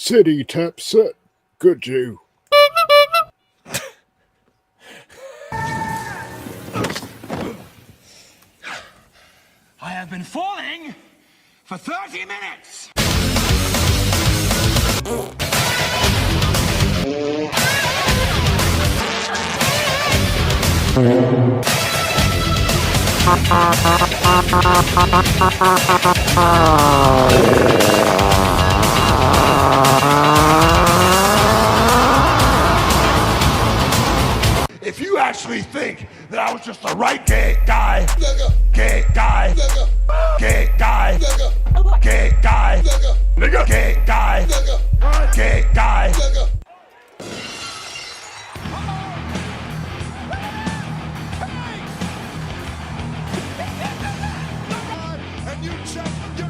City tap set. Good you. I have been falling for 30 minutes! If you actually think that I was just the right gay guy, gay guy, gay guy, gay guy, nigga, gay guy, gay guy. And you check your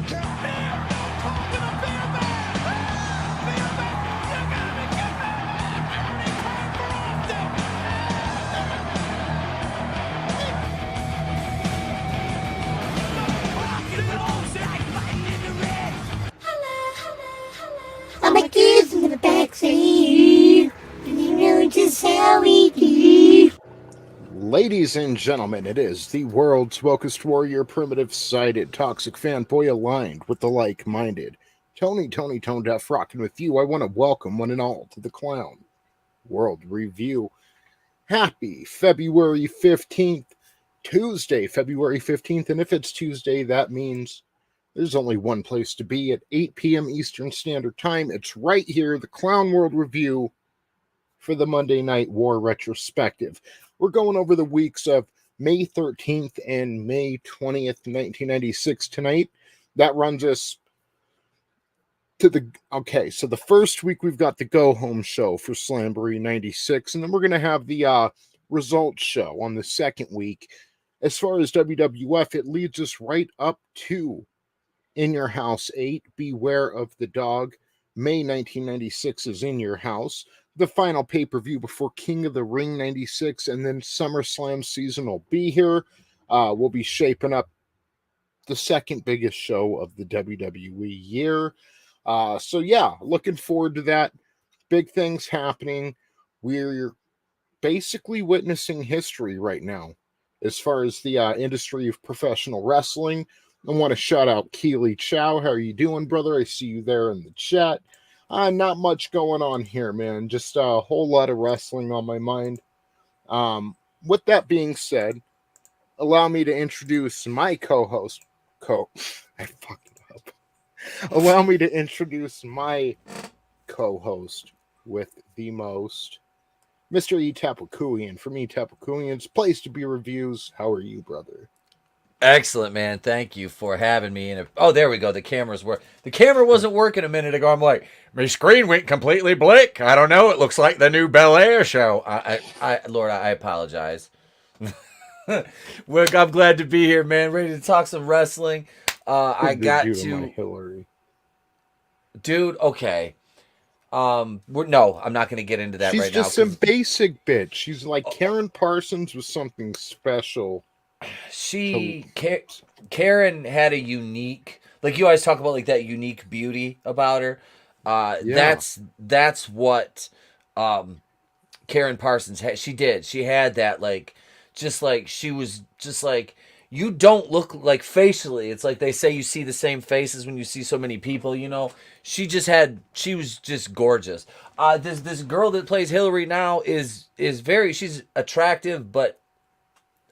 I'm a kiss in the backseat, and you know just how we do. Ladies and gentlemen, it is the world's wokest warrior, primitive-sided, toxic fanboy aligned with the like-minded. Tony Tone Deaf rocking with you. I want to welcome one and all to the Clown World Review. Happy February 15th, Tuesday, February 15th, and if it's Tuesday, that means there's only one place to be at 8 p.m. Eastern Standard Time. It's right here, the Clown World Review for the Monday Night War retrospective. We're going over the weeks of May 13th and May 20th, 1996 tonight. That runs us to the... Okay, so the first week we've got the go-home show for Slamboree 96, and then we're going to have the results show on the second week. As far as WWF, it leads us right up to In Your House 8, Beware of the Dog. May 1996 is In Your House. The final pay-per-view before King of the Ring 96, and then SummerSlam season will be here. We'll be shaping up the second biggest show of the WWE year. So yeah, looking forward to that. Big things happening. We're basically witnessing history right now as far as the industry of professional wrestling. I want to shout out Keely Chow. How are you doing, brother? I see you there in the chat. Not much going on here, man. Just a whole lot of wrestling on my mind. With that being said, allow me to introduce my co-host. I fucked it up. Allow me to introduce my co-host with the most, Mr. Etep Wokuian from Etep Wokuian's Place to Be Reviews. How are you, brother? Excellent, man. Thank you for having me. And oh, there we go. The camera's work. The camera wasn't working a minute ago. I'm like, my screen went completely blank. I don't know. It looks like the new Bel Air show. Lord, I apologize. I'm glad to be here, man. Ready to talk some wrestling. I got to Hillary. Dude. Okay. No, I'm not going to get into that right now. She's just some basic bitch. She's like Karen Parsons with something special. Karen had a unique, like you always talk about, like that unique beauty about her. That's what Karen Parsons had. She did. She had that, like, just like she was just like, you don't look like facially. It's like they say you see the same faces when you see so many people, you know. She was just gorgeous. This girl that plays Hillary now is she's attractive, but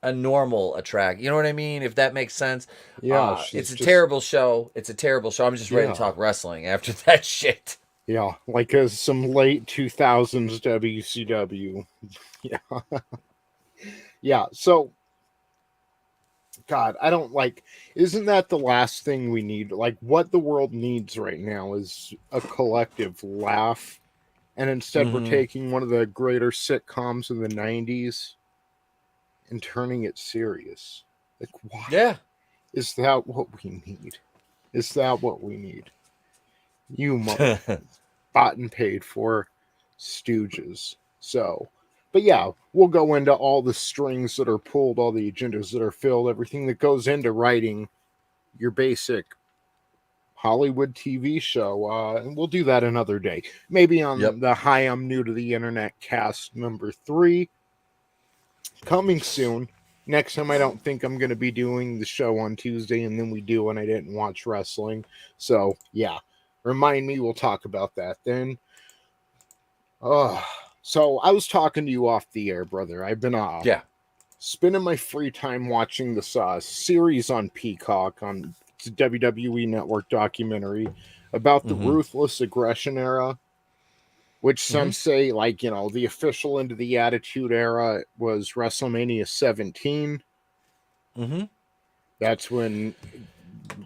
a normal attract. You know what I mean? If that makes sense. Yeah. It's a terrible show. It's a terrible show. I'm just ready to talk wrestling after that shit. Yeah, like some late 2000s WCW. Yeah. Yeah, so God, I don't like, isn't that the last thing we need? Like, what the world needs right now is a collective laugh. And instead we're taking one of the greater sitcoms of the 90s and turning it serious. Like, why? Yeah. Is that what we need? Is that what we need? You mother bought and paid for stooges. So, but yeah, we'll go into all the strings that are pulled, all the agendas that are filled, everything that goes into writing your basic Hollywood TV show. And we'll do that another day. Maybe on the Hi, I'm New to the Internet cast number 3. Coming soon. Next time, I don't think I'm going to be doing the show on Tuesday, and then we do, and I didn't watch wrestling. So, yeah. Remind me, we'll talk about that then. So, I was talking to you off the air, brother. I've been spending my free time watching this series on Peacock, on the WWE Network documentary about the Ruthless Aggression Era, which some say, like, you know, the official end of the Attitude Era was WrestleMania 17. That's when,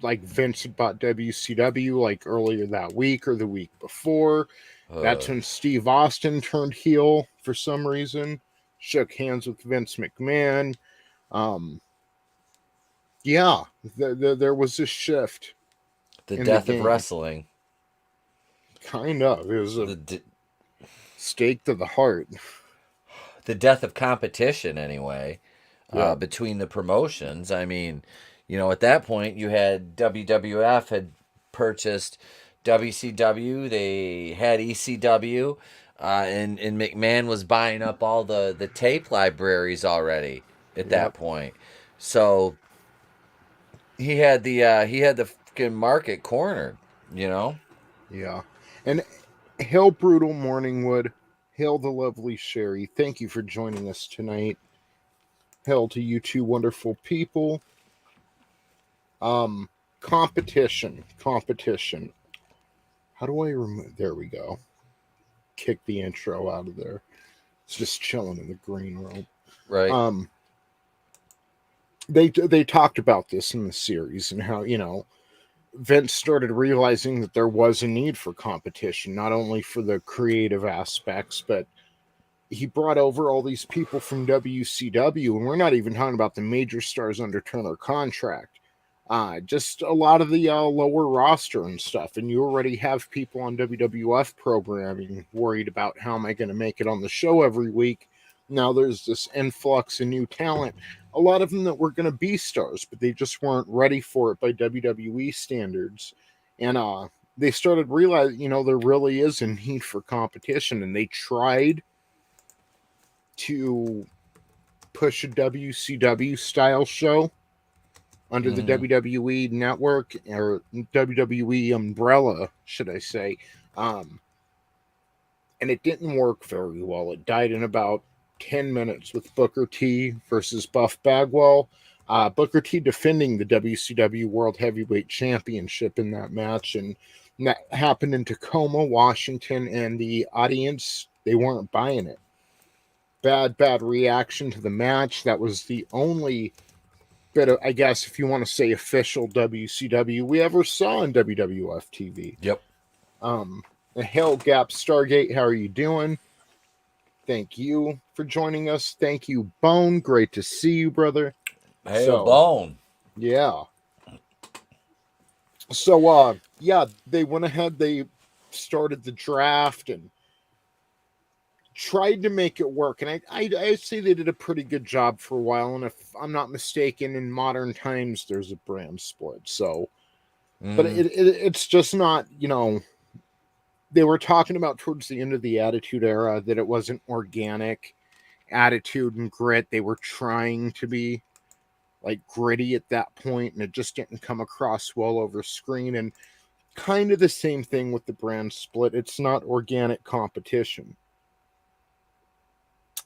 like, Vince had bought WCW, like, earlier that week or the week before. That's when Steve Austin turned heel for some reason, shook hands with Vince McMahon. Yeah, there was this shift. The death of wrestling. Kind of. It was a stake to the heart. The death of competition, anyway, between the promotions. I mean, you know, at that point, you had WWF had purchased WCW, they had ECW, and McMahon was buying up all the tape libraries already at that point. So he had the fucking market cornered, you know? Yeah. And hail Brutal Morningwood, hail the lovely Sherry. Thank you for joining us tonight. Hail to you two wonderful people. Competition. How do I remove? There we go. Kick the intro out of there. It's just chilling in the green room. Right. They talked about this in the series and how, you know, Vince started realizing that there was a need for competition, not only for the creative aspects, but he brought over all these people from WCW, and we're not even talking about the major stars under Turner contract. Just a lot of the lower roster and stuff, and you already have people on WWF programming worried about how am I going to make it on the show every week. Now there's this influx of new talent, a lot of them that were going to be stars, but they just weren't ready for it by WWE standards. And they started realizing, you know, there really is a need for competition, and they tried to push a WCW style show under the WWE network, or WWE umbrella, should I say. And it didn't work very well. It died in about 10 minutes with Booker T versus Buff Bagwell. Booker T defending the WCW World Heavyweight Championship in that match. And that happened in Tacoma, Washington, and the audience, they weren't buying it. Bad reaction to the match. That was the only bit of, I guess, if you want to say official WCW we ever saw on WWF TV. Yep. Hail Gap Stargate, how are you doing? Thank you for joining us. Thank you, Bone. Great to see you, brother. Hey, Bone. Yeah. So, yeah, they went ahead, they started the draft and tried to make it work, and I say they did a pretty good job for a while, and if I'm not mistaken, in modern times there's a brand split, so but it's just not, you know, they were talking about towards the end of the Attitude Era that it wasn't organic attitude and grit. They were trying to be like gritty at that point, and it just didn't come across well over screen. And kind of the same thing with the brand split. It's not organic competition.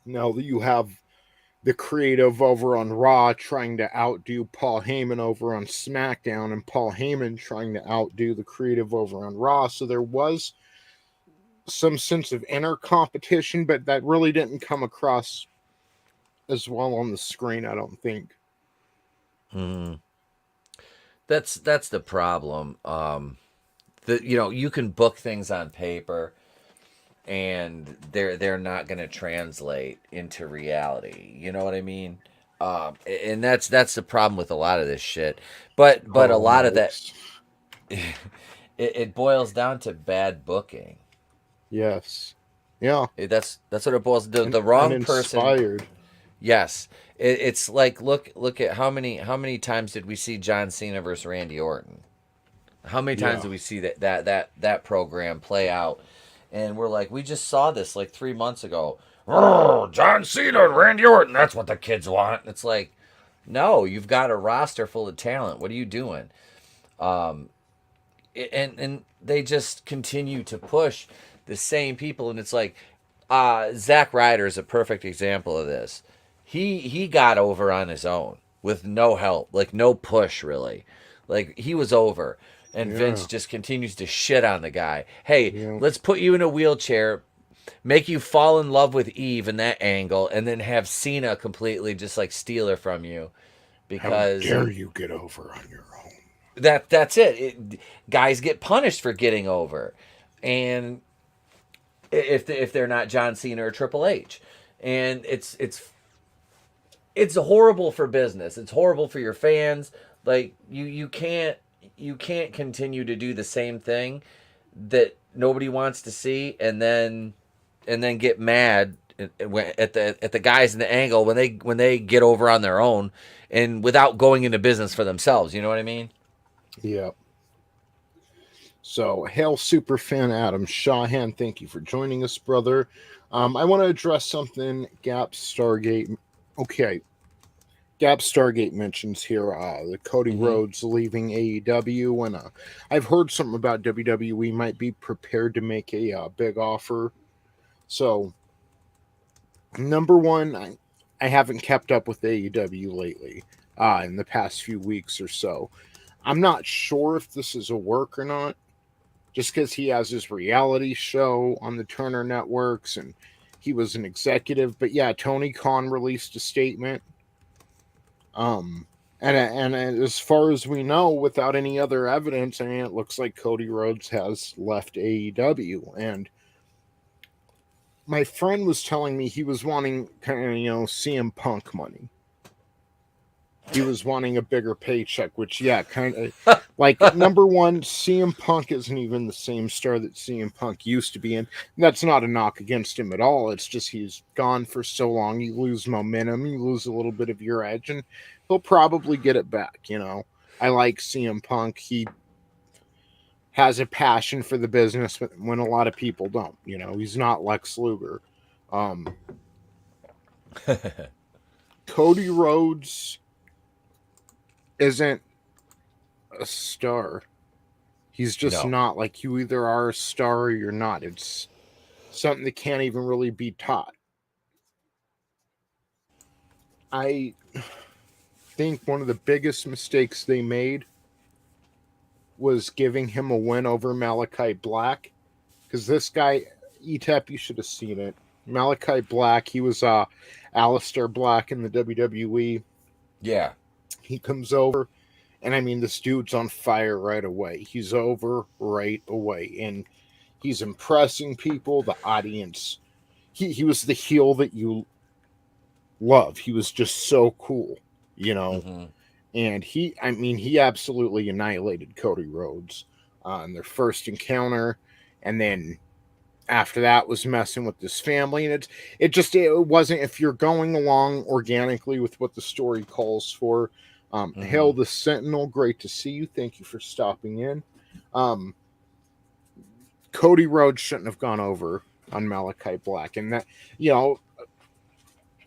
Now that you have the creative over on Raw trying to outdo Paul Heyman over on SmackDown, and Paul Heyman trying to outdo the creative over on Raw. So there was some sense of inner competition, but that really didn't come across as well on the screen, I don't think. That's the problem. You know, you can book things on paper, and they're not going to translate into reality. You know what I mean? And that's the problem with a lot of this shit. But a lot of that, it boils down to bad booking. Yes. Yeah. That's what it boils down to. The wrong person. Yes. It's like look at how many times did we see John Cena versus Randy Orton? How many times do we see that program play out? And we're like, we just saw this like 3 months ago. Oh, John Cena and Randy Orton. That's what the kids want. It's like, no, you've got a roster full of talent. What are you doing? And they just continue to push the same people. And it's like, Zack Ryder is a perfect example of this. He got over on his own with no help, like no push really. Like he was over. And Vince just continues to shit on the guy. Hey, let's put you in a wheelchair, make you fall in love with Eve in that angle, and then have Cena completely just like steal her from you. Because how dare you get over on your own? That's it. Guys get punished for getting over, and if they're not John Cena or Triple H, and it's horrible for business. It's horrible for your fans. Like you can't continue to do the same thing that nobody wants to see, and then get mad at the guys in the angle when they get over on their own and without going into business for themselves. You know what I mean? Yeah. So, hail superfan Adam Shawhan, thank you for joining us, brother. I want to address something Gap Stargate. Okay. Gap Stargate mentions here the Cody Rhodes leaving AEW, and I've heard something about WWE might be prepared to make a big offer. So, number one, I haven't kept up with AEW lately in the past few weeks or so. I'm not sure if this is a work or not, just because he has his reality show on the Turner Networks and he was an executive. But yeah, Tony Khan released a statement. And as far as we know, without any other evidence, I mean, it looks like Cody Rhodes has left AEW. And my friend was telling me he was wanting kind of, CM Punk money. He was wanting a bigger paycheck, which, kind of like number one, CM Punk isn't even the same star that CM Punk used to be in. And that's not a knock against him at all. It's just he's gone for so long. You lose momentum, you lose a little bit of your edge, and he'll probably get it back. I like CM Punk. He has a passion for the business when a lot of people don't. He's not Lex Luger. Cody Rhodes isn't a star. He's just not. Like, you either are a star or you're not. It's something that can't even really be taught. I think one of the biggest mistakes they made was giving him a win over Malachi Black, because this guy, Etep, you should have seen it. Malachi Black, he was Aleister Black in the WWE. Yeah. He comes over, and I mean, this dude's on fire right away. He's over right away, and he's impressing people, the audience. He was the heel that you love. He was just so cool, And he absolutely annihilated Cody Rhodes in their first encounter, and then after that was messing with his family. And it wasn't, if you're going along organically with what the story calls for. Hail the Sentinel, great to see you. Thank you for stopping in. Cody Rhodes shouldn't have gone over on Malachi Black, and that,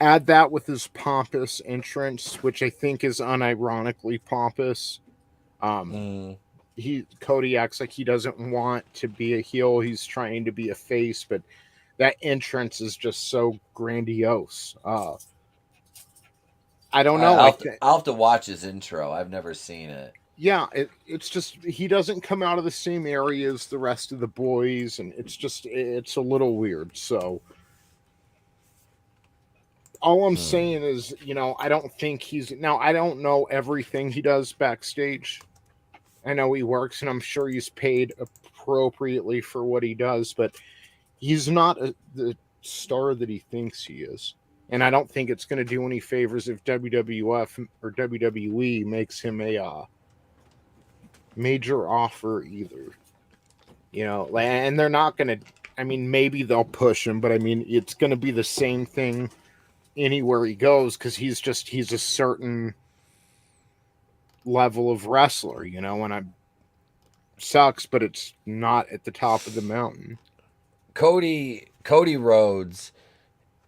add that with his pompous entrance, which I think is unironically pompous. Cody acts like he doesn't want to be a heel. He's trying to be a face, but that entrance is just so grandiose. I don't know. I'll have to watch his intro. I've never seen it. Yeah, it's just, he doesn't come out of the same area as the rest of the boys, and it's a little weird. So all I'm saying is, I don't think I don't know everything he does backstage. I know he works, and I'm sure he's paid appropriately for what he does, but he's not the star that he thinks he is. And I don't think it's going to do any favors if WWF or WWE makes him a major offer either. And they're not going to, maybe they'll push him, but it's going to be the same thing anywhere he goes, because he's a certain level of wrestler, and sucks, but it's not at the top of the mountain. Cody Rhodes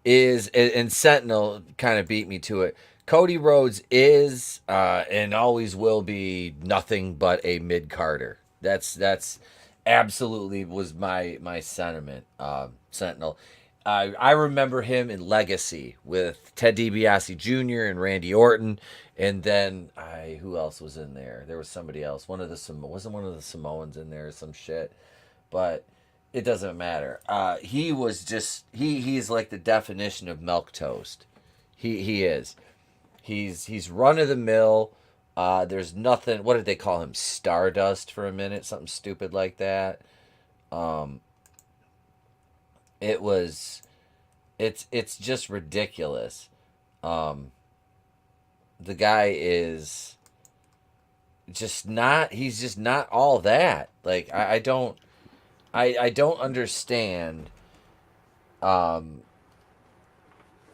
is, and Sentinel kind of beat me to it. Cody Rhodes is and always will be nothing but a mid-carder. That's absolutely was my sentiment. Sentinel. I remember him in Legacy with Ted DiBiase Jr. and Randy Orton, and then who else was in there? There was somebody else. Wasn't one of the Samoans in there or some shit, but it doesn't matter. He was just he's like the definition of milk toast. He is. He's run of the mill. There's nothing. What did they call him? Stardust for a minute, something stupid like that. It was. It's just ridiculous. The guy is just not. He's just not all that. Like I don't understand.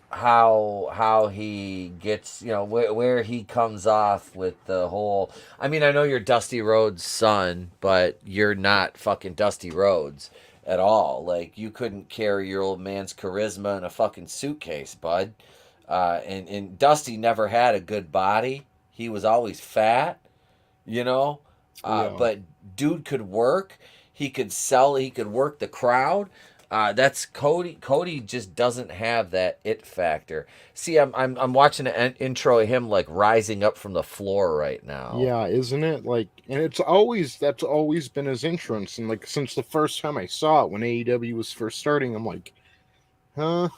How he gets, where he comes off with the whole. I mean, I know you're Dusty Rhodes' son, but you're not fucking Dusty Rhodes at all. Like, you couldn't carry your old man's charisma in a fucking suitcase, bud. And Dusty never had a good body. He was always fat, Yeah. but dude could work. He could sell. He could work the crowd. That's Cody. Cody just doesn't have that it factor. See, I'm watching an intro of him like rising up from the floor right now. Yeah, isn't it? Like, and that's always been his entrance. And like, since the first time I saw it when AEW was first starting, I'm like, huh?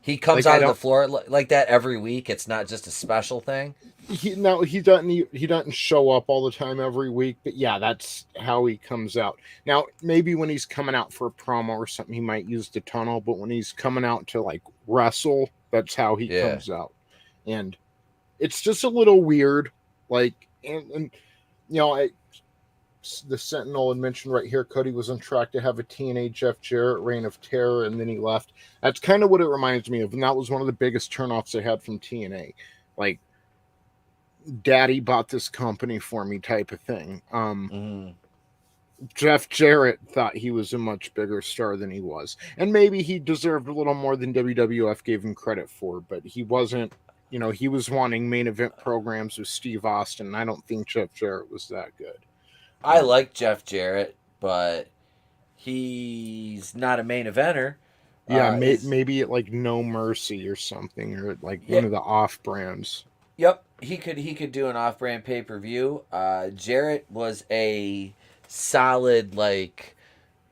He comes Like, out of the floor like that every week. It's not just a special thing. He doesn't show up all the time every week, but yeah, that's how he comes out. Now, maybe when he's coming out for a promo or something, he might use the tunnel, but when he's coming out to like wrestle, that's how he comes out. And it's just a little weird. Like, and the Sentinel had mentioned right here, Cody was on track to have a TNA Jeff Jarrett reign of terror, and then he left. That's kind of what it reminds me of, and that was one of the biggest turnoffs I had from TNA. Like, Daddy bought this company for me type of thing. Jeff Jarrett thought he was a much bigger star than he was, and maybe he deserved a little more than WWF gave him credit for, but he wasn't. He was wanting main event programs with Steve Austin, and I don't think Jeff Jarrett was that good. I like Jeff Jarrett, but he's not a main eventer. Yeah, maybe at like No Mercy or something, or like one of the off brands. Yep, he could do an off-brand pay-per-view. Jarrett was a solid like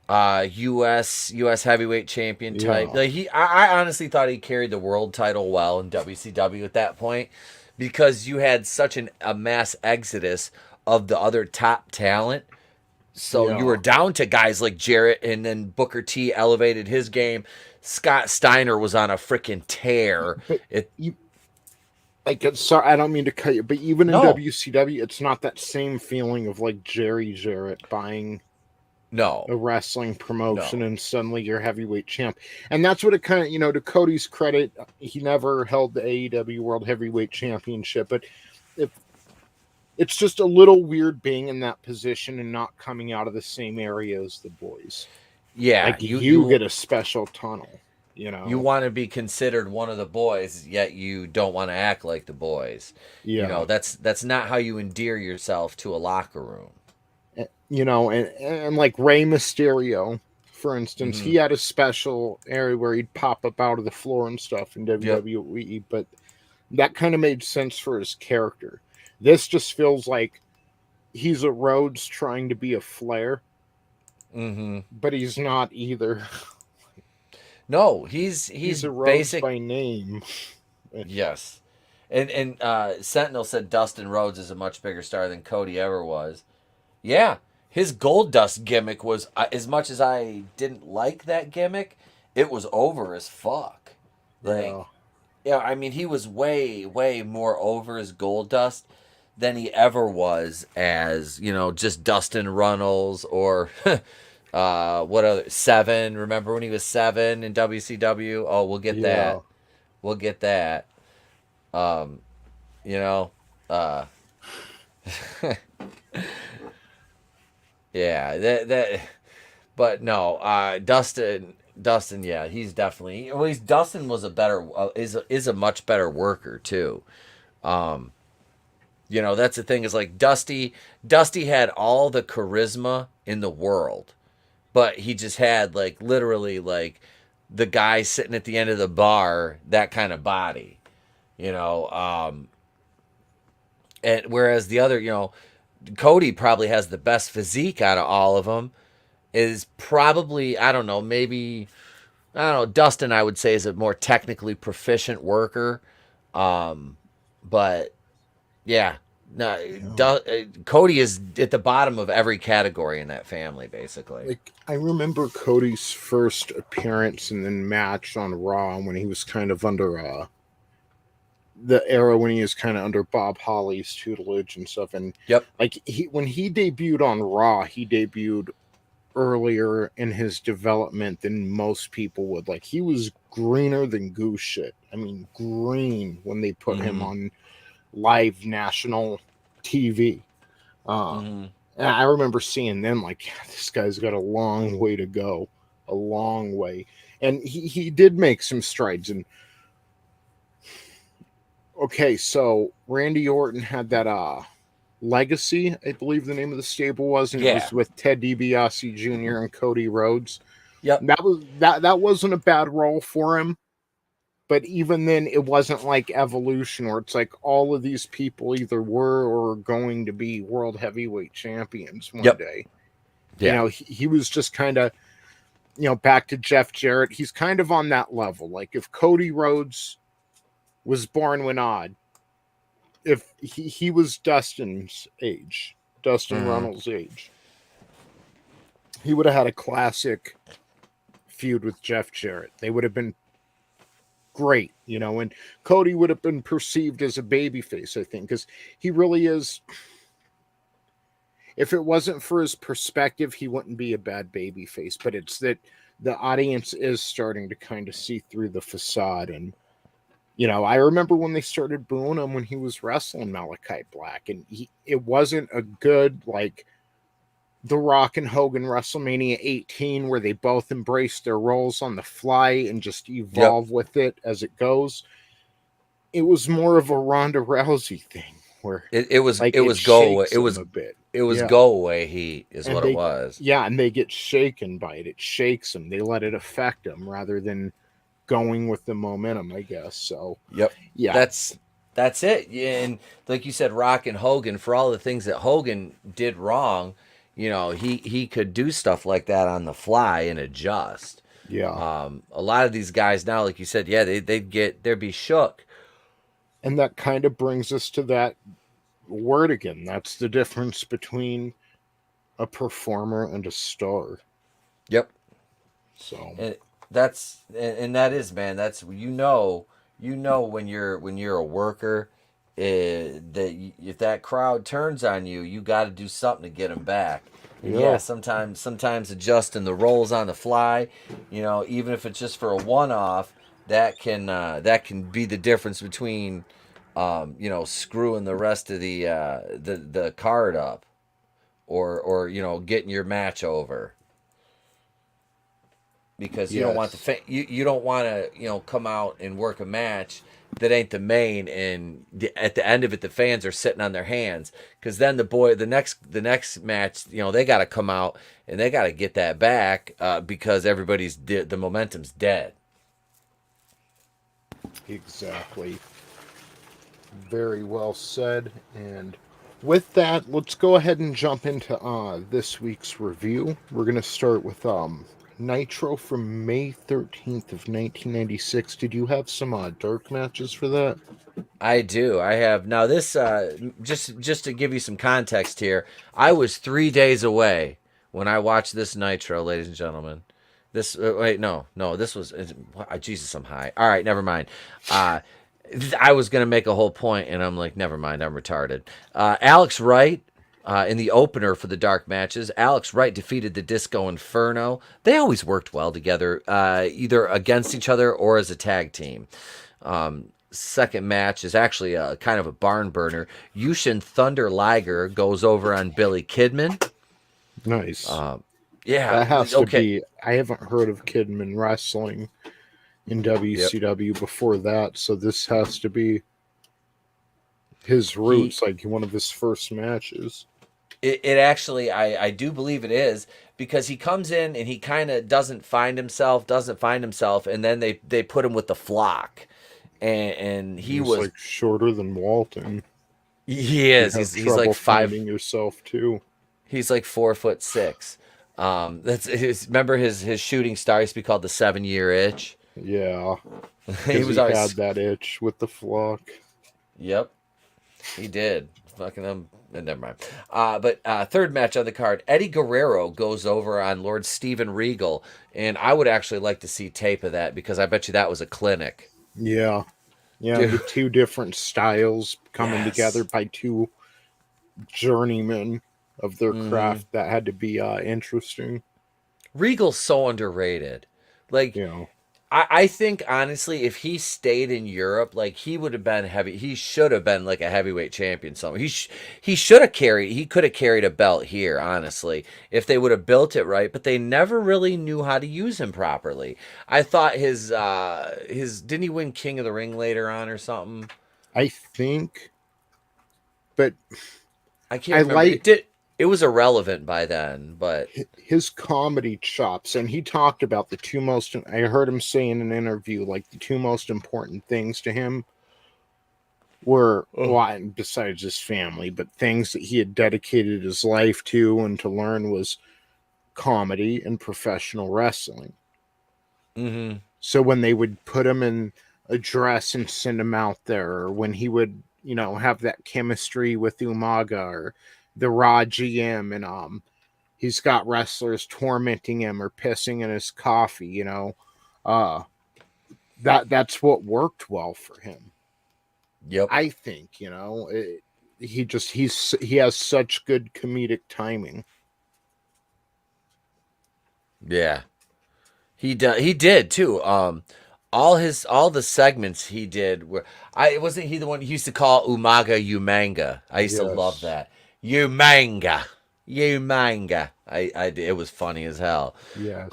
U.S. heavyweight champion type. Like I honestly thought he carried the world title well in WCW at that point, because you had such a mass exodus of the other top talent. So you were down to guys like Jarrett, and then Booker T elevated his game. Scott Steiner was on a freaking tear. Sorry, I don't mean to cut you, but even in WCW, it's not that same feeling of like Jerry Jarrett buying a wrestling promotion and suddenly you're heavyweight champ. And that's what it kind of, to Cody's credit, he never held the AEW World Heavyweight Championship, but it's just a little weird being in that position and not coming out of the same area as the boys. Yeah, like you get a special tunnel. You want to be considered one of the boys, yet you don't want to act like the boys. Yeah, that's not how you endear yourself to a locker room. And like Rey Mysterio, for instance, he had a special area where he'd pop up out of the floor and stuff in WWE, but that kind of made sense for his character. This just feels like he's a Rhodes trying to be a Flair, but he's not either. No, he's a Rhodes by name. Yes, and Sentinel said Dustin Rhodes is a much bigger star than Cody ever was. Yeah, his Gold Dust gimmick was, as much as I didn't like that gimmick, it was over as fuck. Like, I mean, he was way, way more over as Gold Dust than he ever was as, just Dustin Runnels or what other, Seven. Remember when he was Seven in WCW? Oh, we'll get that. We'll get that. Yeah, but no, Dustin, yeah, he's definitely. Well, Dustin was a better, is a much better worker too. That's the thing is like Dusty had all the charisma in the world, but he just had like literally like the guy sitting at the end of the bar, that kind of body, you know. And whereas the other, Cody probably has the best physique out of all of them. Is probably, I don't know, maybe, I don't know, Dustin I would say is a more technically proficient worker. But yeah, no, Cody is at the bottom of every category in that family, basically. Like, I remember Cody's first appearance and then match on Raw when he was kind of under the era when he was kind of under Bob Holly's tutelage and stuff. And yep, like when he debuted on Raw, he debuted earlier in his development than most people would. Like, he was greener than goose shit. I mean, green when they put him on live national TV. And I remember seeing then, like, yeah, this guy's got a long way to go, a long way. And he did make some strides. And okay, so Randy Orton had that Legacy, I believe the name of the stable was, and it was with Ted DiBiase Jr. and Cody Rhodes. Yep. That wasn't a bad role for him. But even then, it wasn't like Evolution, where it's like all of these people either were or are going to be world heavyweight champions one day. Yeah. He was just kind of, back to Jeff Jarrett. He's kind of on that level. Like, if Cody Rhodes was born when odd, if he was Dustin's age, Dustin Runnels' age, he would have had a classic feud with Jeff Jarrett. They would have been great, and Cody would have been perceived as a babyface, I think, because he really is. If it wasn't for his perspective, he wouldn't be a bad babyface, but it's that the audience is starting to kind of see through the facade. And I remember when they started booing him when he was wrestling Malachi Black, and it wasn't a good, like, The Rock and Hogan WrestleMania 18, where they both embrace their roles on the fly and just evolve with it as it goes. It was more of a Ronda Rousey thing, where it was go away. It was go away heat is what it was. Yeah, and they get shaken by it. It shakes them. They let it affect them rather than going with the momentum, I guess. So yeah, that's it. And like you said, Rock and Hogan, for all the things that Hogan did wrong, he could do stuff like that on the fly and adjust. Yeah. A lot of these guys now, like you said, they'd be shook. And that kind of brings us to that word again. That's the difference between a performer and a star. Yep. So that is, man. That's when you're a worker. That if that crowd turns on you, you got to do something to get them back. And sometimes adjusting the rolls on the fly, even if it's just for a one-off, that can be the difference between, screwing the rest of the card up, or getting your match over. Because you don't want you don't want to come out and work a match that ain't the main, and at the end of it the fans are sitting on their hands, because then the next match, they got to come out and they got to get that back, because the momentum's dead. Exactly. Very well said. And with that, let's go ahead and jump into this week's review. We're going to start with Nitro from May 13th of 1996. Did you have some dark matches for that? I do. I have. Now this, just to give you some context here, I was 3 days away when I watched this Nitro, ladies and gentlemen. This this was Jesus. I'm high. All right, never mind. I was gonna make a whole point, and I'm like, never mind. I'm retarded. Alex Wright. In the opener for the dark matches, Alex Wright defeated the Disco Inferno. They always worked well together, either against each other or as a tag team. Second match is actually a kind of a barn burner. Yushin Thunder Liger goes over on Billy Kidman. Nice. Yeah. That has to Okay. be. I haven't heard of Kidman wrestling in WCW before that, so this has to be his roots, like one of his first matches. It actually, I do believe it is, because he comes in and he kind of doesn't find himself, and then they put him with the Flock, and he He's was like shorter than Walton. he You is have he's trouble like finding yourself too. he's like 4'6". That's his. Remember his shooting star used to be called the 7-year itch. Yeah, He because was he always had that itch with the Flock. Yep, he did. Fucking them. Never mind. But third match on the card, Eddie Guerrero goes over on Lord Steven Regal, and I would actually like to see tape of that because I bet you that was a clinic. Yeah, Dude. the two different styles coming together Yes. by two journeymen of their craft. That had to be interesting. Regal's so underrated. Like, You know, I think honestly, if he stayed in Europe, like he would have been heavy. He should have been like a heavyweight champion. Somewhere he should have carried. He could have carried a belt here, honestly, if they would have built it right. But they never really knew how to use him properly. I thought his didn't he win King of the Ring later on or something? I think, but I can't remember. It was irrelevant by then, but his comedy chops, and he talked about the two most. I heard him say in an interview, like the two most important things to him were, well, besides his family, but things that he had dedicated his life to and to learn was comedy and professional wrestling. Mm-hmm. So when they would put him in a dress and send him out there, or when he would, have that chemistry with Umaga or the Raw GM, and he's got wrestlers tormenting him or pissing in his coffee, that's what worked well for him. Yep. I think, he has such good comedic timing. Yeah. He did too. All the segments he did were wasn't he the one he used to call Umaga Umanga. I used to love that. Umanga. I did. It was funny as hell. Yes.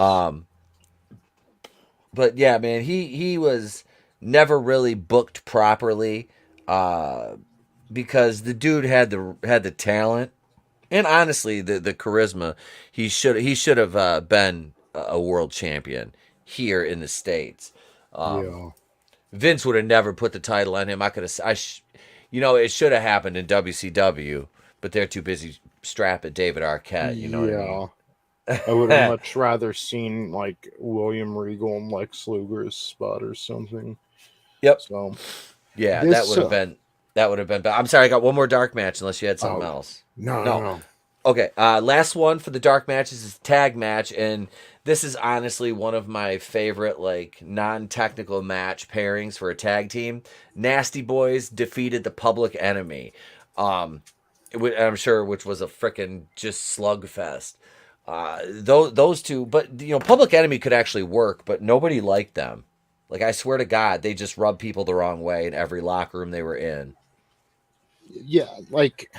But yeah, man, he was never really booked properly, because the dude had the talent and honestly the charisma. He should have been a world champion here in the States. Yeah. Vince would have never put the title on him. It should have happened in WCW, but they're too busy strapping David Arquette. You know what I mean? I would have much rather seen like William Regal and Lex Luger's spot or something. Yep. So yeah, that would have been. I'm sorry, I got one more dark match. Unless you had something else. No. Okay, last one for the dark matches is tag match, and this is honestly one of my favorite like non-technical match pairings for a tag team. Nasty Boys defeated the Public Enemy. I'm sure which was a freaking just slugfest. Those two, but Public Enemy could actually work, but nobody liked them. Like I swear to God, they just rubbed people the wrong way in every locker room they were in. Yeah, like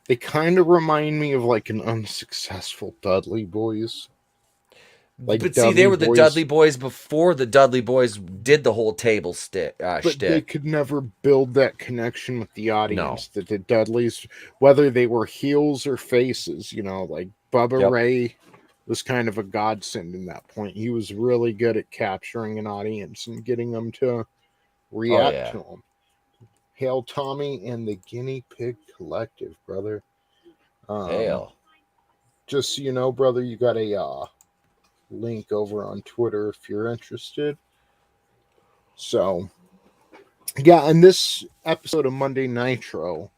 they kind of remind me of like an unsuccessful Dudley Boys. But Dudley see, they were the Dudley Boys before the Dudley Boys did the whole table stick. But they could never build that connection with the audience that the Dudleys, whether they were heels or faces, like Bubba Ray was kind of a godsend in that point. He was really good at capturing an audience and getting them to react to him. Hail Tommy and the Guinea Pig Collective, brother. Hail. Just so you know, brother, you got a link over on Twitter if you're interested. So, yeah, in this episode of Monday Nitro,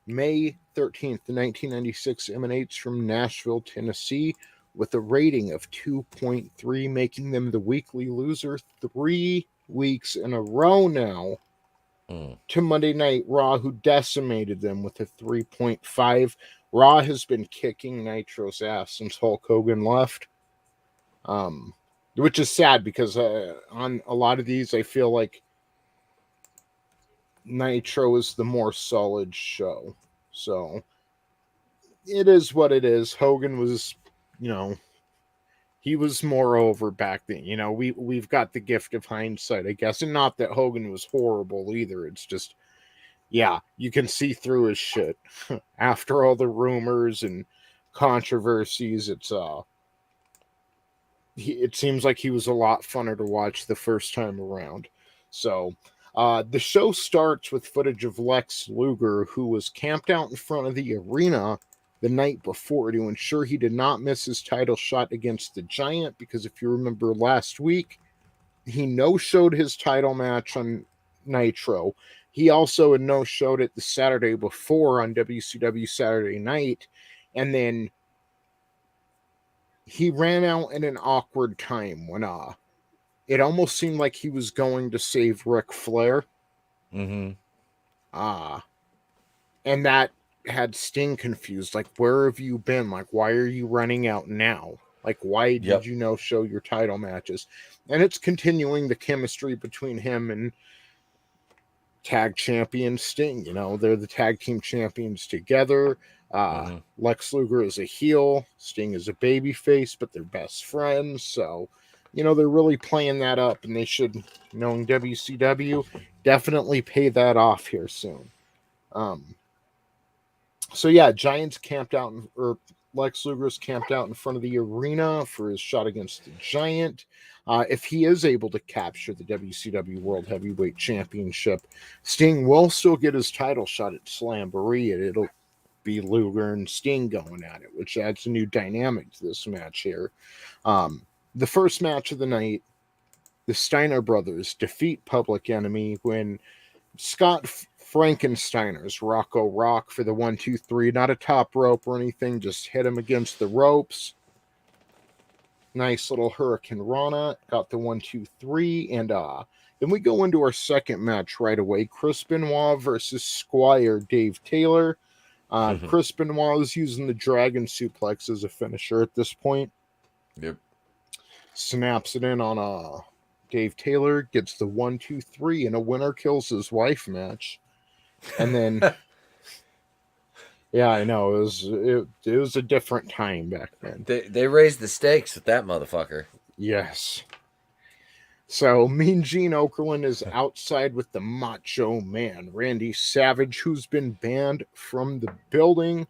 May 13th, 1996 emanates from Nashville, Tennessee, with a rating of 2.3, making them the weekly loser 3 weeks in a row now. To Monday Night Raw, who decimated them with a 3.5. Raw has been kicking Nitro's ass since Hulk Hogan left. Which is sad because on a lot of these, I feel like Nitro is the more solid show. So it is what it is. Hogan was, he was more over back then. We've got the gift of hindsight, I guess, and not that Hogan was horrible either. It's just, yeah, you can see through his shit after all the rumors and controversies. It seems like he was a lot funner to watch the first time around. So the show starts with footage of Lex Luger, who was camped out in front of the arena the night before to ensure he did not miss his title shot against the Giant, because if you remember last week, he no-showed his title match on Nitro. He also had no-showed it the Saturday before on WCW Saturday Night, and then he ran out in an awkward time when it almost seemed like he was going to save Ric Flair. Mm-hmm. And that had Sting confused. Like, where have you been? Like, why are you running out now? Like, why did you no-show your title matches? And it's continuing the chemistry between him and tag champion Sting. They're the tag team champions together. Lex Luger is a heel, Sting is a babyface, but they're best friends. So, they're really playing that up, and they should, knowing WCW, definitely pay that off here soon. So yeah, Giants camped out, or Lex Luger's camped out in front of the arena for his shot against the Giant. If he is able to capture the WCW World Heavyweight Championship, Sting will still get his title shot at Slamboree. It'll be Luger and Sting going at it, which adds a new dynamic to this match here. The first match of the night, the Steiner brothers defeat Public Enemy when Scott Frankensteiner's Rocco Rock for the 1-2-3, not a top rope or anything, just hit him against the ropes. Nice little Hurricane Rana, got the 1-2-3, and then we go into our second match right away. Chris Benoit versus Squire Dave Taylor. Chris Benoit is using the Dragon Suplex as a finisher at this point. Yep. Snaps it in on Dave Taylor, gets the 1-2-3 in a winner kills his wife match. And then yeah, I know, it was a different time back then. They raised the stakes with that motherfucker. Yes. So Mean Gene Okerlund is outside with the Macho Man, Randy Savage, who's been banned from the building.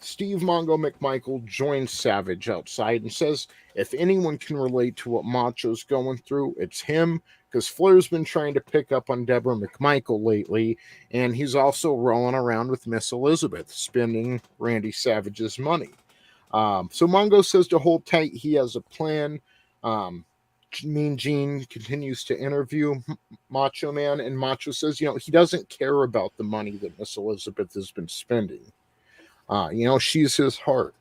Steve Mongo McMichael joins Savage outside and says if anyone can relate to what Macho's going through, it's him, because Flair's been trying to pick up on Deborah McMichael lately, and he's also rolling around with Miss Elizabeth, spending Randy Savage's money. So Mongo says to hold tight, he has a plan. Mean Gene continues to interview Macho Man, and Macho says, he doesn't care about the money that Miss Elizabeth has been spending. She's his heart.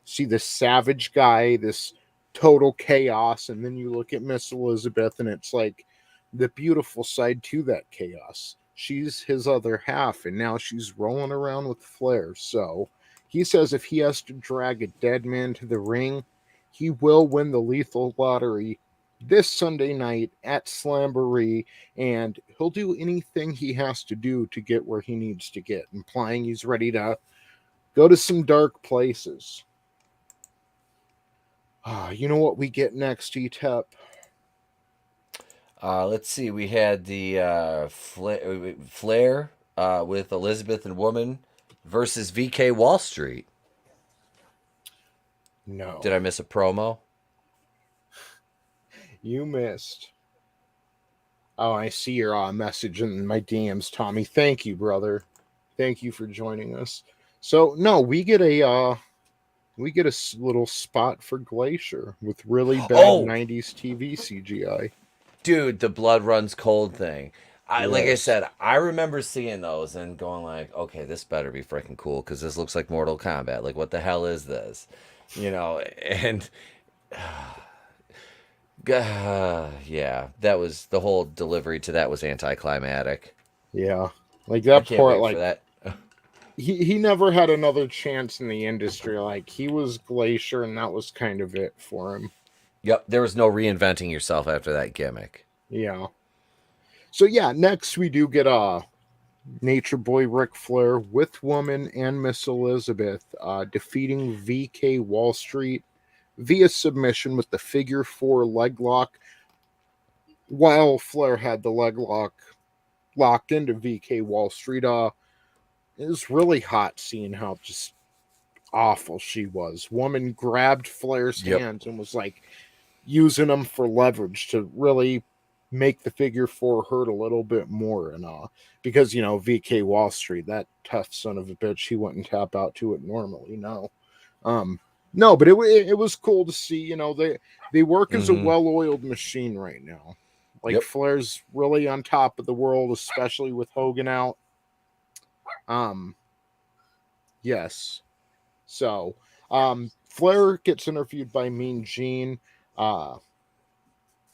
See this Savage guy, this total chaos, and then you look at Miss Elizabeth, and it's like the beautiful side to that chaos. She's his other half, and now she's rolling around with Flair. So he says if he has to drag a dead man to the ring, he will win the Lethal Lottery this Sunday night at Slamboree, and he'll do anything he has to do to get where he needs to get, implying he's ready to go to some dark places. You know what we get next, Etep? Let's see. We had the Flair with Elizabeth and Woman versus VK Wall Street. No. Did I miss a promo? You missed. Oh, I see your message in my DMs, Tommy. Thank you, brother. Thank you for joining us. So, no, we get a little spot for Glacier with really bad 90s TV CGI. Dude, the blood runs cold thing. Like I said, I remember seeing those and going like, okay, this better be freaking cool because this looks like Mortal Kombat. Like, what the hell is this? And yeah, that was the whole delivery to that was anticlimactic. Yeah, like that part, like that. He never had another chance in the industry. Like, he was Glacier, and that was kind of it for him. Yep, there was no reinventing yourself after that gimmick. Yeah. So, yeah, next we do get Nature Boy Ric Flair with Woman and Miss Elizabeth defeating VK Wall Street via submission with the figure 4 leg lock, while Flair had the leg lock locked into VK Wall Street. It was really hot seeing how just awful she was. Woman grabbed Flair's hands and was like using them for leverage to really make the figure 4 hurt a little bit more. And because, VK Wall Street, that tough son of a bitch, he wouldn't tap out to it normally. No, but it was cool to see. They work as a well-oiled machine right now. Like Flair's really on top of the world, especially with Hogan out. Yes. So, Flair gets interviewed by Mean Gene.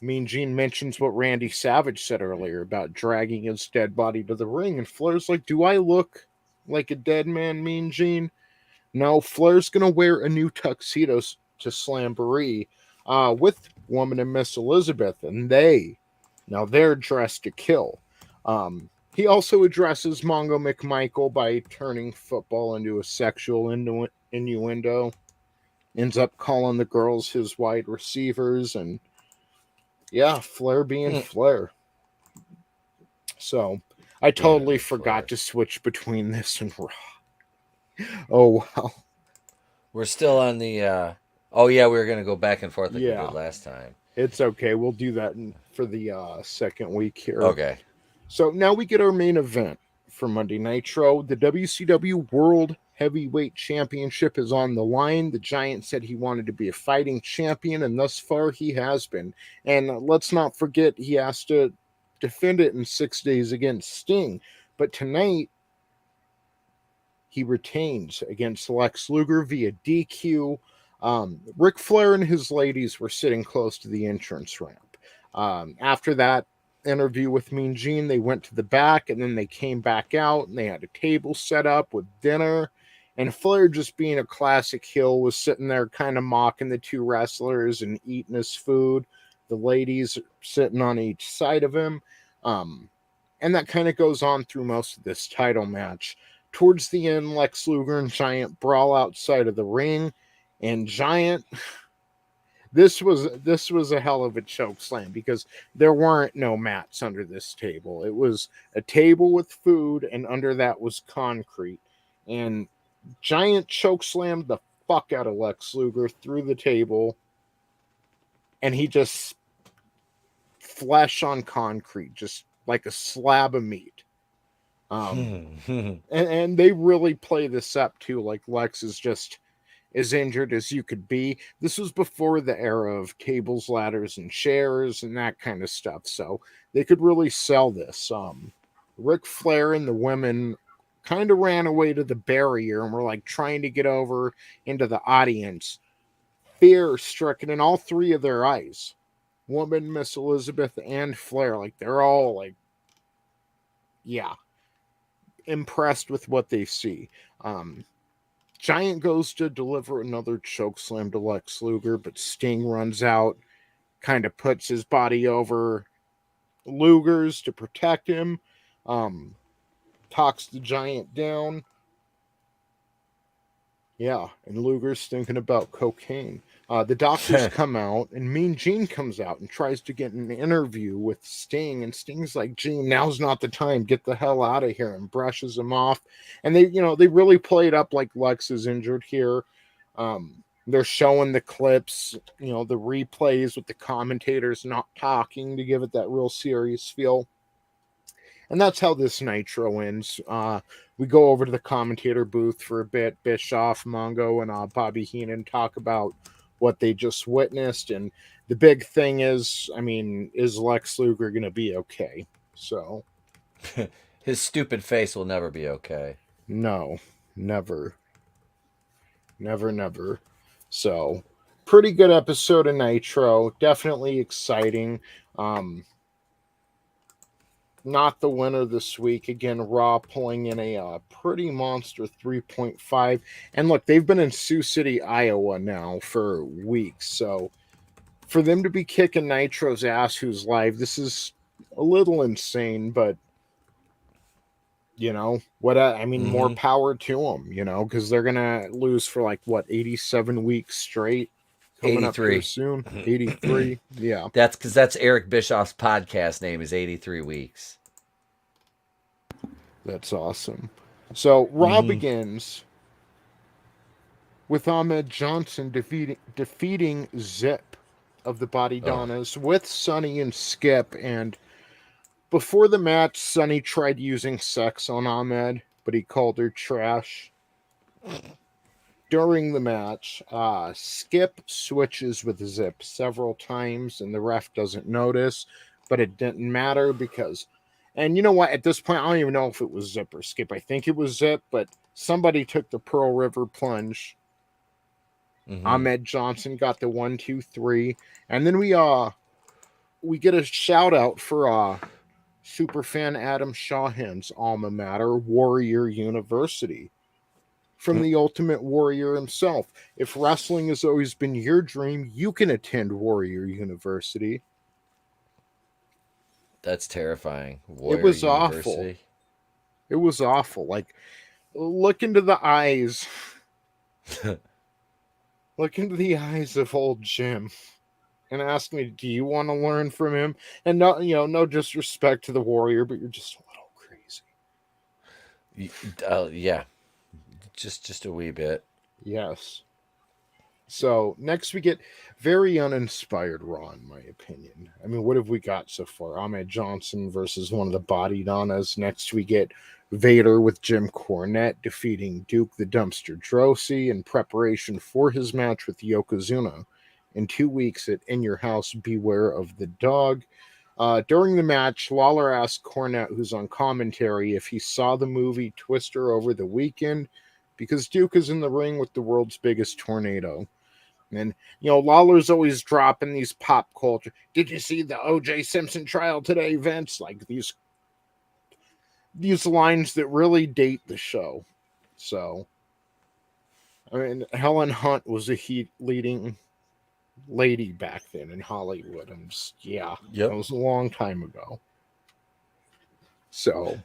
Mean Gene mentions what Randy Savage said earlier about dragging his dead body to the ring, and Flair's like, "Do I look like a dead man, Mean Gene?" No, Flair's gonna wear a new tuxedo to Slamboree with Woman and Miss Elizabeth, and they're dressed to kill. He also addresses Mongo McMichael by turning football into a sexual innuendo. Ends up calling the girls his wide receivers, and Flair being Flair. So I totally forgot to switch between this and Raw. Oh, wow. We're still on the... we were going to go back and forth like we did last time. It's okay. We'll do that for the second week here. Okay. So now we get our main event for Monday Nitro. The WCW World Heavyweight Championship is on the line. The Giant said he wanted to be a fighting champion, and thus far he has been. And let's not forget, he has to defend it in 6 days against Sting. But tonight, he retains against Lex Luger via DQ. Ric Flair and his ladies were sitting close to the entrance ramp. After that interview with Mean Gene, they went to the back, and then they came back out, and they had a table set up with dinner. And Flair, just being a classic heel, was sitting there kind of mocking the two wrestlers and eating his food. The ladies sitting on each side of him. And that kind of goes on through most of this title match. Towards the end, Lex Luger and Giant brawl outside of the ring. And Giant... This was a hell of a choke slam because there weren't no mats under this table. It was a table with food, and under that was concrete. And Giant choke slammed the fuck out of Lex Luger through the table, and he just flesh on concrete, just like a slab of meat. And they really play this up too, like Lex is just as injured as you could be. This was before the era of tables, ladders, and chairs and that kind of stuff, so they could really sell this. Ric Flair and the women kind of ran away to the barrier and were like trying to get over into the audience. Fear stricken in all three of their eyes. Woman, Miss Elizabeth, and Flair, like they're all like, impressed with what they see. Giant goes to deliver another chokeslam to Lex Luger, but Sting runs out, kind of puts his body over Luger's to protect him, talks the Giant down. And Luger's thinking about cocaine. The doctors come out, and Mean Gene comes out and tries to get an interview with Sting, and Sting's like, "Gene, now's not the time. Get the hell out of here," and brushes him off. And they really play it up like Lex is injured here. They're showing the clips, the replays with the commentators not talking to give it that real serious feel. And that's how this Nitro ends. We go over to the commentator booth for a bit. Bischoff, Mongo, and Bobby Heenan talk about what they just witnessed. And the big thing is, is Lex Luger going to be okay? So his stupid face will never be okay. No, never. Never. So pretty good episode of Nitro. Definitely exciting. Not the winner this week. Again, Raw pulling in a pretty monster 3.5. And look, they've been in Sioux City, Iowa now for weeks. So for them to be kicking Nitro's ass, who's live, this is a little insane. But You know what? I mean, more power to them. You know, because they're gonna lose for like what 87 weeks straight. Coming 83. up here soon. 83. Yeah, That's because that's Eric Bischoff's podcast name is 83 Weeks. that's awesome. So Raw begins with Ahmed Johnson defeating Zip of the Body Donnas with Sonny and Skip. And before the match, Sonny tried using sex on Ahmed, but he called her trash. During the match, Skip switches with Zip several times, and the ref doesn't notice, but it didn't matter because... And you know what? At this point, I don't even know if it was Zip or Skip. I think it was Zip, but somebody took the Pearl River plunge. Ahmed Johnson got the 1, 2, 3. And then we get a shout out for superfan Adam Shawhan's alma mater, Warrior University. From the Ultimate Warrior himself. If wrestling has always been your dream, you can attend Warrior University. That's terrifying. Warrior It was University. awful. It was awful. Like, look into the eyes. Look into the eyes of old Jim and ask me, do you want to learn from him? And no, no disrespect to the Warrior, but you're just a little crazy. Yeah. Just a wee bit. Yes. So next we get very uninspired Raw, in my opinion. I mean, what have we got so far? Ahmed Johnson versus one of the Body Donnas. Next we get Vader with Jim Cornette defeating Duke the Dumpster Droese in preparation for his match with Yokozuna in 2 weeks at In Your House, Beware of the Dog. During the match, Lawler asked Cornette, who's on commentary, if he saw the movie Twister over the weekend, because Duke is in the ring with the world's biggest tornado. And, Lawler's always dropping these pop culture. Did you see the O.J. Simpson trial today, Vince? Like these lines that really date the show. So, I mean, Helen Hunt was a leading lady back then in Hollywood. And that was a long time ago. So...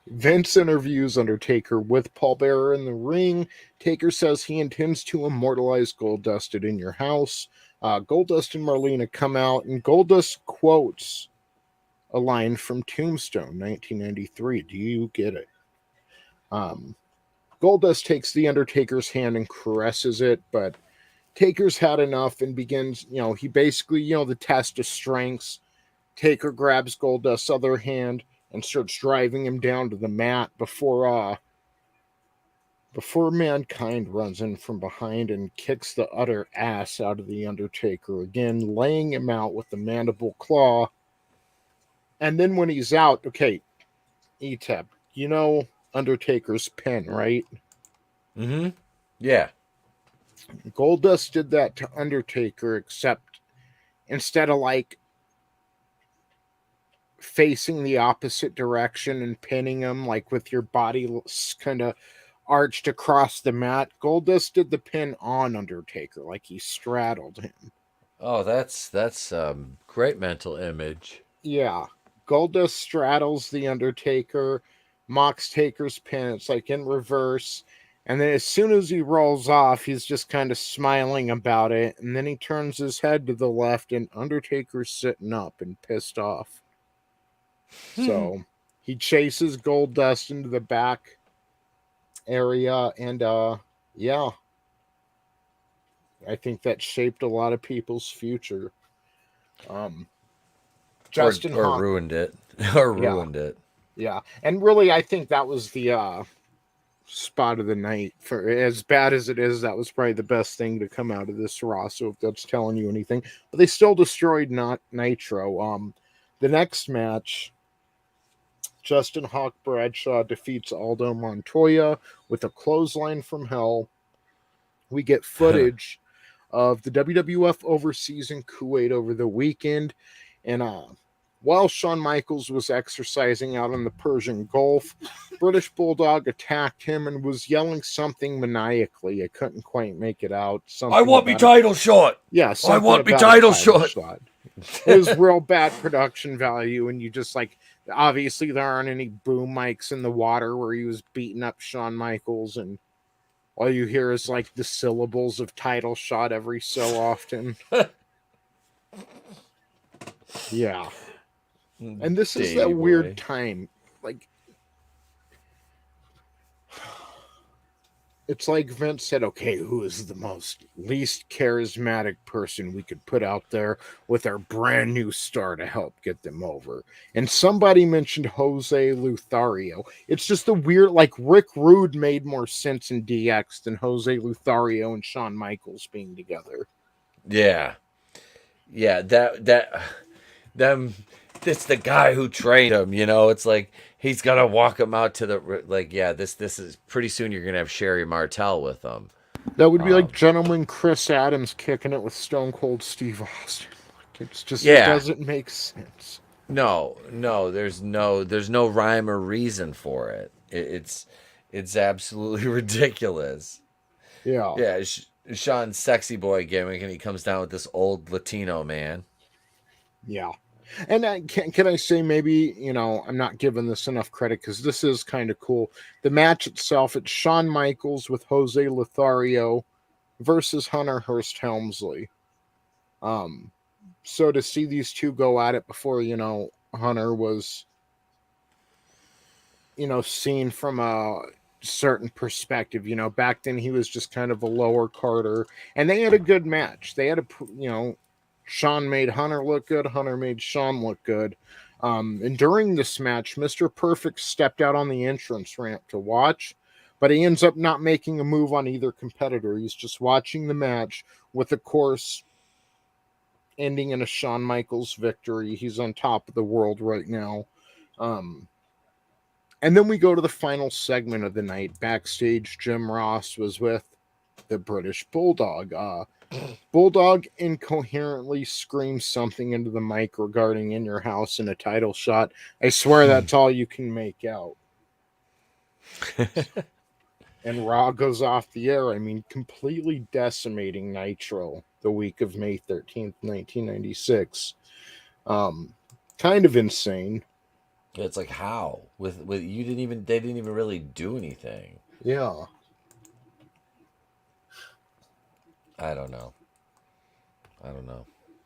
Vince interviews Undertaker with Paul Bearer in the ring. Taker says he intends to immortalize Goldust at In Your House. Goldust and Marlena come out, and Goldust quotes a line from Tombstone, 1993. Do you get it? Goldust takes the Undertaker's hand and caresses it, but Taker's had enough and begins, he basically, the test of strengths. Taker grabs Goldust's other hand and starts driving him down to the mat before Mankind runs in from behind and kicks the utter ass out of the Undertaker again, laying him out with the mandible claw. And then when he's out, okay, Etep, Undertaker's pin, right? Yeah. Goldust did that to Undertaker, except instead of facing the opposite direction and pinning him, like with your body kind of arched across the mat, Goldust did the pin on Undertaker, like he straddled him. Oh, that's great mental image. Yeah. Goldust straddles the Undertaker, mocks Taker's pin. It's like in reverse. And then as soon as he rolls off, he's just kind of smiling about it. And then he turns his head to the left and Undertaker's sitting up and pissed off. So he chases Goldust into the back area, and I think that shaped a lot of people's future. Justin or ruined it. Or ruined it. Yeah. And really, I think that was the spot of the night. For as bad as it is, that was probably the best thing to come out of this Raw, so if that's telling you anything. But they still destroyed Nitro. The next match, Justin Hawk Bradshaw defeats Aldo Montoya with a clothesline from hell. We get footage of the WWF overseas in Kuwait over the weekend. And while Shawn Michaels was exercising out in the Persian Gulf, British Bulldog attacked him and was yelling something maniacally. I couldn't quite make it out. I want me title shot. Yeah, I want me title shot. It was real bad production value, and you just obviously there aren't any boom mics in the water where he was beating up Shawn Michaels, and all you hear is like the syllables of title shot every so often. Yeah. And this is that weird time. Like, it's like Vince said, okay, who is the least charismatic person we could put out there with our brand new star to help get them over? And somebody mentioned Jose Lothario. It's just a weird, like, Rick Rude made more sense in DX than Jose Lothario and Shawn Michaels being together. Yeah. Yeah, it's the guy who trained him, you know. It's like he's gonna walk him out to the this is pretty soon you're gonna have Sherry Martel with them. That would be like Gentleman Chris Adams kicking it with Stone Cold Steve Austin. It's just it doesn't make sense. No, there's no rhyme or reason for it. It's absolutely ridiculous. Yeah. Yeah, Sean's sexy boy gimmick, and he comes down with this old Latino man. Yeah. And can I say maybe, you know, I'm not giving this enough credit because this is kind of cool. The match itself, it's Shawn Michaels with Jose Lothario versus Hunter Hurst Helmsley. So to see these two go at it before, you know, Hunter was, you know, seen from a certain perspective, you know, back then he was just kind of a lower carder, and they had a good match. They had you know, Shawn made Hunter look good. Hunter made Shawn look good. And during this match, Mr. Perfect stepped out on the entrance ramp to watch, but he ends up not making a move on either competitor. He's just watching the match with, of course, ending in a Shawn Michaels victory. He's on top of the world right now. And then we go to the final segment of the night. Backstage, Jim Ross was with the British Bulldog. Bulldog incoherently screams something into the mic regarding in your house in a title shot. I swear that's all you can make out. And Raw goes off the air. I mean, completely decimating Nitro the week of May 13th, 1996. Kind of insane. It's like, how? With they didn't even really do anything. Yeah. I don't know.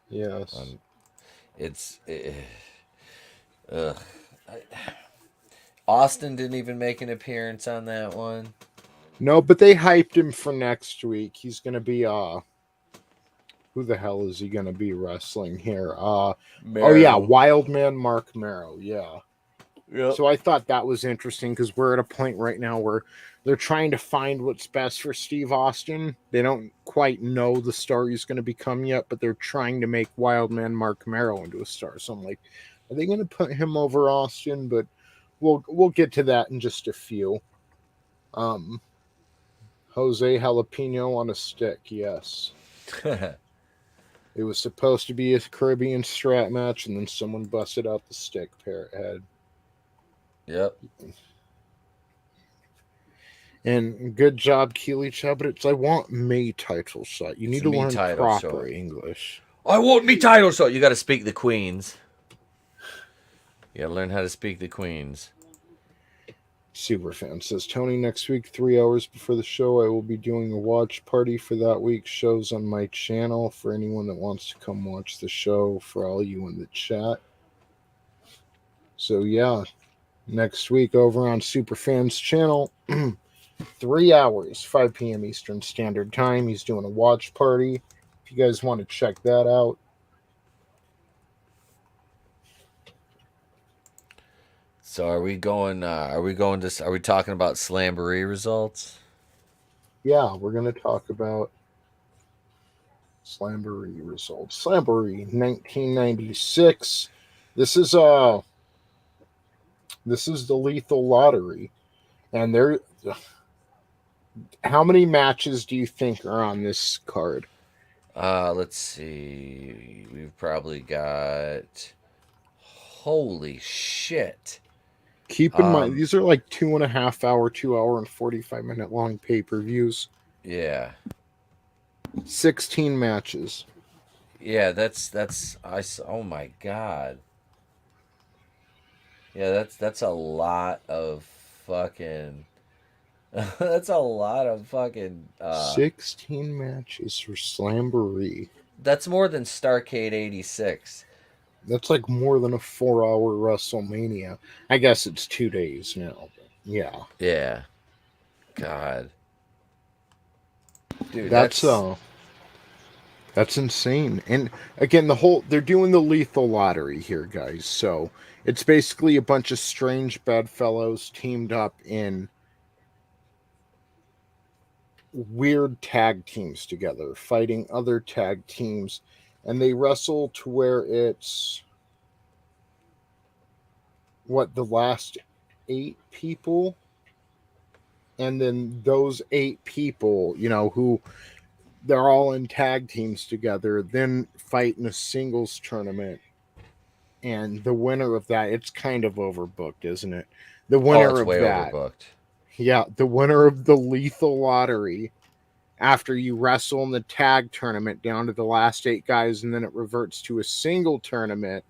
Yes. Austin didn't even make an appearance on that one. No, but they hyped him for next week. He's going to be, who the hell is he going to be wrestling here? Wildman Mark Merrow. Yeah. Yep. So I thought that was interesting because we're at a point right now where they're trying to find what's best for Steve Austin. They don't quite know the star he's going to become yet, but they're trying to make Wildman Mark Merrow into a star. So I'm like, are they going to put him over Austin? But we'll get to that in just a few. Jose Jalapeno on a stick, yes. It was supposed to be a Caribbean strap match, and then someone busted out the stick, Parrot Head. Yep. And good job, Keely Chubb, but I want me title shot. You need to learn proper English. I want me title shot. You got to speak the Queens. You got to learn how to speak the Queens. Superfan says, Tony, next week, 3 hours before the show, I will be doing a watch party for that week's shows on my channel for anyone that wants to come watch the show, for all you in the chat. So, yeah, next week over on Superfan's channel, 3 hours, 5 p.m. Eastern Standard Time. He's doing a watch party. If you guys want to check that out. So are we talking about Slamboree results? Yeah, we're going to talk about Slamboree results. Slamboree 1996. This is the Lethal Lottery. And how many matches do you think are on this card? Let's see. We've probably got, holy shit. Keep in mind, these are like 2.5 hour, 2 hour and 45 minute long pay-per-views. Yeah. 16 matches. Yeah, oh my God. Yeah, that's a lot of fucking. That's a lot of fucking. 16 matches for Slamboree. That's more than Starcade '86. That's like more than a 4-hour WrestleMania. I guess it's 2 days now, but yeah. Yeah. God. Dude, That's that's that's insane. And again, they're doing the lethal lottery here, guys. So it's basically a bunch of strange bedfellows teamed up in weird tag teams together, fighting other tag teams, and they wrestle to where it's the last 8 people, and then those 8 people, who they're all in tag teams together, then fight in a singles tournament. And the winner of that, it's kind of overbooked, isn't it? The winner it's of way that, overbooked. yeah, the winner of the lethal lottery, after you wrestle in the tag tournament down to the last 8 guys, and then it reverts to a single tournament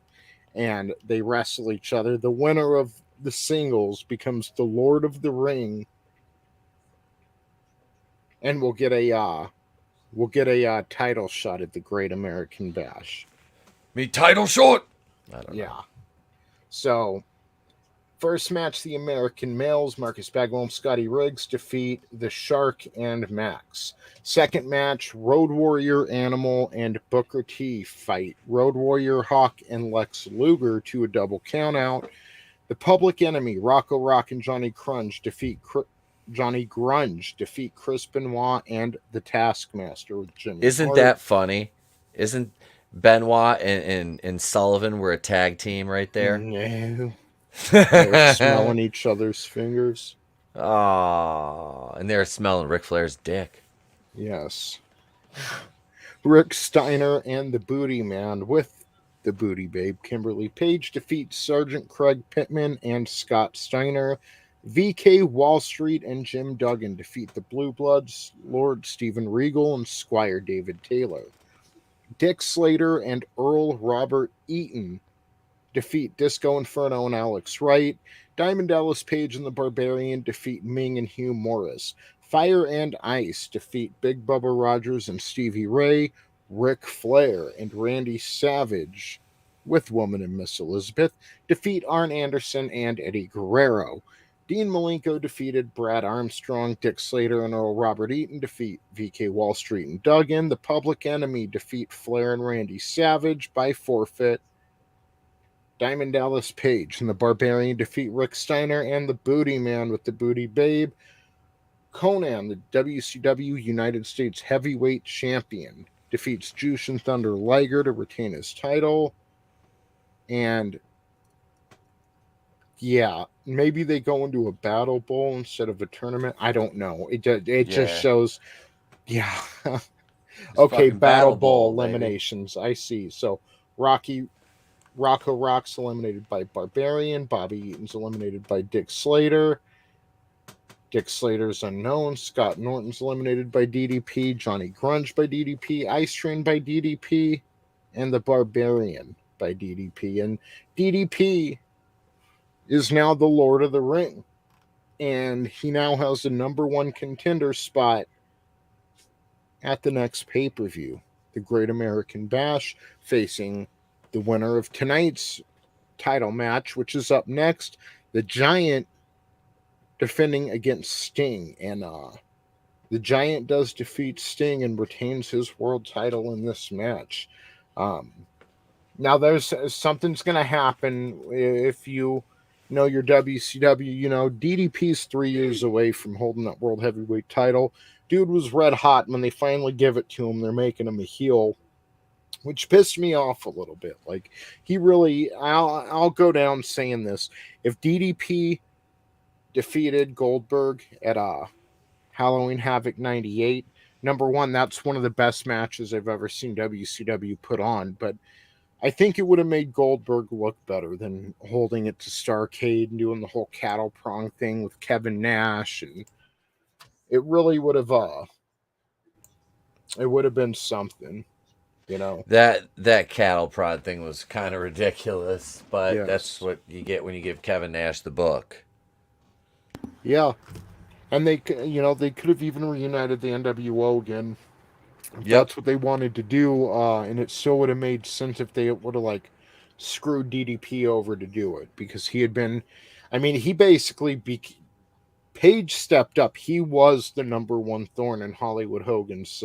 and they wrestle each other. The winner of the singles becomes the Lord of the Ring, and we'll get a title shot at the Great American Bash. Me title short. I don't know. Yeah. So, first match, the American males, Marcus Bagwell and Scotty Riggs defeat the Shark and Max. Second match, Road Warrior Animal and Booker T fight Road Warrior Hawk and Lex Luger to a double countout. The Public Enemy, Rocco Rock and Johnny Grunge defeat Chris Benoit and the Taskmaster with Jimmy Isn't Hart. that funny? Isn't Benoit and Sullivan were a tag team right there? No. They're smelling each other's fingers. Oh, and they're smelling Ric Flair's dick. Yes. Rick Steiner and the Booty Man with the Booty Babe Kimberly Page defeats Sergeant Craig Pittman and Scott Steiner. VK Wall Street and Jim Duggan defeat the Blue Bloods, Lord Steven Regal and Squire David Taylor. Dick Slater and Earl Robert Eaton defeat Disco Inferno and Alex Wright. Diamond Dallas Page and the Barbarian defeat Ming and Hugh Morris. Fire and Ice defeat Big Bubba Rogers and Stevie Ray. Ric Flair and Randy Savage, with Woman and Miss Elizabeth, defeat Arn Anderson and Eddie Guerrero. Dean Malenko defeated Brad Armstrong. Dick Slater and Earl Robert Eaton defeat VK Wall Street and Duggan. The Public Enemy defeat Flair and Randy Savage by forfeit. Diamond Dallas Page and the Barbarian defeat Rick Steiner and the Booty Man with the Booty Babe. Conan, the WCW United States Heavyweight Champion, defeats Jushin Thunder Liger to retain his title. And yeah, maybe they go into a battle bowl instead of a tournament. I don't know. It just shows. Yeah. Okay, battle bowl eliminations. Baby. I see. So Rocco Rock's eliminated by Barbarian. Bobby Eaton's eliminated by Dick Slater. Dick Slater's unknown. Scott Norton's eliminated by DDP. Johnny Grunge by DDP. Ice Train by DDP. And the Barbarian by DDP. And DDP is now the Lord of the Ring. And he now has the #1 contender spot at the next pay-per-view. The Great American Bash, facing the winner of tonight's title match, which is up next. The Giant defending against Sting, and the Giant does defeat Sting and retains his world title in this match. Now there's something's going to happen if you know your WCW. DDP's 3 years away from holding that world heavyweight title. Dude was red hot. When they finally give it to him, they're making him a heel, which pissed me off a little bit. Like, he really, I'll go down saying this. If DDP defeated Goldberg at Halloween Havoc 98. #1, that's one of the best matches I've ever seen WCW put on, but I think it would have made Goldberg look better than holding it to Starrcade and doing the whole cattle prong thing with Kevin Nash, and it really would have been something. You know, that cattle prod thing was kind of ridiculous, but that's yes, what you get when you give Kevin Nash the book. yeah, and they could have even reunited the NWO again if Yep. that's what they wanted to do, and it still would have made sense if they would have like screwed DDP over to do it because he had been, I mean, he basically Page stepped up. He was the number one thorn in Hollywood Hogan's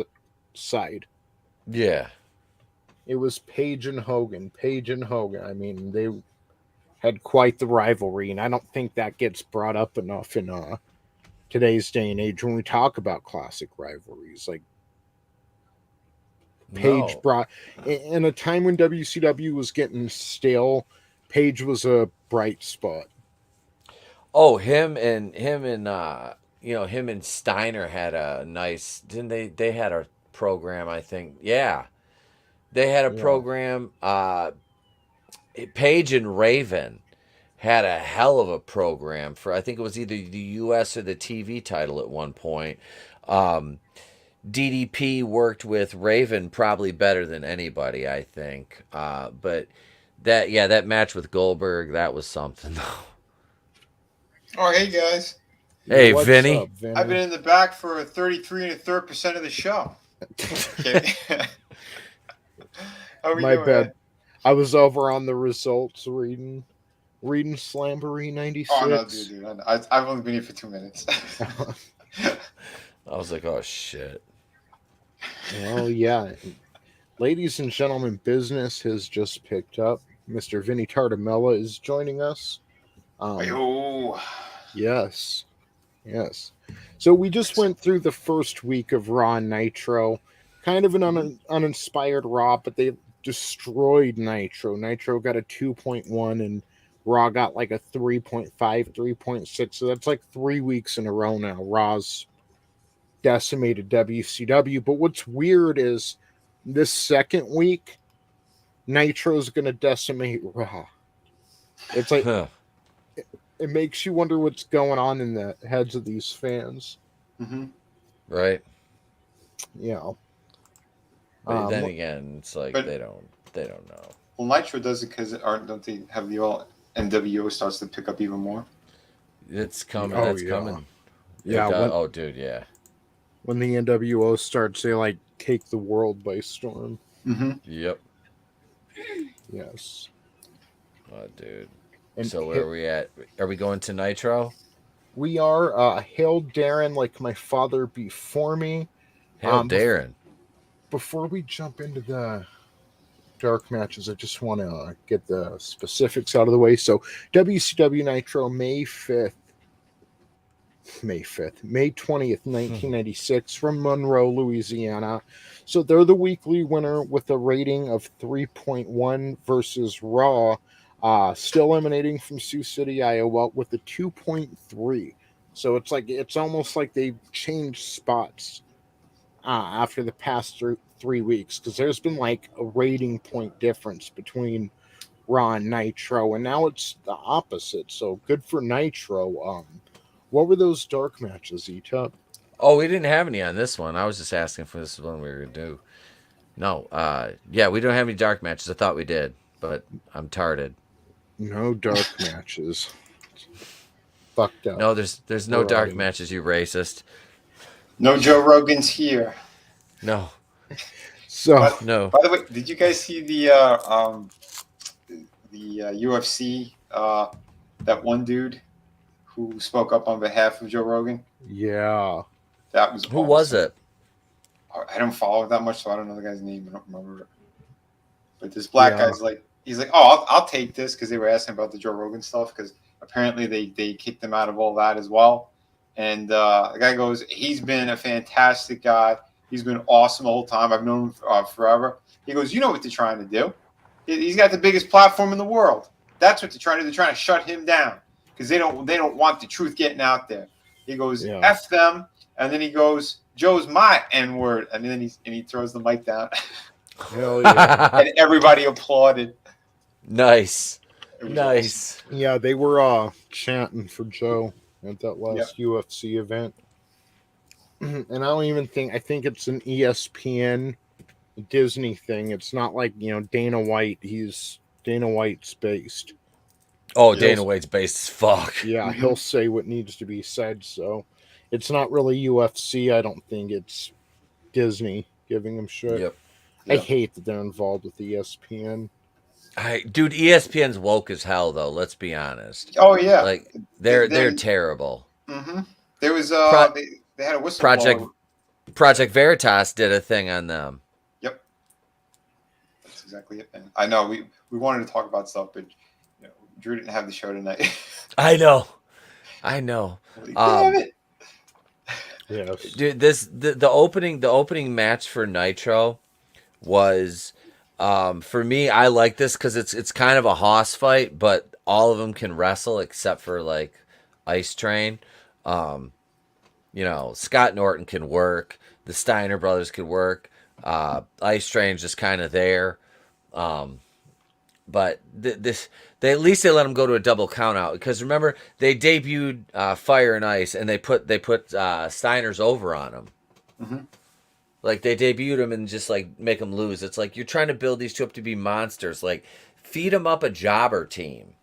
side. Yeah. It was Page and Hogan. Page and Hogan. I mean, they had quite the rivalry, and I don't think that gets brought up enough in today's day and age when we talk about classic rivalries. Like Page No. brought in a time when WCW was getting stale. Page was a bright spot. Oh, him and him and Steiner had a nice, didn't they? They had a program, I think. Yeah, they had a program. Page and Raven had a hell of a program for, I think it was either the U.S. or the TV title at one point. DDP worked with Raven probably better than anybody, I think. But that match with Goldberg, that was something. Oh, hey guys. Hey, What's Vinny. up, Vinny? I've been in the back for 33 1/3% of the show. Okay. How are we My doing, bad. man? I was over on the results reading Slamboree 96. Oh, no, dude. I've only been here for 2 minutes. I was like, oh, shit. Well, yeah. Ladies and gentlemen, business has just picked up. Mr. Vinny Tartamella is joining us. Yo. Yes. So we just went through the first week of Raw and Nitro. Kind of an uninspired Raw, but they destroyed Nitro. Nitro got a 2.1 and Raw got like a 3.5, 3.6. So that's like 3 weeks in a row now. Raw's decimated WCW. But what's weird is this second week, Nitro's going to decimate Raw. It's like, it makes you wonder what's going on in the heads of these fans. Mm-hmm. Right. Yeah. But then again, it's like they don't know. Well, Nitro does it because don't they have the all NWO starts to pick up even more? It's coming. Oh, That's yeah. coming. Yeah. Oh, dude, yeah. When the NWO starts, they like take the world by storm. Mm-hmm. Yep. Yes. Oh, dude. And so where are we at? Are we going to Nitro? We are. Hail Darren, like my father before me. Hail Darren. Before we jump into the dark matches, I just want to get the specifics out of the way. So WCW Nitro, May 20th, 1996, from Monroe, Louisiana. So they're the weekly winner with a rating of 3.1 versus Raw, still emanating from Sioux City, Iowa, with a 2.3. So it's almost like they've changed spots after the past 3 weeks, because there's been like a rating point difference between Raw and Nitro, and now it's the opposite. So good for Nitro. What were those dark matches, Etep? Oh, we didn't have any on this one. I was just asking for this one we were going to do. No, yeah, we don't have any dark matches. I thought we did, but I'm tarded. No dark matches. Fucked up. No, there's no dark matches, you racist. No Joe Rogan's here. No. So no. By the way, did you guys see the UFC? That one dude who spoke up on behalf of Joe Rogan. Yeah. That was Who was it? I don't follow it that much, so I don't know the guy's name. I don't remember it. But this black guy's like, he's like, oh, I'll take this, because they were asking about the Joe Rogan stuff, because apparently they kicked him out of all that as well. And the guy goes, he's been a fantastic guy. He's been awesome the whole time. I've known him forever. He goes, you know what they're trying to do? He's got the biggest platform in the world. That's what they're trying to do. They're trying to shut him down because they don't want the truth getting out there. He goes, F them. And then he goes, Joe's my N-word. And then he throws the mic down. Hell yeah. And everybody applauded. Nice. Awesome. Yeah, they were chanting for Joe at that last UFC event. And I think it's an ESPN Disney thing. It's not like, Dana White. Dana White's based. Oh, Dana White's based as fuck. Yeah, he'll say what needs to be said. So it's not really UFC. I don't think it's Disney giving them shit. Yep. I hate that they're involved with ESPN. Dude, ESPN's woke as hell, though. Let's be honest. Oh yeah, like they're terrible. Mm-hmm. There was they had a whistleblower. Project Veritas did a thing on them. Yep, that's exactly it. And I know we wanted to talk about stuff, but Drew didn't have the show tonight. I know. Damn it. Yes. Dude, the opening match for Nitro was for me, I like this because it's kind of a hoss fight, but all of them can wrestle except for like Ice Train. Scott and Orton can work. The Steiner brothers can work. Ice Train's just kind of there. But they at least they let them go to a double count out, because remember they debuted Fire and Ice, and they put Steiner's over on them. Mm-hmm. Like they debuted them and just like make them lose. It's like you're trying to build these two up to be monsters. Like feed them up a jobber team,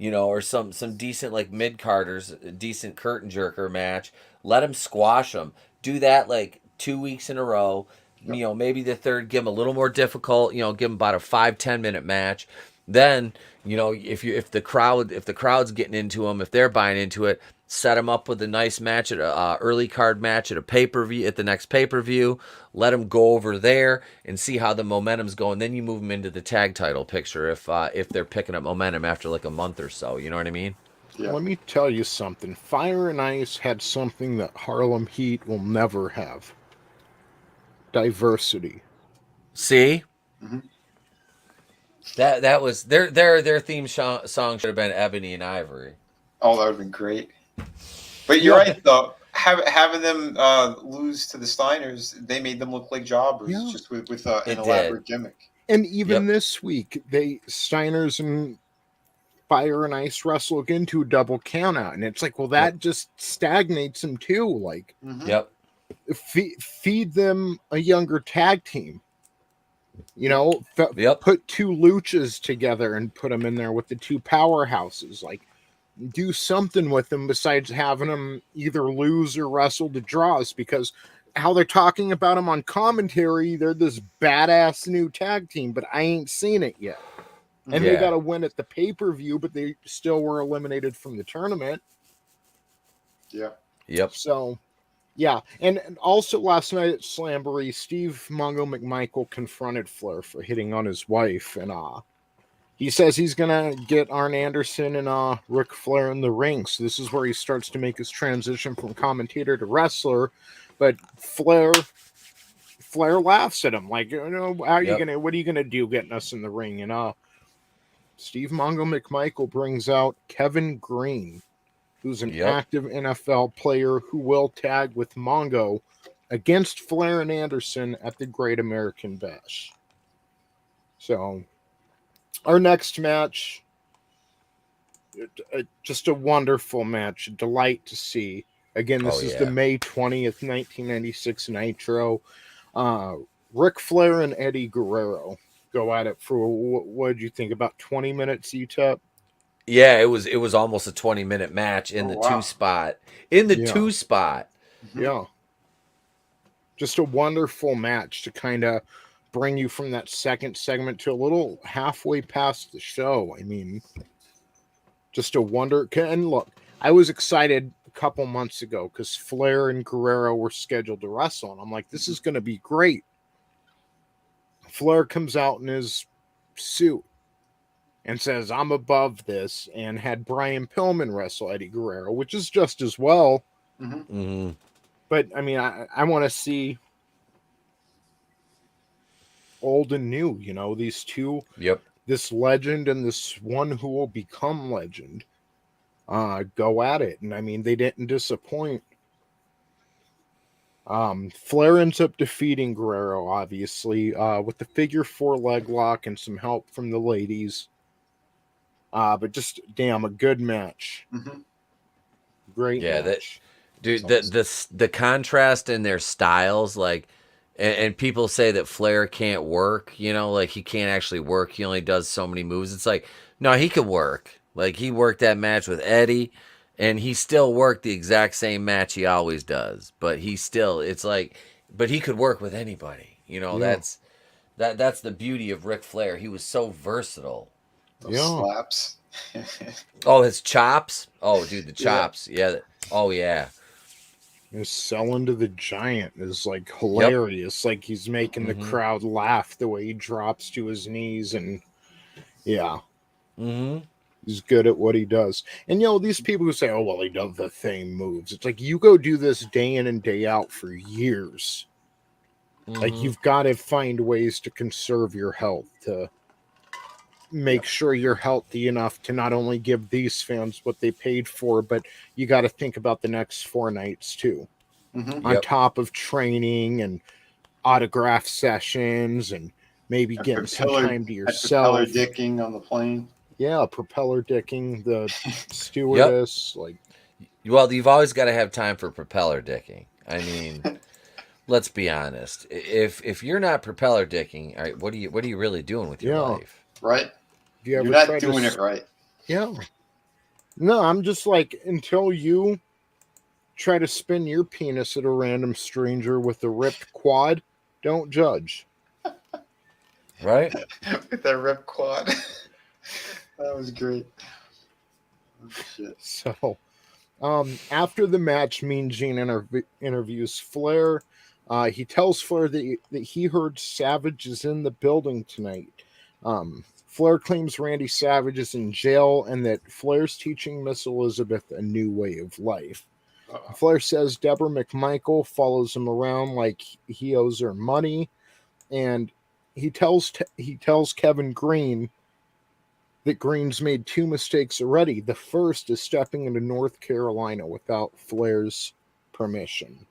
or some decent like mid carders, decent curtain jerker match. Let them squash them. Do that like 2 weeks in a row. Yep. Maybe the third, give them a little more difficult. Give them about a 5-10 minute match. Then, if the crowd's getting into them, if they're buying into it, set them up with a nice match at a early card match at a pay-per-view, at the next pay-per-view. Let them go over there and see how the momentum's going. Then you move them into the tag title picture if they're picking up momentum after like a month or so. You know what I mean? Yeah. Let me tell you something. Fire and Ice had something that Harlem Heat will never have. Diversity. See? Mm-hmm. That was their theme song should have been Ebony and Ivory. Oh, that would have been great. But you're right, though. Having them lose to the Steiners, they made them look like jobbers, just with an elaborate gimmick. And even this week, Steiners and Fire and Ice wrestle into a double count out, and it's like, well, that just stagnates them too. Like, feed them a younger tag team. Put two luchas together and put them in there with the two powerhouses. Like, do something with them besides having them either lose or wrestle to draws, because how they're talking about them on commentary, they're this badass new tag team, but I ain't seen it yet. And they got to win at the pay-per-view, but they still were eliminated from the tournament. Yeah. Yep. So, yeah. And also last night at Slamboree, Steve Mongo McMichael confronted Flair for hitting on his wife. And he says he's going to get Arn Anderson and Ric Flair in the ring. So this is where he starts to make his transition from commentator to wrestler. But Flair laughs at him. Like, what are you going to do getting us in the ring? And Steve Mongo McMichael brings out Kevin Green, who's an active NFL player who will tag with Mongo against Flair and Anderson at the Great American Bash. So, our next match, just a wonderful match, a delight to see. Again, this is the May 20th, 1996 Nitro. Ric Flair and Eddie Guerrero go at it for, what did you think, about 20 minutes, Etep? Yeah, it was almost a 20-minute match in the two spot. Two spot. Yeah. Just a wonderful match to kind of bring you from that second segment to a little halfway past the show. I mean, just a wonder. And look, I was excited a couple months ago because Flair and Guerrero were scheduled to wrestle, and I'm like, this is going to be great. Flair comes out in his suit and says, I'm above this, and had Brian Pillman wrestle Eddie Guerrero, which is just as well. Mm-hmm. Mm-hmm. But, I mean, I want to see old and new, these two. Yep. This legend and this one who will become legend go at it. And, I mean, they didn't disappoint. Flair ends up defeating Guerrero, obviously, with the figure 4 leg lock and some help from the ladies. But just, damn, a good match. Mm-hmm. Great match. Dude, the contrast in their styles, like, And people say that Flair can't work, like he can't actually work. He only does so many moves. It's like, no, he can work. Like he worked that match with Eddie, and he still worked the exact same match he always does. But but he could work with anybody. That's the beauty of Ric Flair. He was so versatile. Those slaps. Oh, his chops. Oh, dude, the chops. Yeah. Oh, yeah. His selling to the giant is like hilarious. Like he's making the crowd laugh the way he drops to his knees, and he's good at what he does. And these people who say, "Oh, well, he does the same moves," it's like you go do this day in and day out for years. Like you've got to find ways to conserve your health, to make sure you're healthy enough to not only give these fans what they paid for, but you got to think about the next 4 nights too. On top of training and autograph sessions and maybe getting some time to yourself. Propeller dicking on the plane. Yeah, propeller dicking the stewardess. Well, you've always got to have time for propeller dicking. I mean, let's be honest. If you're not propeller dicking, all right, what are you really doing with your life? Right. You're not doing it right. Yeah. No, I'm just like, until you try to spin your penis at a random stranger with a ripped quad, don't judge. Right? With that ripped quad. That was great. Oh, shit. So, after the match, Mean Gene interviews Flair. He tells Flair that he heard Savage is in the building tonight. Flair claims Randy Savage is in jail and that Flair's teaching Miss Elizabeth a new way of life. Flair says Deborah McMichael follows him around like he owes her money, and he tells Kevin Green that Green's made 2 mistakes already. The first is stepping into North Carolina without Flair's permission.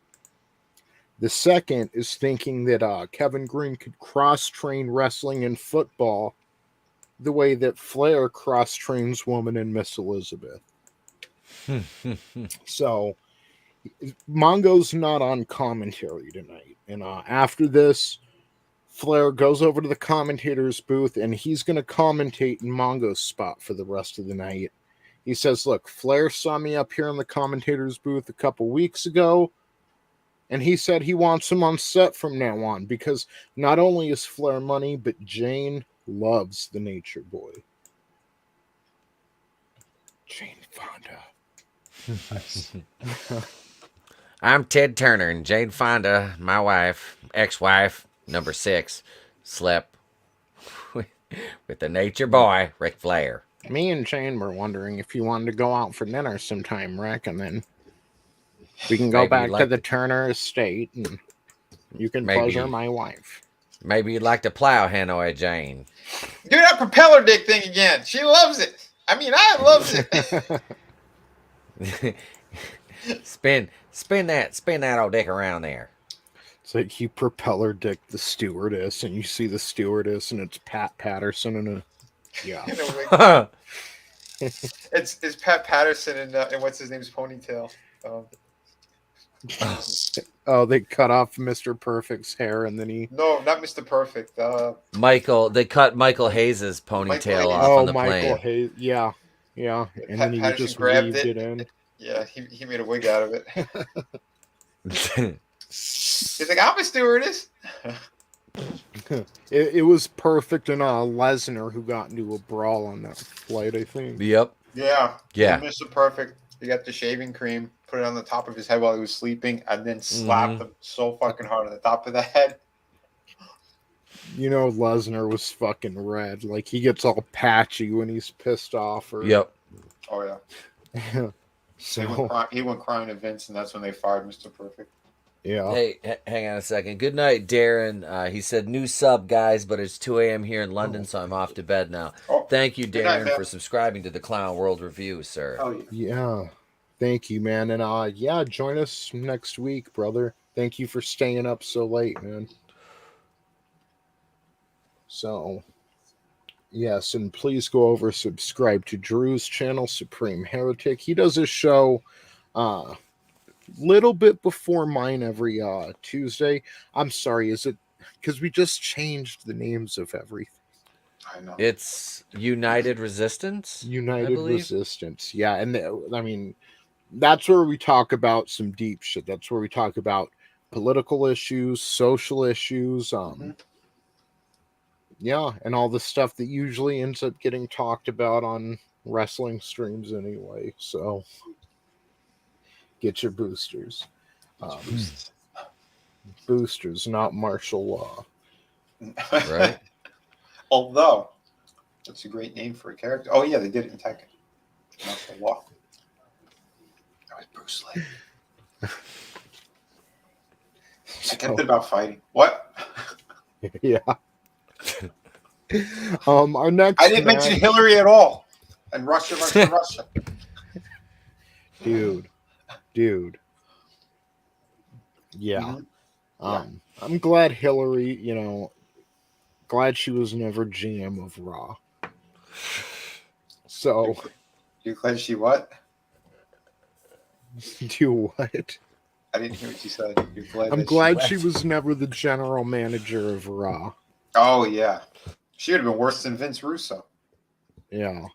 The second is thinking that Kevin Green could cross-train wrestling and football the way that Flair cross-trains woman and Miss Elizabeth. So, Mongo's not on commentary tonight. And after this, Flair goes over to the commentator's booth, and he's going to commentate in Mongo's spot for the rest of the night. He says, look, Flair saw me up here in the commentator's booth a couple weeks ago, and he said he wants him on set from now on, because not only is Flair money, but Jane loves the Nature Boy. Jane Fonda. I'm Ted Turner, and Jane Fonda, my wife, ex-wife, number 6, slept with the Nature Boy, Ric Flair. Me and Jane were wondering if you wanted to go out for dinner sometime, Rick, and then we can go back to the Turner estate, and you can pleasure my wife. Maybe you'd like to plow Hanoi, Jane. Do that propeller dick thing again. She loves it. I mean, I loves it. spin that old dick around there. It's like you propeller dick the stewardess, and you see the stewardess, and it's Pat Patterson in a it's Pat Patterson and what's his name's ponytail. Oh, they cut off Mr. Perfect's hair, and then No, not Mr. Perfect. They cut Michael Hayes' ponytail off on the plane. Hayes, yeah. And then he Patterson just grabbed weaved it in. Yeah, he made a wig out of it. He's like, I'm a stewardess. It was Perfect and Lesnar who got into a brawl on that flight, I think. Yep. Yeah. Yeah. Mr. Perfect. He got the shaving cream, put it on the top of his head while he was sleeping, and then slapped him so fucking hard on the top of the head. Lesnar was fucking red. Like, he gets all patchy when he's pissed off. Yep. Oh, yeah. So he went crying to Vince, and that's when they fired Mr. Perfect. Yeah. Hey, hang on a second. Good night, Darren. He said, new sub, guys, but it's 2 a.m. here in London, so I'm off to bed now. Thank you, Darren, for subscribing to the Clown World Review, sir. Oh, yeah. Thank you, man. And join us next week, brother. Thank you for staying up so late, man. So, yes, and please go over, subscribe to Drew's channel, Supreme Heretic. He does a show little bit before mine every Tuesday. I'm sorry, is it because we just changed the names of everything? I know. It's United Resistance. United Resistance. Yeah, and I mean, that's where we talk about some deep shit. That's where we talk about political issues, social issues, yeah, and all the stuff that usually ends up getting talked about on wrestling streams anyway. So get your boosters. Boosters, not martial law. Right? Although, that's a great name for a character. Oh, yeah, they did it in Tekken. Martial law. That was Bruce Lee. I kept it about fighting. What? Yeah. Our next I didn't mention Hillary at all. And Russia. Dude. Yeah. I'm glad Hillary, glad she was never GM of Raw. So. You're glad she what? Do what? I didn't hear what you said. You're glad I'm glad she was never the general manager of Raw. Oh, yeah. She would have been worse than Vince Russo. Yeah.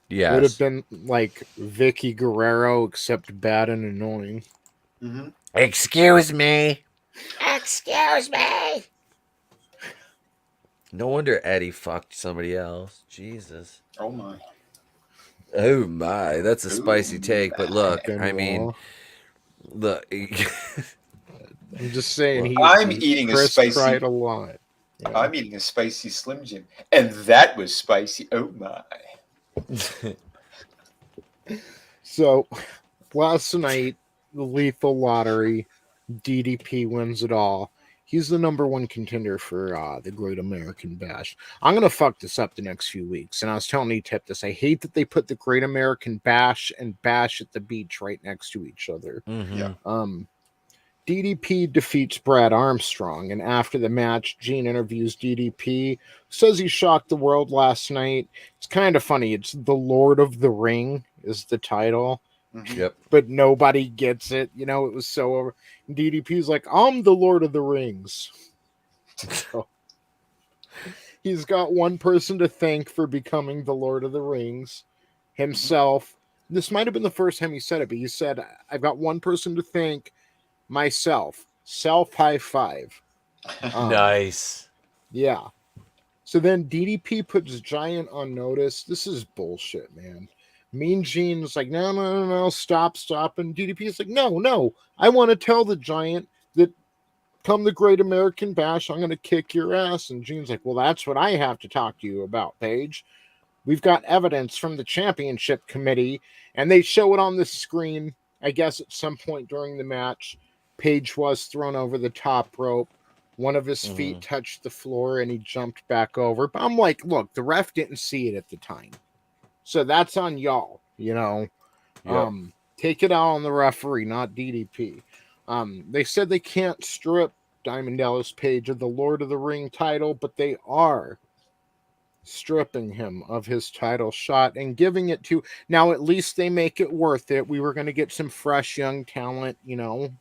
Yeah. Would have been like Vicky Guerrero, except bad and annoying. Mm-hmm. Excuse me. Excuse me. No wonder Eddie fucked somebody else. Jesus. Oh, my. Oh, my. That's a spicy take. But look, I mean, look. I'm just saying. I'm eating a spicy. Cried a lot. Yeah. I'm eating a spicy Slim Jim, and that was spicy. Oh my! So, last night, the Lethal Lottery, DDP wins it all. He's the number one contender for the Great American Bash. I'm gonna fuck this up the next few weeks, and I was telling Etep this. I hate that they put the Great American Bash and Bash at the Beach right next to each other. Mm-hmm. Yeah. DDP defeats Brad Armstrong, and after the match, Gene interviews DDP, says he shocked the world last night. It's kind of funny. It's The Lord of the Ring is the title. Mm-hmm. Yep. But nobody gets it. It was so over. DDP's like, I'm the Lord of the Rings. So, he's got one person to thank for becoming the Lord of the Rings. Himself. This might have been the first time he said it, but he said, I've got one person to thank. Myself. Self high five. Nice. Yeah. So then DDP puts Giant on notice. This is bullshit, man. Mean Gene's like, no, stop. And DDP's like, no. I want to tell the Giant that come the Great American Bash, I'm going to kick your ass. And Gene's like, well, that's what I have to talk to you about, Paige. We've got evidence from the championship committee, and they show it on the screen, I guess at some point during the match. Paige was thrown over the top rope. One of his feet touched the floor and he jumped back over. But I'm like, look, the ref didn't see it at the time. So that's on y'all, Yep. Take it out on the referee, not DDP. They said they can't strip Diamond Dallas Page of the Lord of the Ring title, but they are stripping him of his title shot and giving it to, now at least they make it worth it. We were going to get some fresh young talent,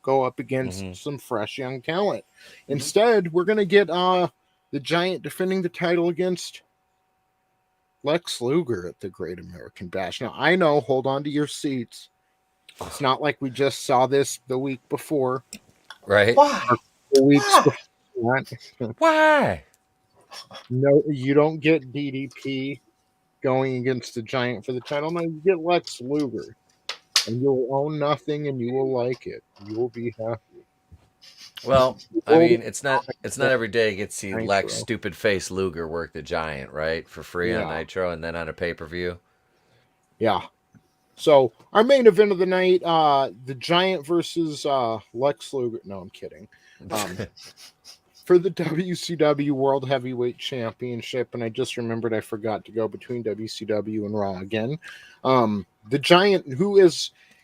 go up against some fresh young talent. Instead, we're going to get the Giant defending the title against Lex Luger at the Great American Bash. Now, I know, hold on to your seats. It's not like we just saw this the week before. Right? Why? The weeks before. Why? No, you don't get DDP going against the Giant for the title. No, you get Lex Luger, and you'll own nothing, and you will like it. You will be happy. Well, I mean, it's not every day you get to see Lex stupid face Luger work the Giant, right, for free on Nitro, and then on a pay-per-view. Yeah. So our main event of the night, the Giant versus Lex Luger. No, I'm kidding. For the WCW World Heavyweight Championship, and I just remembered I forgot to go between WCW and Raw again. The Giant,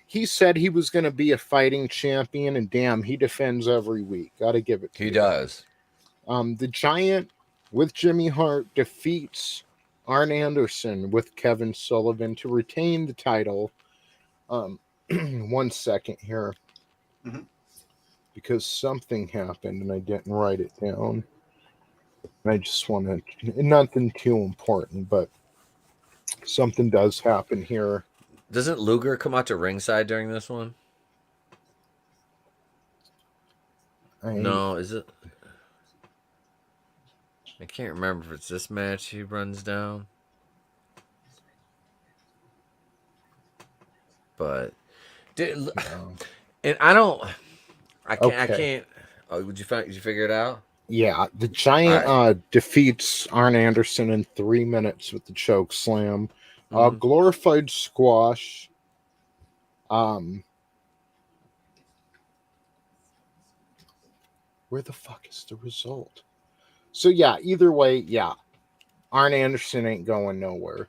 he said he was going to be a fighting champion, and damn, he defends every week. Got to give it to him. He does. The Giant, with Jimmy Hart, defeats Arn Anderson with Kevin Sullivan to retain the title. 1 second here. because something happened and I didn't write it down. And I just want to, nothing too important, but something does happen here. Doesn't Luger come out to ringside during this one? No, is it? I can't remember if it's this match he runs down. But, and I can't. Oh, did you figure it out? Yeah, the Giant defeats Arn Anderson in 3 minutes with the choke slam. Glorified squash. Where the fuck is the result? So yeah, either way, yeah, Arn Anderson ain't going nowhere.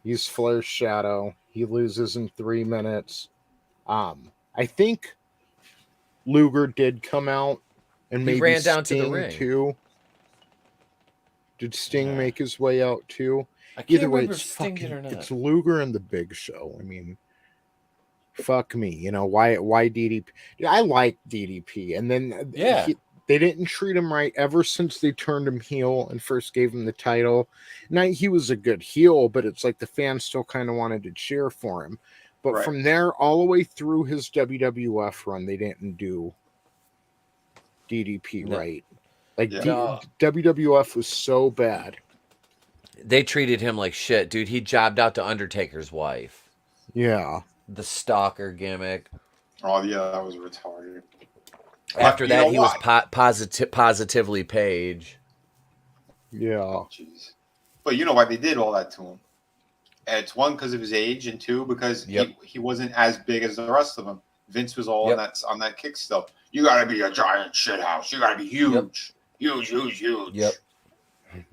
He's Flair's shadow. He loses in 3 minutes. I think Luger did come out and maybe ran down Sting to the ring too. Did Sting make his way out too? I can't Either way, remember it's if Sting did fucking, or not. it's Luger and the Big Show. I mean, fuck me. You know, why DDP? I like DDP. And then they didn't treat him right ever since they turned him heel and first gave him the title. Now, he was a good heel, but it's like the fans still kind of wanted to cheer for him. But from there, all the way through his WWF run, they didn't do DDP right. Like, WWF was so bad. They treated him like shit, dude. He jobbed out to Undertaker's wife. Yeah. The stalker gimmick. Oh, yeah, that was retarded. After that, he was positively Page. Yeah. Jeez. But you know why they did all that to him? And it's one, because of his age, and two, because he wasn't as big as the rest of them. Vince was all on that kick stuff. You got to be a giant shithouse. You got to be huge. Huge. Yep.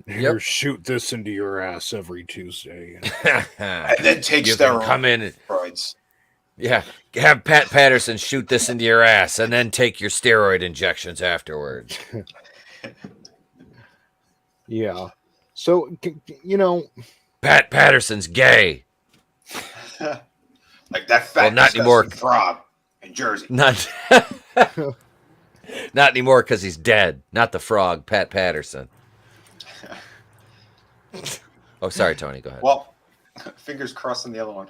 Here, shoot this into your ass every Tuesday. And then take steroids. Come in and, have Pat Patterson shoot this into your ass and then take your steroid injections afterwards. Yeah. So, you know, Pat Patterson's gay. Like that fat not anymore. Frog in Jersey. Not anymore because he's dead. Not the frog, Pat Patterson. Oh, sorry, Tony. Go ahead. Well, fingers crossed on the other one.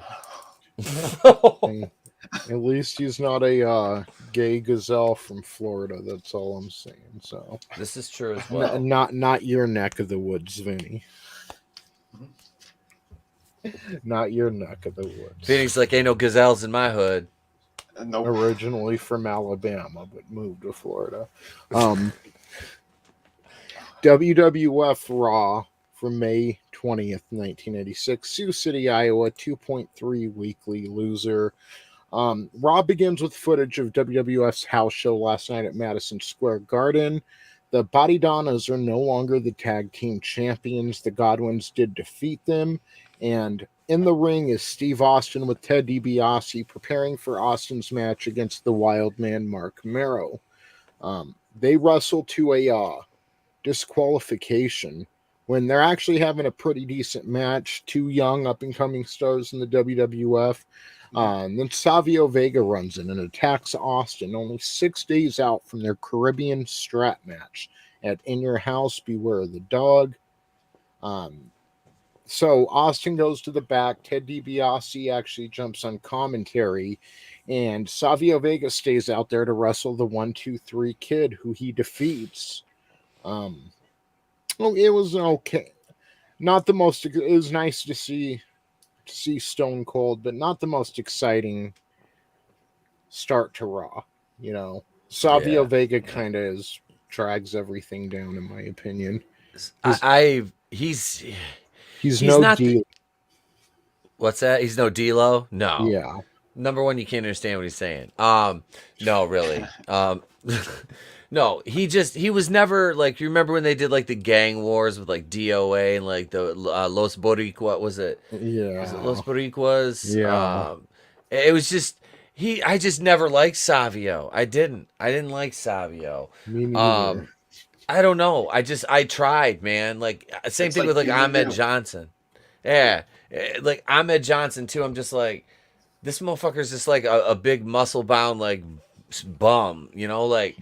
At least he's not a gay gazelle from Florida. That's all I'm saying. So this is true as well. Not your neck of the woods, Vinny. Not your neck of the woods. Vinny's like, ain't no gazelles in my hood. Nope. Originally from Alabama, but moved to Florida. WWF Raw from May 20th, 1986. Sioux City, Iowa, 2.3 weekly loser. Raw begins with footage of WWF's house show last night at Madison Square Garden. The Body Donnas are no longer the tag team champions. The Godwins did defeat them. And in the ring is Steve Austin with Ted DiBiase preparing for Austin's match against the Wild Man Mark Merrow. They wrestle to a disqualification when they're actually having a pretty decent match. Two young up-and-coming stars in the WWF. And then Savio Vega runs in and attacks Austin only 6 days out from their Caribbean strap match at In Your House, Beware the Dog. So Austin goes to the back. Ted DiBiase actually jumps on commentary, and Savio Vega stays out there to wrestle the 1-2-3 Kid, who he defeats. It was okay. Not the most. It was nice to see Stone Cold, but not the most exciting start to Raw. You know, Savio Vega kind of drags everything down, in my opinion. He's no D. What's that? He's no D-Lo? No. Yeah. Number one, you can't understand what he's saying. No, really. No, he was never like, you remember when they did like the gang wars with like DOA and like the Los Boricuas, was it? Yeah. Was it Los Boricuas? Yeah. It was just, I just never liked Savio. I didn't like Savio. Me neither. I don't know. I tried, man. Like, same thing with like Ahmed Johnson. Yeah. Like Ahmed Johnson too. I'm just like, this motherfucker's just like a big muscle bound like bum, you know, like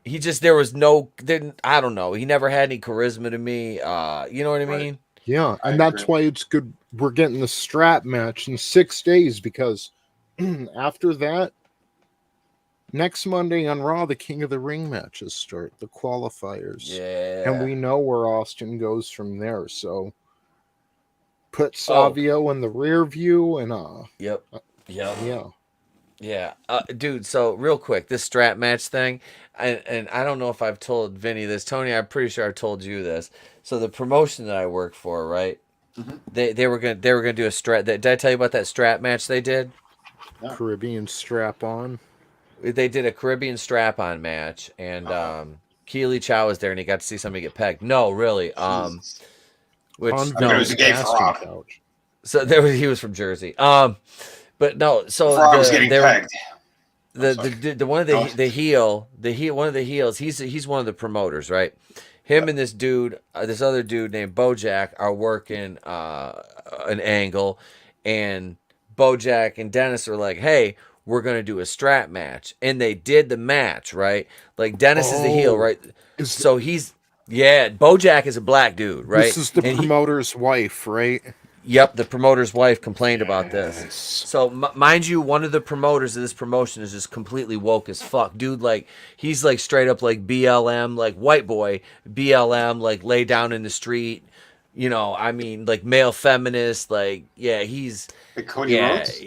he just there was no didn't I don't know. He never had any charisma to me. You know what I mean? Yeah, I and that's agree. why it's good we're getting the strap match in 6 days because after that, next Monday on Raw, the King of the Ring matches start, the qualifiers. Yeah. And we know where Austin goes from there, so put Oh. Savio in the rear view and Yep. yeah. Yeah, dude. So real quick, this strap match thing, and I don't know if I've told Vinny this, Tony. I'm pretty sure I told you this. So the promotion that I work for, right? Mhm. They were gonna do a strap. Did I tell you about that strap match they did? Yeah. Caribbean strap on. They did a Caribbean strap on match, and Keely Chow was there, and he got to see somebody get pegged. No, really. Jesus. Which On I mean, it was a gay casting frog. couch. so he was from Jersey. But no, so Frog was getting pegged. the one of the heel one of the heels, he's one of the promoters, right? Him and this dude, this other dude named Bojack are working an angle, and Bojack and Dennis are like, hey, we're gonna do a strap match, and they did the match, right? Like Dennis is the heel, right? So he's Bojack is a black dude, right? This is the And promoter's wife, right? Yep, the promoter's wife complained about this. Yes. So, mind you, one of the promoters of this promotion is just completely woke as fuck. Dude, like, he's like straight up like BLM, like white boy, BLM, like lay down in the street. You know, I mean, like male feminist, like, yeah, he's. Like Cody Rhodes?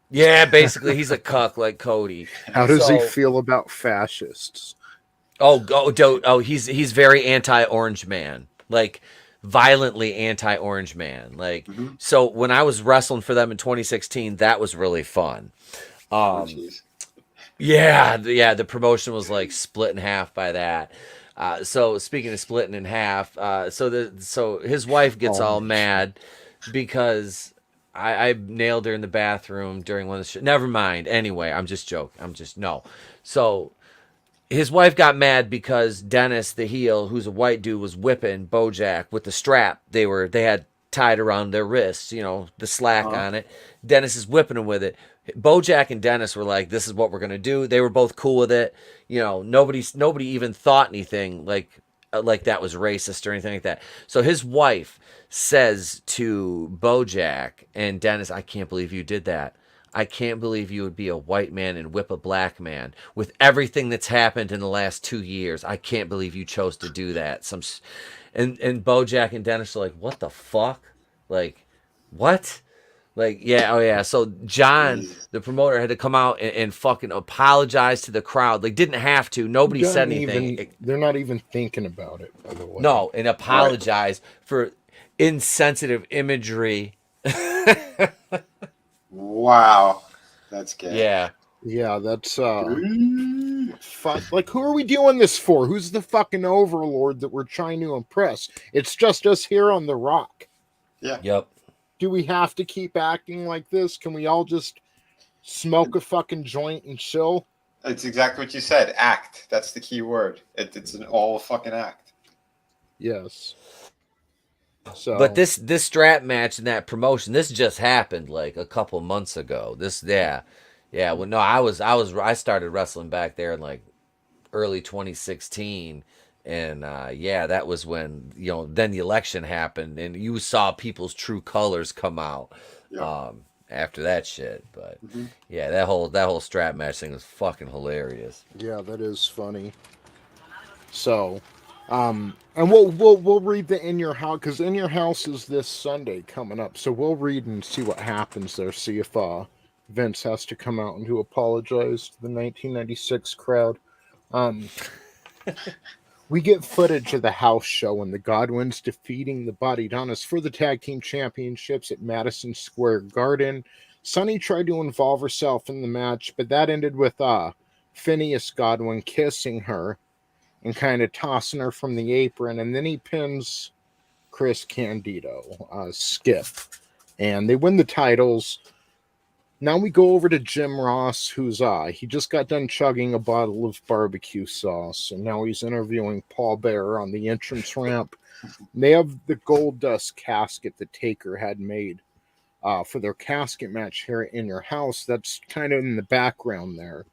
Yeah, basically, he's a cuck like Cody. How does he feel about fascists? He's very anti-Orange Man. Like, violently anti-Orange Man. Like, so when I was wrestling for them in 2016, that was really fun. The promotion was like split in half by that. So speaking of splitting in half, so his wife gets all mad because I nailed her in the bathroom during one of the never mind. Anyway, I'm just joking. So his wife got mad because Dennis, the heel, who's a white dude, was whipping Bojack with the strap they had tied around their wrists, you know, the slack on it. Dennis is whipping him with it. Bojack and Dennis were like, this is what we're going to do. They were both cool with it. You know, nobody even thought anything like that was racist or anything like that. So his wife says to Bojack and Dennis, I can't believe you did that. I can't believe you would be a white man and whip a black man with everything that's happened in the last 2 years. I can't believe you chose to do that. And Bojack and Dennis are like, what the fuck? Like, what? Like, yeah. So John, the promoter, had to come out and fucking apologize to the crowd. Like, didn't have to. Nobody said anything. They're not even thinking about it, by the way. No, and apologize for insensitive imagery. Wow, that's gay. Yeah, that's like, who are we doing this for? Who's the fucking overlord that we're trying to impress? It's just us here on the Rock. Yeah. Yep. Do we have to keep acting like this? Can we all just smoke a fucking joint and chill? It's exactly what you said. Act. That's the key word. It's an all fucking act. Yes. So, but this strap match and that promotion, this just happened like a couple months ago. Well, no, I started wrestling back there in like early 2016, and that was when, you know, then the election happened, and you saw people's true colors come out after that shit. But that whole strap match thing was fucking hilarious. Yeah, that is funny. So. And we'll read the In Your House, because In Your House is this Sunday coming up. So we'll read and see what happens there. See if Vince has to come out and to apologize to the 1996 crowd. We get footage of the house show and the Godwins defeating the Body Donnas for the tag team championships at Madison Square Garden. Sunny tried to involve herself in the match, but that ended with Phineas Godwin kissing her and kind of tossing her from the apron, and then he pins Chris Candido, Skip, and they win the titles. Now we go over to Jim Ross, who's he just got done chugging a bottle of barbecue sauce, and now he's interviewing Paul Bearer on the entrance ramp. And they have the gold dust casket that Taker had made for their casket match here in your house. That's kind of in the background there.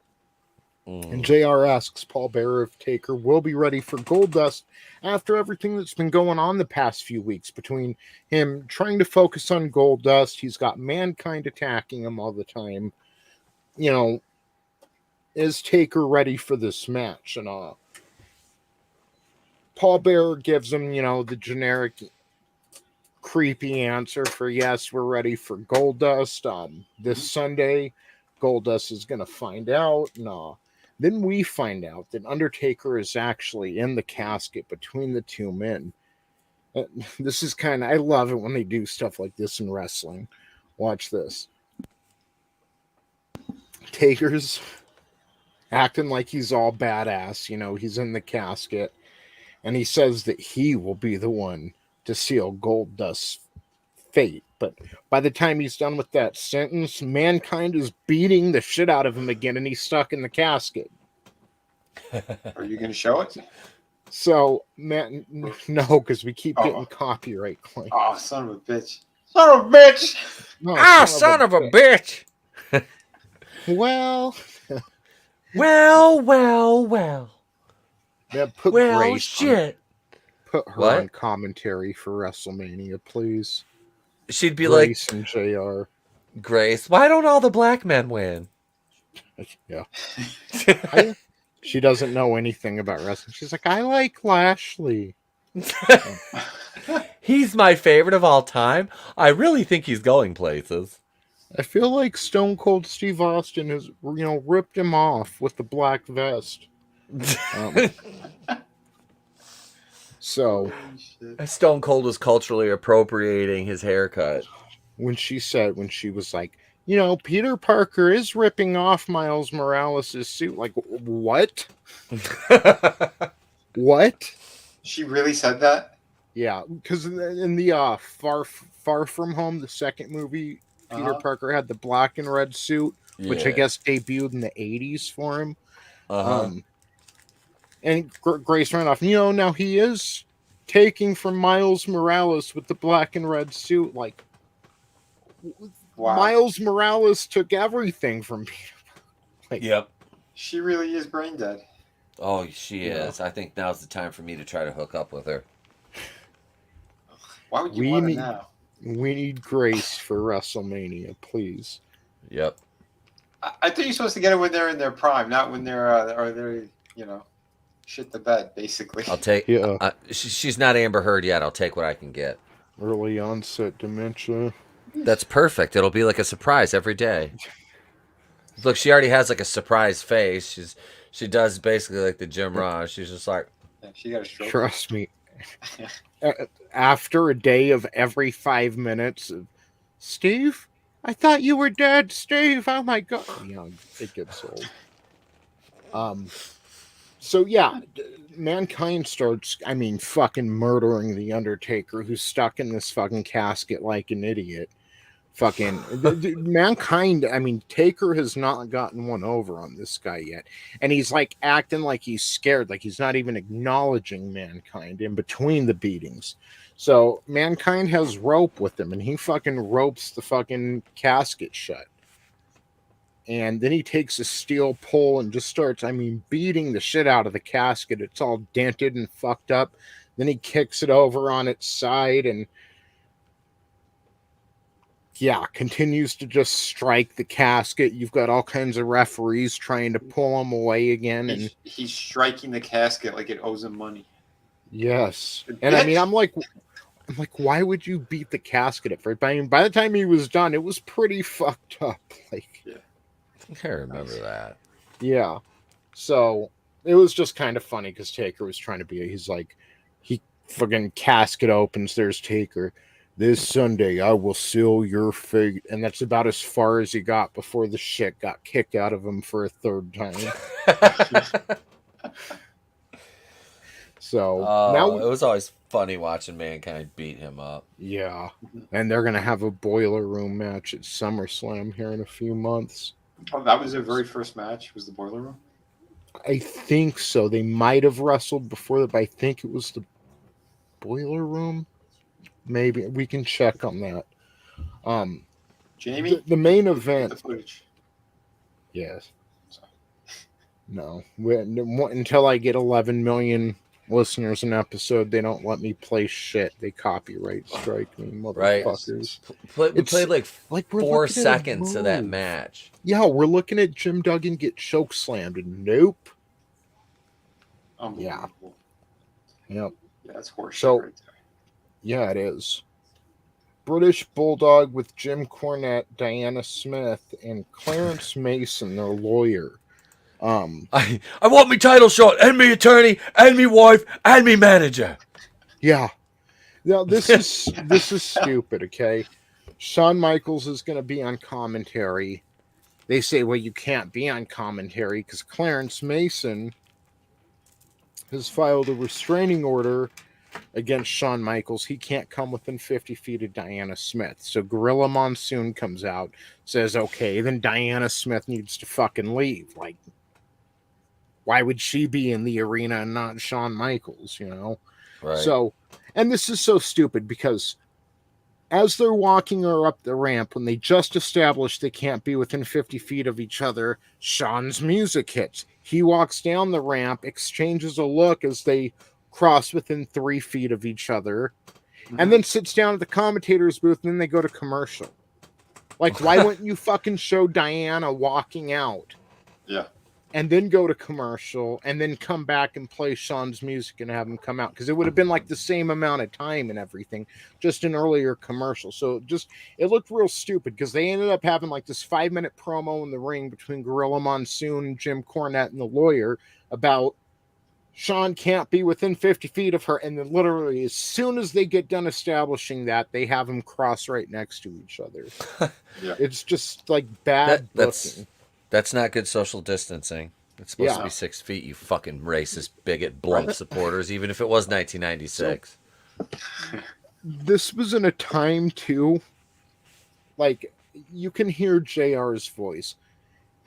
And JR asks Paul Bearer if Taker will be ready for Goldust after everything that's been going on the past few weeks between him trying to focus on Goldust. He's got Mankind attacking him all the time. You know, is Taker ready for this match? And Paul Bearer gives him, you know, the generic creepy answer for yes, we're ready for Goldust. This Sunday, Goldust is going to find out. No. Then we find out that Undertaker is actually in the casket between the two men. This is kind of, I love it when they do stuff like this in wrestling. Watch this. Taker's acting like he's all badass. You know, he's in the casket. And he says that he will be the one to seal Goldust's fate. But by the time he's done with that sentence, Mankind is beating the shit out of him again, and he's stuck in the casket. Are you going to show it? So, man, no, because we keep getting copyright claims. Oh, son of a bitch. Son of a bitch! No, son of a bitch! Well. Well. Yeah, put well, Grace shit. Put her on commentary for WrestleMania, please. She'd be Grace and JR. Grace, why don't all the black men win? Yeah. She doesn't know anything about wrestling. She's like, I like Lashley. He's my favorite of all time. I really think he's going places. I feel like Stone Cold Steve Austin has, ripped him off with the black vest. So Stone Cold was culturally appropriating his haircut. When she was like, Peter Parker is ripping off Miles Morales' suit. Like, what? What? She really said that? Yeah, because in the Far From Home, the second movie, Peter Parker had the black and red suit, which I guess debuted in the 80s for him. And Grace ran off. Now he is taking from Miles Morales with the black and red suit. Like, wow. Miles Morales took everything from Peter. Like, yep. She really is brain dead. Oh, she is. I think now's the time for me to try to hook up with her. Why would you want to now? We need Grace for WrestleMania, please. Yep. I think you're supposed to get it when they're in their prime, not when they're shit the bed, basically. I'll take. Yeah. She's not Amber Heard yet. I'll take what I can get. Early onset dementia. That's perfect. It'll be like a surprise every day. Look, she already has like a surprise face. She does basically like the Jim Ross. She's just like, she got a stroke. Trust me. After a day of every 5 minutes of, Steve, I thought you were dead, Steve. Oh my God. It gets old. So yeah, Mankind starts, fucking murdering the Undertaker, who's stuck in this fucking casket like an idiot. Fucking Mankind, Taker has not gotten one over on this guy yet. And he's like acting like he's scared, like he's not even acknowledging Mankind in between the beatings. So Mankind has rope with him, and he fucking ropes the fucking casket shut. And then he takes a steel pole and just starts, beating the shit out of the casket. It's all dented and fucked up. Then he kicks it over on its side and continues to just strike the casket. You've got all kinds of referees trying to pull him away again. And he's striking the casket like it owes him money. Yes. And I'm like, why would you beat the casket at first? By the time he was done, it was pretty fucked up. Like, yeah. I think I remember that. Yeah. So it was just kind of funny because Taker was trying to he's like, he fucking casket opens, there's Taker. This Sunday, I will seal your fate. And that's about as far as he got before the shit got kicked out of him for a third time. So now it was always funny watching Mankind beat him up. Yeah. And they're going to have a boiler room match at SummerSlam here in a few months. Oh, that was their very first match, was the boiler room? I think so. They might have wrestled before that, but I think it was the boiler room. Maybe we can check on that. Jamie? The main The event. footage. Yes. No. Until I get 11 million listeners an episode, they don't let me play shit. They copyright strike me, motherfuckers. Right. We played like we're 4 looking at a seconds of that move. match. Yeah, we're looking at Jim Duggan get choke slammed. Nope. Yeah. Yep. Yeah, that's horseshit So, right there. Yeah, it is. British Bulldog with Jim Cornette, Diana Smith, and Clarence Mason, their lawyer. I want me title shot, and me attorney, and me wife, and me manager. Yeah. Now this is stupid, okay? Shawn Michaels is gonna be on commentary. They say, well, you can't be on commentary because Clarence Mason has filed a restraining order against Shawn Michaels. He can't come within 50 feet of Diana Smith. So Gorilla Monsoon comes out, says, okay, then Diana Smith needs to fucking leave. Like, why would she be in the arena and not Shawn Michaels, you know? Right. So, and this is so stupid because as they're walking her up the ramp, when they just established they can't be within 50 feet of each other, Shawn's music hits. He walks down the ramp, exchanges a look as they cross within 3 feet of each other, and then sits down at the commentator's booth, and then they go to commercial. Like, why wouldn't you fucking show Diana walking out? Yeah. And then go to commercial, and then come back and play Shawn's music and have him come out. Because it would have been like the same amount of time and everything, just an earlier commercial. So it looked real stupid because they ended up having like this 5-minute promo in the ring between Gorilla Monsoon, Jim Cornette, and the lawyer about Shawn can't be within 50 feet of her. And then literally as soon as they get done establishing that, they have them cross right next to each other. Yeah. It's just like bad booking. That's not good social distancing. It's supposed to be 6 feet, you fucking racist, bigot, blunt supporters, even if it was 1996. This was in a time, too, like, you can hear JR's voice.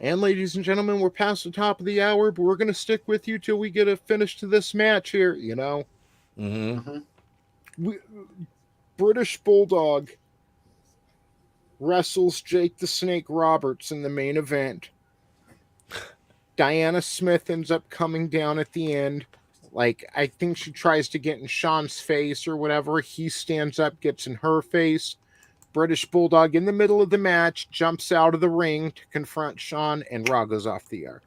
And, ladies and gentlemen, we're past the top of the hour, but we're going to stick with you till we get a finish to this match here, you know? British Bulldog wrestles Jake the Snake Roberts in the main event. Diana Smith ends up coming down at the end. Like, I think she tries to get in Shawn's face or whatever. He stands up, gets in her face. British Bulldog in the middle of the match jumps out of the ring to confront Shawn, and Raw goes off the air.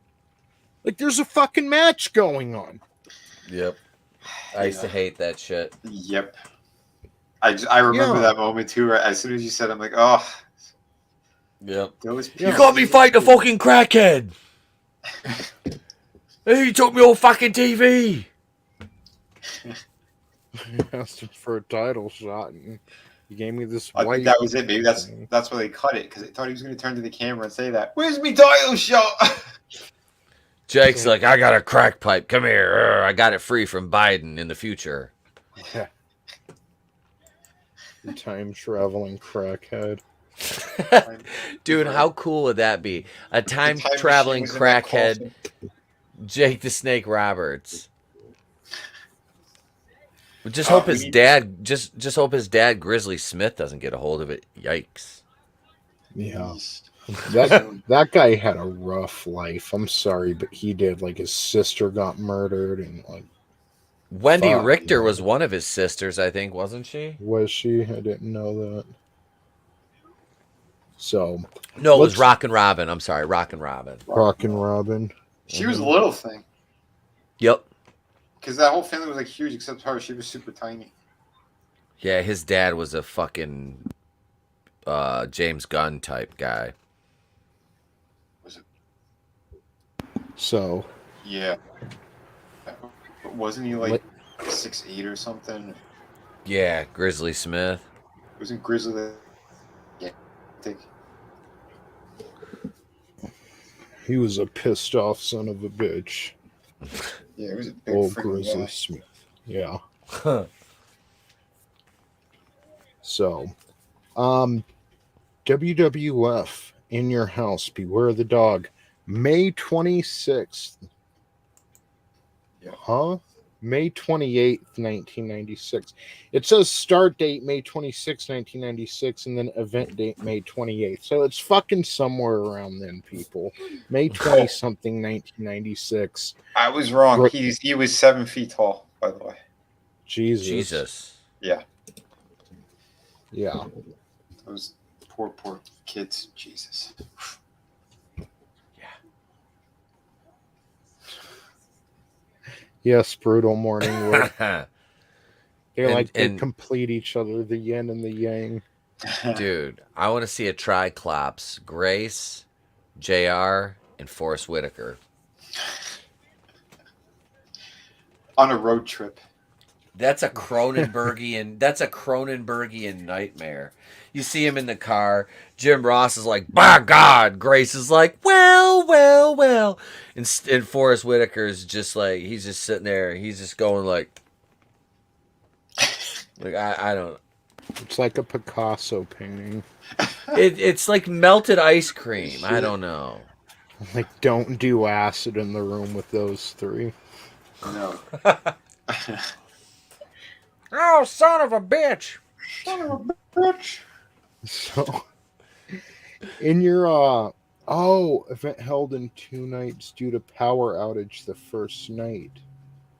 Like, there's a fucking match going on. Yep. I used to hate that shit. Yep. I remember that moment too. Right? As soon as you said, I'm like, oh. Yep. You got me fight the fucking crackhead. He took me off fucking TV. He asked him for a title shot, and he gave me this white. I think that was it. Maybe that's where they cut it, because they thought he was going to turn to the camera and say that. Where's me title shot? Jake's like, I got a crack pipe. Come here. I got it free from Biden in the future. Yeah. The time traveling crackhead. Dude, how cool would that be? A time traveling crackhead, Jake the Snake Roberts. Just hope his dad, just hope his dad Grizzly Smith doesn't get a hold of it. Yikes. Yeah. That guy had a rough life. I'm sorry, but he did. Like, his sister got murdered, and like Wendy Richter was one of his sisters, I think, wasn't she? Was she? I didn't know that. So no, it was Rockin' Robin. I'm sorry, Rockin' Robin. Rockin' Robin. She was a little thing. Yep. Because that whole family was like huge, except her. She was super tiny. Yeah, his dad was a fucking James Gunn type guy. Was it? So. Yeah. Wasn't he like 6'8" or something? Yeah, Grizzly Smith. Wasn't Grizzly? Yeah, I think. He was a pissed off son of a bitch. Yeah, it was a big old Grizzly Smith. Yeah. So, WWF In Your House, Beware the Dog, May 26th. Yeah. Huh? May 28th, 1996. It says start date May 26th, 1996, and then event date May 28th. So it's fucking somewhere around then, people. May 20-something, 1996. I was wrong. He was 7 feet tall, by the way. Jesus. Yeah. Yeah. Those poor kids. Jesus. Yes, brutal morning wood. They They complete each other, the yin and the yang. Dude, I want to see a Triclops. Grace, JR, and Forrest Whitaker. On a road trip. That's a Cronenbergian nightmare. You see him in the car. Jim Ross is like, by God. Grace is like, well. And Forrest Whitaker is just like, he's just sitting there. He's just going like I don't. It's like a Picasso painting. It's like melted ice cream. I don't know. Like, don't do acid in the room with those three. No. Oh, son of a bitch. So, in your event held in 2 nights due to power outage the first night.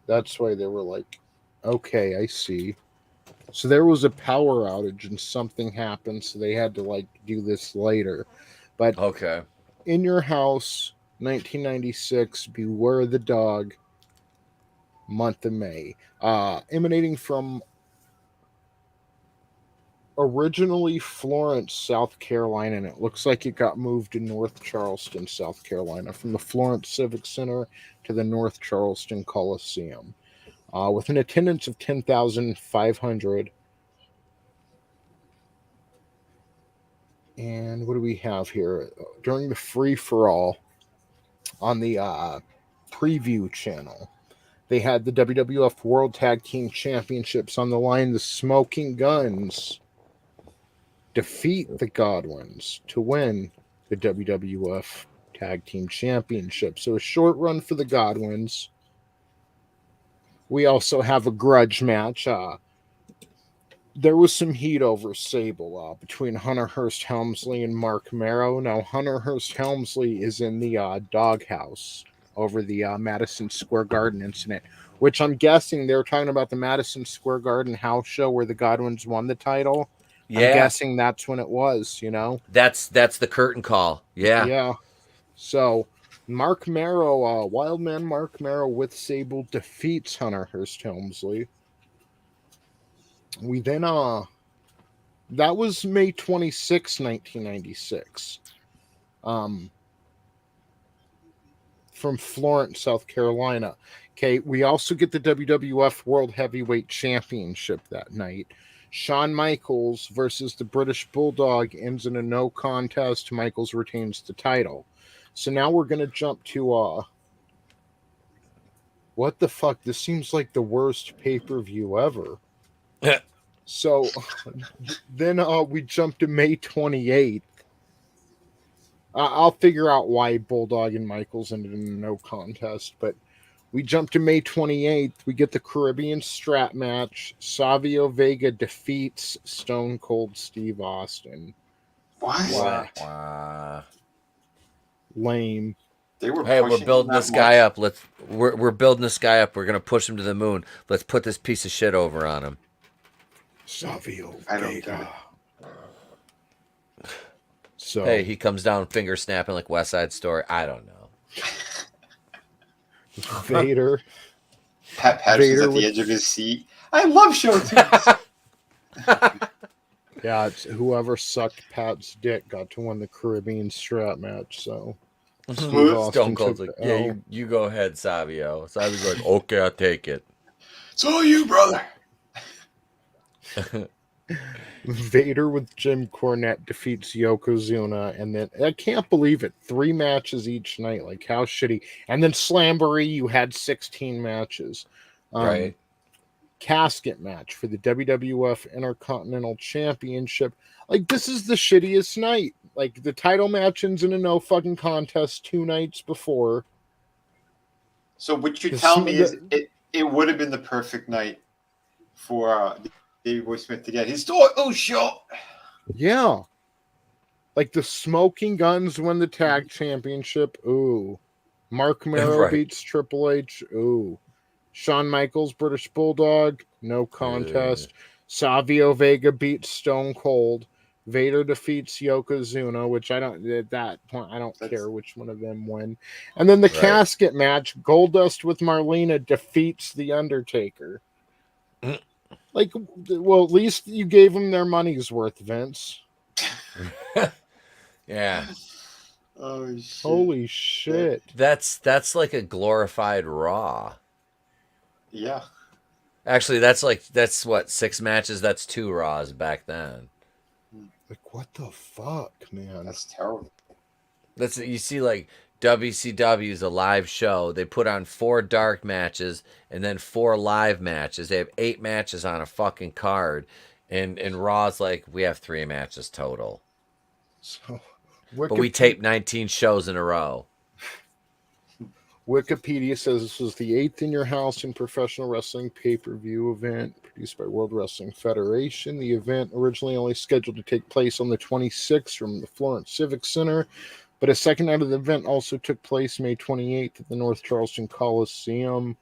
That's why they were like, okay, I see. So there was a power outage and something happened, so they had to do this later. But okay, in your house, 1996, Beware the Dog, month of May, emanating from originally Florence, South Carolina, and it looks like it got moved to North Charleston, South Carolina, from the Florence Civic Center to the North Charleston Coliseum, with an attendance of 10,500. And what do we have here? During the free-for-all on the preview channel, they had the WWF World Tag Team Championships on the line. The Smoking Guns defeat the Godwins to win the WWF Tag Team Championship. So a short run for the Godwins. We also have a grudge match. There was some heat over Sable between Hunter Hurst Helmsley and Mark Marrow. Now, Hunter Hurst Helmsley is in the doghouse over the Madison Square Garden incident, which I'm guessing they're talking about the Madison Square Garden house show where the Godwins won the title. Yeah. I'm guessing that's when it was, That's the curtain call. Yeah. Yeah. So Mark Marrow, Wildman Mark Marrow with Sable defeats Hunter Hurst Helmsley. We then, that was May 26, 1996. From Florence, South Carolina. Okay, we also get the WWF World Heavyweight Championship that night. Shawn Michaels versus the British Bulldog ends in a no contest. Michaels retains the title. So now we're going to jump to, what the fuck? This seems like the worst pay-per-view ever. So then we jump to May 28th. I'll figure out why Bulldog and Michaels ended in a no contest, but we jump to May 28th. We get the Caribbean strap match. Savio Vega defeats Stone Cold Steve Austin. What? Wow. Lame. We're building this guy up. We're building this guy up. We're gonna push him to the moon. Let's put this piece of shit over on him. Savio I don't Vega. get it. So hey, he comes down finger snapping like West Side Story. I don't know. Vader. Pat Patterson's at the edge of his seat. I love show tunes. Yeah, it's whoever sucked Pat's dick got to win the Caribbean strap match. So Stone Cold's like, yeah, you go ahead, Savio. Savio's like, okay, I'll take it. It's all you, brother. Vader with Jim Cornette defeats Yokozuna, and then I can't believe it. 3 matches each night, like how shitty. And then Slamboree, you had 16 matches. Right. Casket match for the WWF Intercontinental Championship. Like, this is the shittiest night. Like, the title match ends in a no fucking contest 2 nights before. So what you tell me is it would have been the perfect night for Davey Boy Smith to get his shot. Yeah. Like the Smoking Guns win the tag championship. Ooh. Mark Mero beats Triple H. Ooh. Shawn Michaels, British Bulldog. No contest. Savio Vega beats Stone Cold. Vader defeats Yokozuna, which I don't, at that point, I don't care which one of them win. And then the casket match, Goldust with Marlena defeats The Undertaker. Like, well, at least you gave them their money's worth, Vince. Yeah. Oh, shit. Holy shit. That's like a glorified Raw. Yeah. Actually, that's what, 6 matches? That's 2 Raws back then. Like, what the fuck, man? That's terrible. You see, like, WCW is a live show. They put on 4 dark matches and then 4 live matches. They have 8 matches on a fucking card. And Raw's like, we have 3 matches total. So, but we taped 19 shows in a row. Wikipedia says this was the 8th In Your House in professional wrestling pay-per-view event produced by World Wrestling Federation. The event originally only scheduled to take place on the 26th from the Florence Civic Center, but a second night of the event also took place May 28th at the North Charleston Coliseum,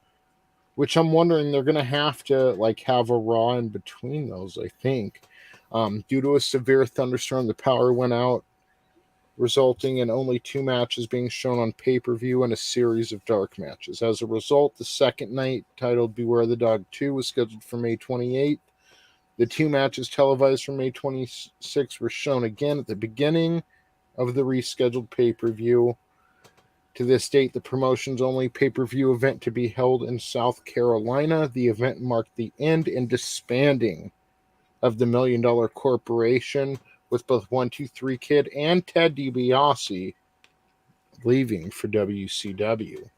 which I'm wondering they're going to have to have a Raw in between those, I think. Due to a severe thunderstorm, the power went out, resulting in only 2 matches being shown on pay-per-view and a series of dark matches. As a result, the second night, titled Beware the Dog 2, was scheduled for May 28th. The 2 matches televised for May 26th were shown again at the beginning of the rescheduled pay-per-view. To this date, the promotion's only pay-per-view event to be held in South Carolina. The event marked the end and disbanding of the $1 Million Corporation, with both 1-2-3 Kid and Ted DiBiase leaving for WCW.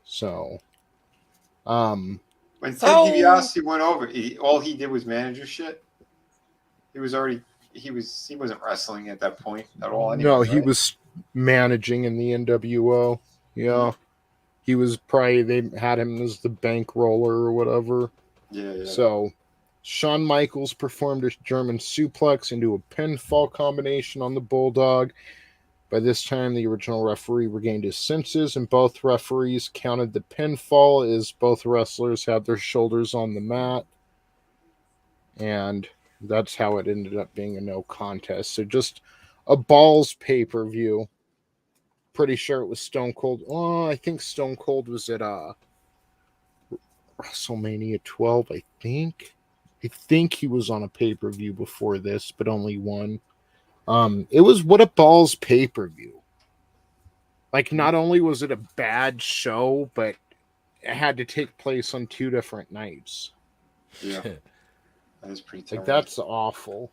So, when Ted DiBiase went over, all he did was manager shit. He wasn't wrestling at that point at all. Anyway, no, he was managing in the NWO. Yeah. He was probably, they had him as the bankroller or whatever. Yeah. So, Shawn Michaels performed a German suplex into a pinfall combination on the Bulldog. By this time, the original referee regained his senses, and both referees counted the pinfall as both wrestlers had their shoulders on the mat. And that's how it ended up being a no contest. So just a balls pay-per-view. Pretty sure it was Stone Cold. Oh, I think Stone Cold was at WrestleMania 12, I think. I think he was on a pay-per-view before this, but only one. It was What a Balls pay-per-view. Like, not only was it a bad show, but it had to take place on 2 different nights. Yeah. That is pretty terrible. That's awful.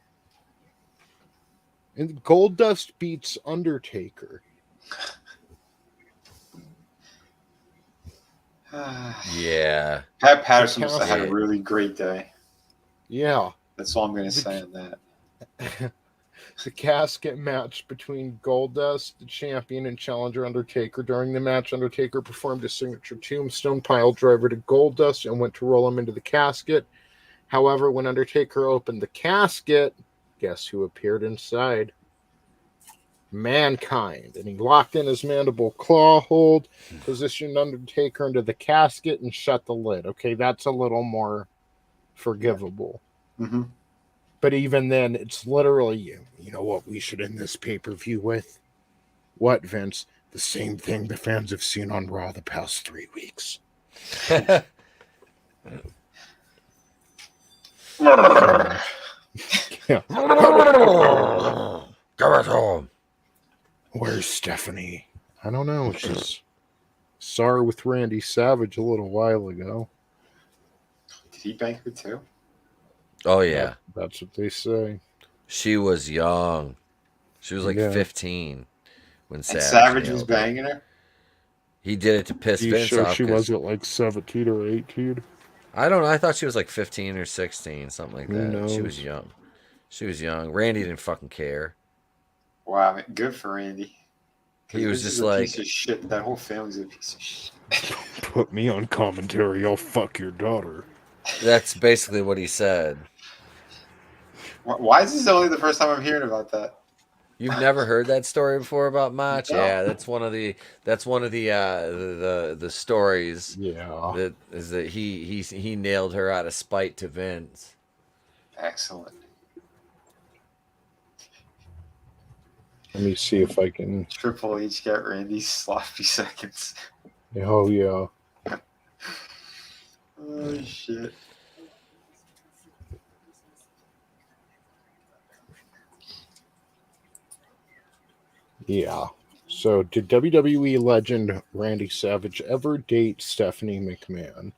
And Goldust beats Undertaker. Yeah. Pat Patterson must have had a really great day. Yeah. That's all I'm going to say on that. The casket match between Goldust, the champion, and challenger Undertaker. During the match, Undertaker performed a signature tombstone pile driver to Goldust and went to roll him into the casket. However, when Undertaker opened the casket, guess who appeared inside? Mankind. And he locked in his mandible claw hold, positioned Undertaker into the casket, and shut the lid. Okay, that's a little more forgivable. Mm-hmm. But even then, it's literally, you know what we should end this pay-per-view with? What, Vince? The same thing the fans have seen on Raw the past 3 weeks. Yeah. Come at home. Where's Stephanie? I don't know. She's saw her with Randy Savage a little while ago. Did he bank her too? Oh, yeah. That's what they say. She was young. She was like 15 when Savage was banging her? He did it to piss Vince sure off. She wasn't like 17 or 18? I don't know. I thought she was like 15 or 16, something like that. Who knows? She was young. She was young. Randy didn't fucking care. Wow, good for Randy. He was Vince just is a like, piece of shit. That whole family's a piece of shit. Put me on commentary, I'll fuck your daughter. that's basically what he said. Why is this only the first time I'm hearing about that? You've never heard that story before about Mach? No. Yeah, that's one of the the stories. Yeah. That is that he nailed her out of spite to Vince. Excellent. Let me see if I can. Triple H got Randy's sloppy seconds. Oh, yeah. Oh, shit. Yeah. So, did WWE legend Randy Savage ever date Stephanie McMahon?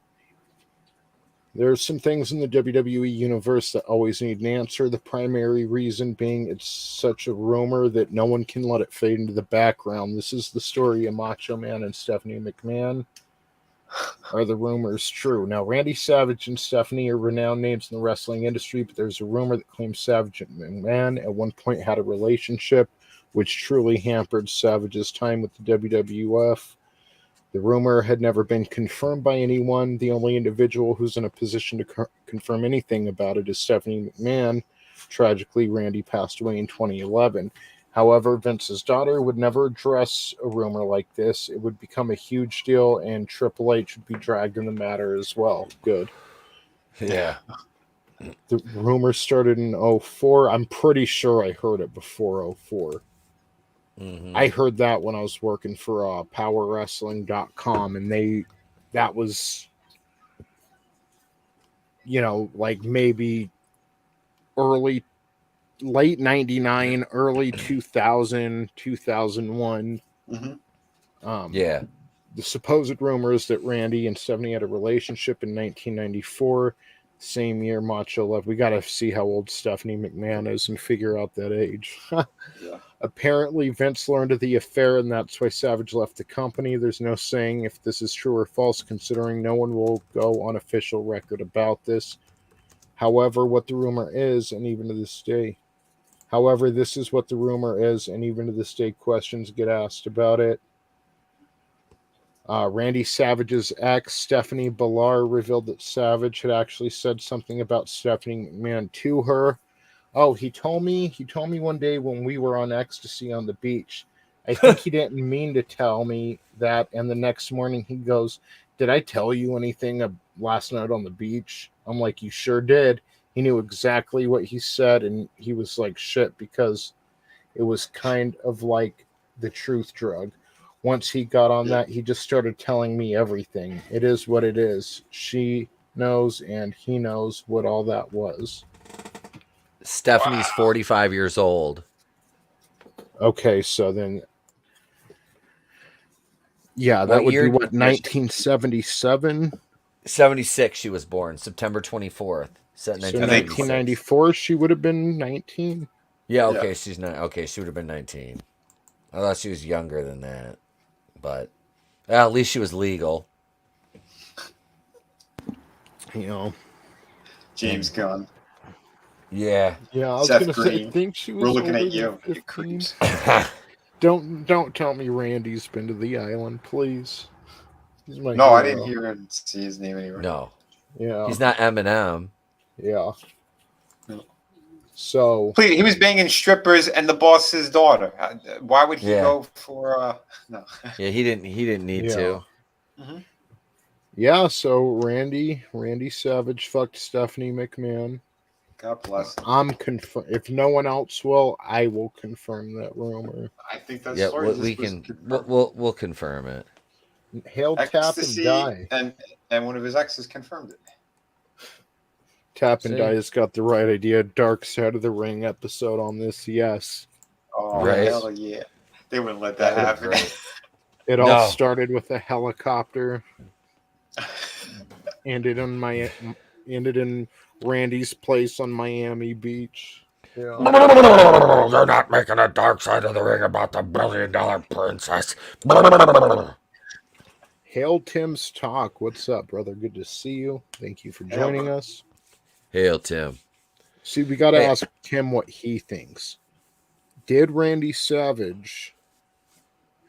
There's some things in the WWE universe that always need an answer. The primary reason being it's such a rumor that no one can let it fade into the background. This is the story of Macho Man and Stephanie McMahon. Are the rumors true? Now, Randy Savage and Stephanie are renowned names in the wrestling industry, but there's a rumor that claims Savage and McMahon at one point had a relationship which truly hampered Savage's time with the WWF. The rumor had never been confirmed by anyone. The only individual who's in a position to confirm anything about it is Stephanie McMahon. Tragically, Randy passed away in 2011. However, Vince's daughter would never address a rumor like this. It would become a huge deal, and Triple H would be dragged in the matter as well. Good. Yeah. The rumor started in 2004. I'm pretty sure I heard it before 2004. Mm-hmm. I heard that when I was working for PowerWrestling.com, and that was, like maybe late 99, early 2000, 2001. Mm-hmm. Yeah. The supposed rumors that Randy and Stephanie had a relationship in 1994, same year Macho left. We got to see how old Stephanie McMahon is and figure out that age. Yeah. Apparently, Vince learned of the affair, and that's why Savage left the company. There's no saying if this is true or false, considering no one will go on official record about this. However, what the rumor is, and even to this day, this is what the rumor is, and even to this day, questions get asked about it. Randy Savage's ex, Stephanie Ballar, revealed that Savage had actually said something about Stephanie McMahon to her. Oh, he told me one day when we were on ecstasy on the beach. I think he didn't mean to tell me that, and the next morning he goes, "Did I tell you anything last night on the beach?" I'm like, "You sure did." He knew exactly what he said, and he was like, "Shit," because it was kind of like the truth drug. Once he got on that, he just started telling me everything. It is what it is. She knows, and he knows what all that was. Stephanie's 45 years old. Okay, so then... Yeah, that would be what, 1977? 76 she was born, September 24th. So 1994 she would have been 19? Yeah, okay, she's not. Okay, she would have been 19. I thought she was younger than that. But at least she was legal. James Gunn. Yeah. Yeah, I was Seth going to say, Green. I think she was We're looking older at you. than 15. Don't tell me Randy's been to the island, please. He's my hero. I didn't hear him see his name anywhere. No. Yeah. He's not Eminem. Yeah. No. So... Please, he was banging strippers and the boss's daughter. Why would he go for... No. Yeah, he didn't need to. Mm-hmm. Yeah, so Randy Savage fucked Stephanie McMahon. God bless him. I'm if no one else will, I will confirm that rumor. I think that's we'll confirm it. Hail Tap and Die. And one of his exes confirmed it. Tap and Die has got the right idea. Dark Side of the Ring episode on this, yes. Oh, right. Hell yeah. They wouldn't let that happen. It all started with a helicopter. Ended in Randy's place on Miami Beach. Yeah. They're not making a Dark Side of the Ring about the $1 billion princess. Hail Tim's Talk. What's up, brother? Good to see you. Thank you for joining us. Hail Tim. See, we got to ask Tim what he thinks. Did Randy Savage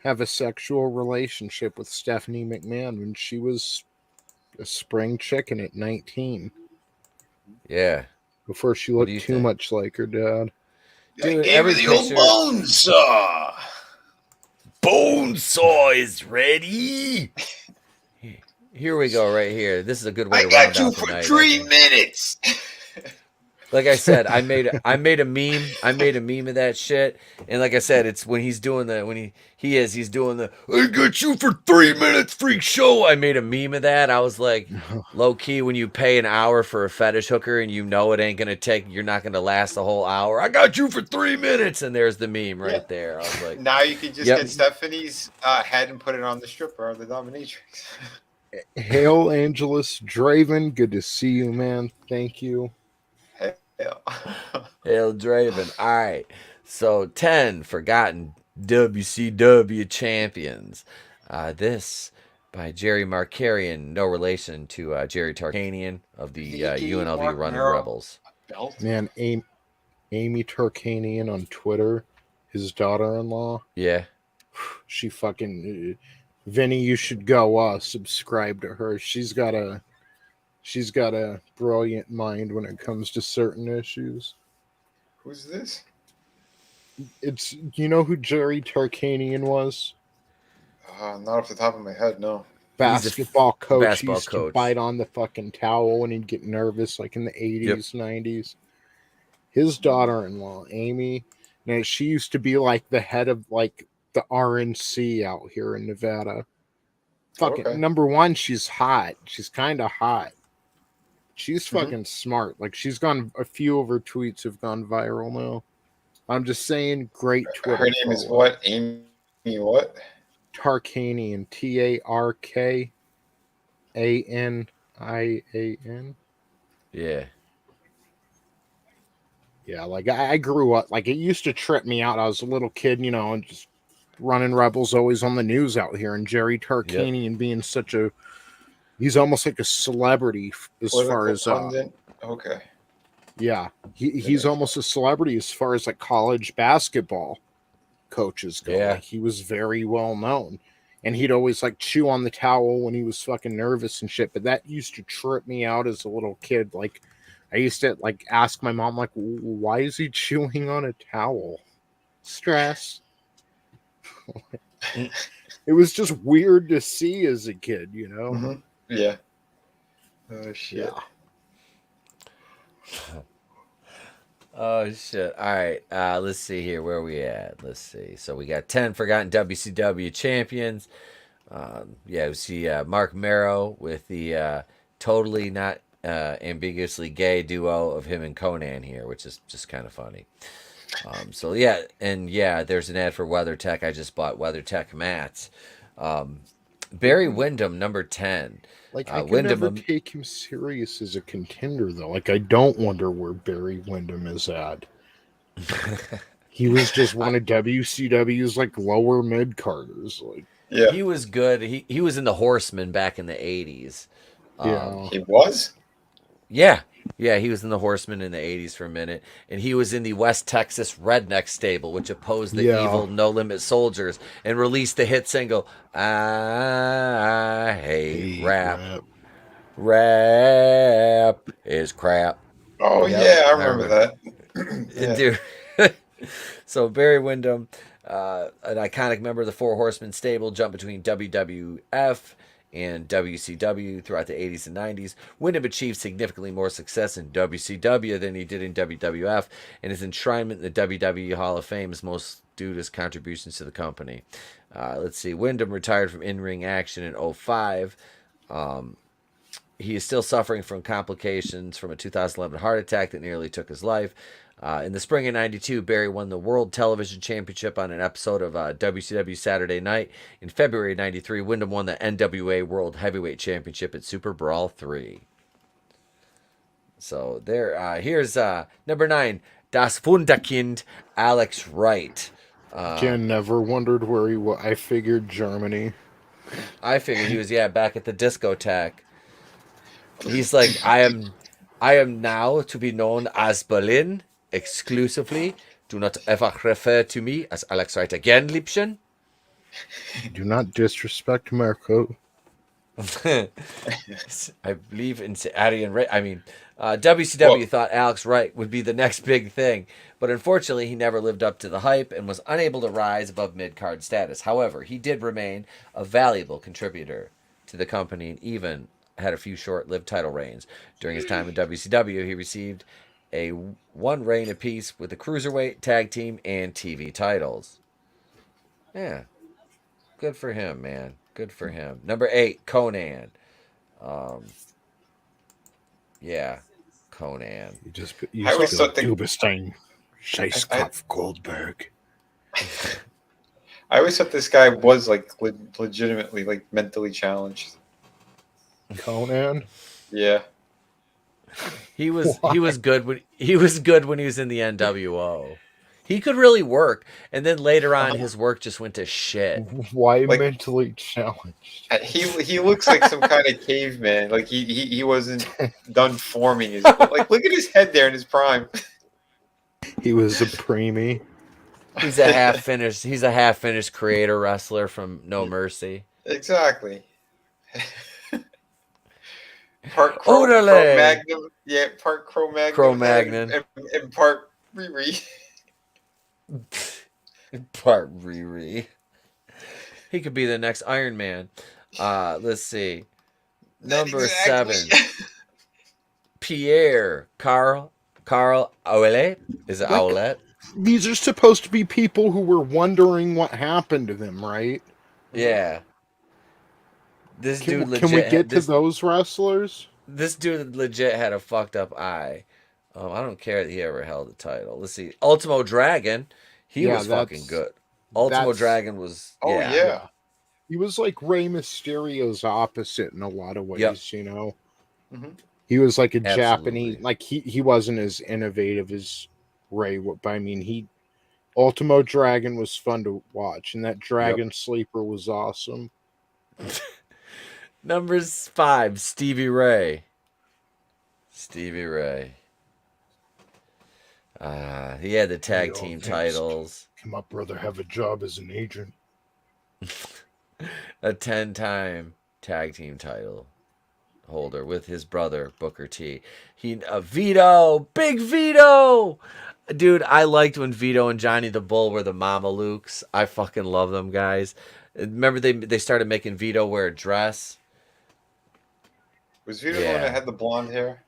have a sexual relationship with Stephanie McMahon when she was a spring chicken at 19. Yeah. Before she looked too much like her dad. Dude, Gave every me the picture... old bone saw. Bone saw is ready. Here we go, right here. This is a good way to round out the night. I got you for 3 minutes. Like I said, I made a meme. I made a meme of that shit. And like I said, it's when he's doing he's doing the I got you for 3 minutes freak show. I made a meme of that. I was like, low key, when you pay an hour for a fetish hooker and you know it ain't gonna you're not gonna last the whole hour. I got you for 3 minutes, and there's the meme right there. I was like, now you can just get Stephanie's head and put it on the stripper or the dominatrix. Hail, Angelous Draven. Good to see you, man. Thank you. Hail Draven. All right. So 10 Forgotten WCW Champions. This by Jerry Markarian, no relation to Jerry Tarkanian of the UNLV Running Rebels. Man, Amy Tarkanian on Twitter, his daughter-in-law. Yeah. She fucking... Vinny, you should go subscribe to her. She's got a brilliant mind when it comes to certain issues. Who's this? It's, you know who Jerry Tarkanian was? Not off the top of my head, no. Basketball coach. He used to bite on the fucking towel when he'd get nervous, like in the 80s, 90s. His daughter-in-law, Amy, now she used to be like the head of like the RNC out here in Nevada. Fucking number one, she's hot. She's kind of hot. She's fucking smart. Like, she's gone, a few of her tweets have gone viral now. I'm just saying, great Twitter. Her name is what? Amy what? Tarkanian. Tarkanian. Yeah. Yeah, like, I grew up, like, it used to trip me out. I was a little kid, you know, and just running Rebels always on the news out here. And Jerry Tarkanian being such a... He's almost like a celebrity as far as okay. Yeah, he's almost a celebrity as far as like college basketball coaches go. Yeah. Like, he was very well known, and he'd always like chew on the towel when he was fucking nervous and shit. But that used to trip me out as a little kid. Like, I used to like ask my mom, like, why is he chewing on a towel? Stress. It was just weird to see as a kid, you know. Mm-hmm. Yeah. Oh shit. Yeah. Oh shit. All right. Let's see here. Where are we at? Let's see. So we got 10 Forgotten WCW Champions. We see Mark Marrow with the totally not ambiguously gay duo of him and Conan here, which is just kind of funny. There's an ad for WeatherTech. I just bought WeatherTech mats. Barry Windham, number 10. Like, I can never take him serious as a contender, though. Like, I don't wonder where Barry Windham is at. He was just one of WCW's, like, lower mid-carders. Like, yeah. He was good. He was in the Horsemen back in the 80s. He was? Yeah. Yeah, he was in the Horsemen in the 80s for a minute. And he was in the West Texas Redneck Stable, which opposed the evil No Limit Soldiers and released the hit single, I hate rap. Rap is crap. Oh, yeah, I remember that. Dude. So Barry Windham, an iconic member of the Four Horsemen stable, jumped between WWF and WCW throughout the 80s and 90s. Windham achieved significantly more success in WCW than he did in WWF, and his enshrinement in the WWE Hall of Fame is most due to his contributions to the company. Let's see. Windham retired from in-ring action in 2005. He is still suffering from complications from a 2011 heart attack that nearly took his life. In the spring of 92, Barry won the World Television Championship on an episode of WCW Saturday Night. In February of 93, Windham won the NWA World Heavyweight Championship at Super Brawl 3. So here's number 9, Das Wunderkind, Alex Wright. Again, never wondered where he was. I figured Germany. I figured he was, back at the discotheque. He's like, I am now to be known as Berlin exclusively. Do not ever refer to me as Alex Wright again, Liebchen. Do not disrespect Marco. I believe in Aryan Ray. I mean, WCW thought Alex Wright would be the next big thing, but unfortunately, he never lived up to the hype and was unable to rise above mid-card status. However, he did remain a valuable contributor to the company and even had a few short-lived title reigns. During his time in WCW, he received a one reign apiece with the Cruiserweight, Tag Team, and TV titles. Yeah. Good for him, man. Good for him. Number 8, Conan. Yeah, Conan. You always thought Dubestein, Scheißkopf, Goldberg. I always thought this guy was like legitimately like mentally challenged. Conan? Yeah. He was good when he was in the NWO. He could really work, and then later on, his work just went to shit. Why mentally challenged? He looks like some kind of caveman. Like he wasn't done forming his. Like look at his head there in his prime. He was a preemie. He's a half finished creator wrestler from No Mercy. Exactly. Part Cro-Magnon. Yeah, part Cro-Magnon. And part Riri. Part Riri. He could be the next Iron Man. Let's see. Number 7. Pierre Carl Ouellet. Is it Ouellet? These are supposed to be people who were wondering what happened to them, right? Yeah. This dude legit. Can we get to those wrestlers? This dude legit had a fucked up eye. I don't care that he ever held the title. Let's see. Ultimo Dragon. He was fucking good. Ultimo Dragon was. Oh, yeah. He was like Rey Mysterio's opposite in a lot of ways, you know? Mm-hmm. He was like a Japanese. Like, he wasn't as innovative as Rey, but I mean, Ultimo Dragon was fun to watch, and that Dragon Sleeper was awesome. Number 5, Stevie Ray. Stevie Ray. He had the tag team titles. Can my brother have a job as an agent? A 10-time tag team title holder with his brother Booker T. Vito, big Vito. Dude, I liked when Vito and Johnny the Bull were the Mamalukes. I fucking love them guys. Remember they started making Vito wear a dress? Was Vito the one that had the blonde hair?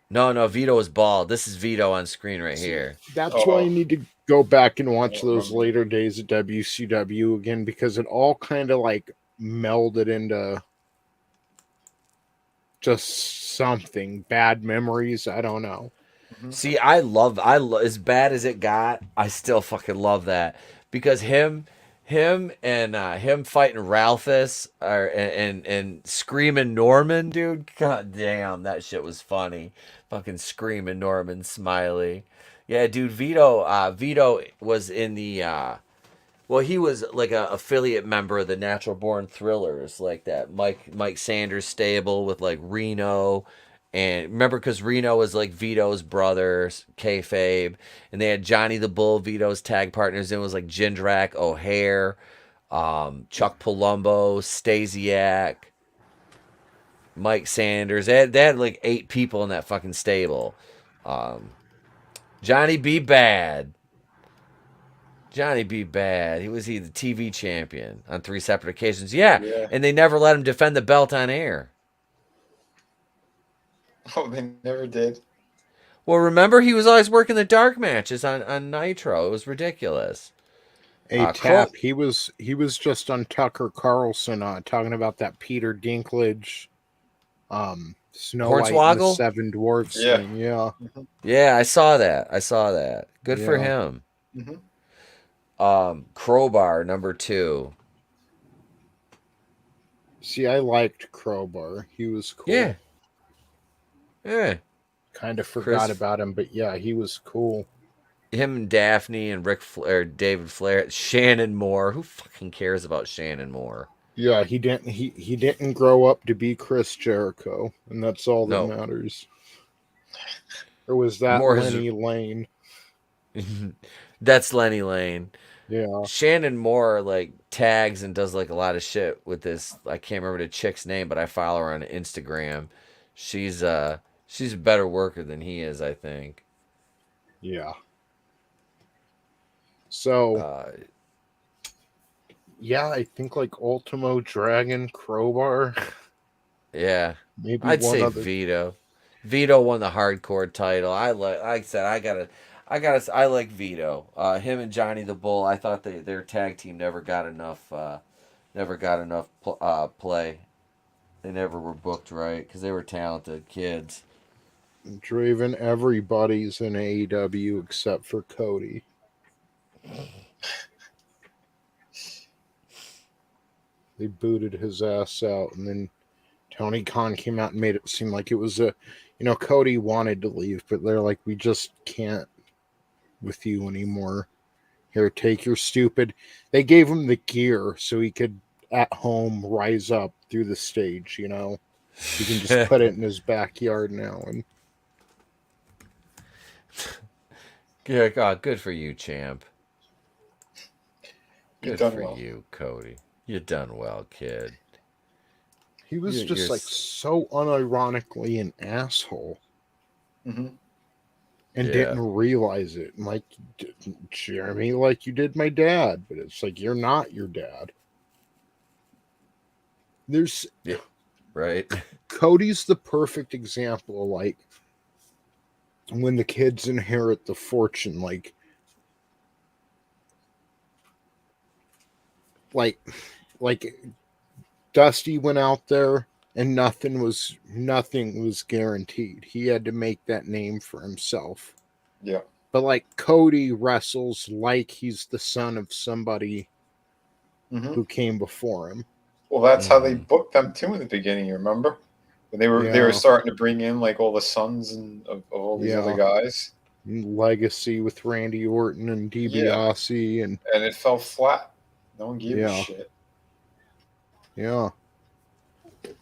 No, Vito was bald. This is Vito on screen right here. That's why you need to go back and watch those later days of WCW again, because it all kind of like melded into just something. Bad memories, I don't know. See, I love as bad as it got, I still fucking love that. Because him and him fighting Ralphus and screaming Norman, dude. God damn, that shit was funny. Fucking screaming Norman Smiley. Yeah, dude, Vito was in the he was like a affiliate member of the Natural Born Thrillers, like that Mike Sanders stable with like Reno. And remember, because Reno was like Vito's brother, kayfabe, and they had Johnny the Bull, Vito's tag partners. It was like Jindrak, O'Hare, Chuck Palumbo, Stasiak, Mike Sanders. They had like 8 people in that fucking stable. Johnny B. Bad. He was the TV champion on 3 separate occasions. Yeah, and they never let him defend the belt on air. Oh, they never did. Well, remember, he was always working the dark matches on Nitro. It was ridiculous. Etep, he was just on Tucker Carlson talking about that Peter Dinklage, Snow White and the 7 Dwarfs thing. Yeah. Yeah, I saw that. Good for him. Crowbar, number 2. See, I liked Crowbar. He was cool. Yeah. Kind of forgot about him, but yeah, he was cool. Him and Daphne and David Flair, Shannon Moore. Who fucking cares about Shannon Moore? Yeah, he didn't grow up to be Chris Jericho, and that's all that matters. Or was that Lenny Lane? That's Lenny Lane. Yeah. Shannon Moore like tags and does like a lot of shit with this. I can't remember the chick's name, but I follow her on Instagram. She's a better worker than he is, I think. Yeah. So Uh, yeah, I think like Ultimo Dragon, Crowbar, yeah, maybe I'd one say other. Vito. Vito won the hardcore title. Like I said, I like Vito. Him and Johnny the Bull. I thought their tag team never got enough. Play. They never were booked right because they were talented kids. Draven, everybody's in AEW except for Cody. They booted his ass out, and then Tony Khan came out and made it seem like it was Cody wanted to leave, but they're like, we just can't with you anymore. Here, take your stupid. They gave him the gear so he could at home rise up through the stage. He can just put it in his backyard now. And Yeah, God, good for you, champ. You've Good done for well. you, Cody. You done well, kid. he was just like so unironically an asshole. Mm-hmm. And Yeah. didn't realize it. And like, Jeremy, like you did my dad, but it's like you're not your dad. Right. Cody's the perfect example of like when the kids inherit the fortune, like Dusty went out there and nothing was guaranteed. He had to make that name for himself. Yeah. But like Cody wrestles like he's the son of somebody who came before him. Well, that's how they booked them too in the beginning. You remember when they were starting to bring in like all the sons and of all these other guys. Legacy with Randy Orton and DiBiase and it fell flat. No one gave a shit. Yeah. Yep.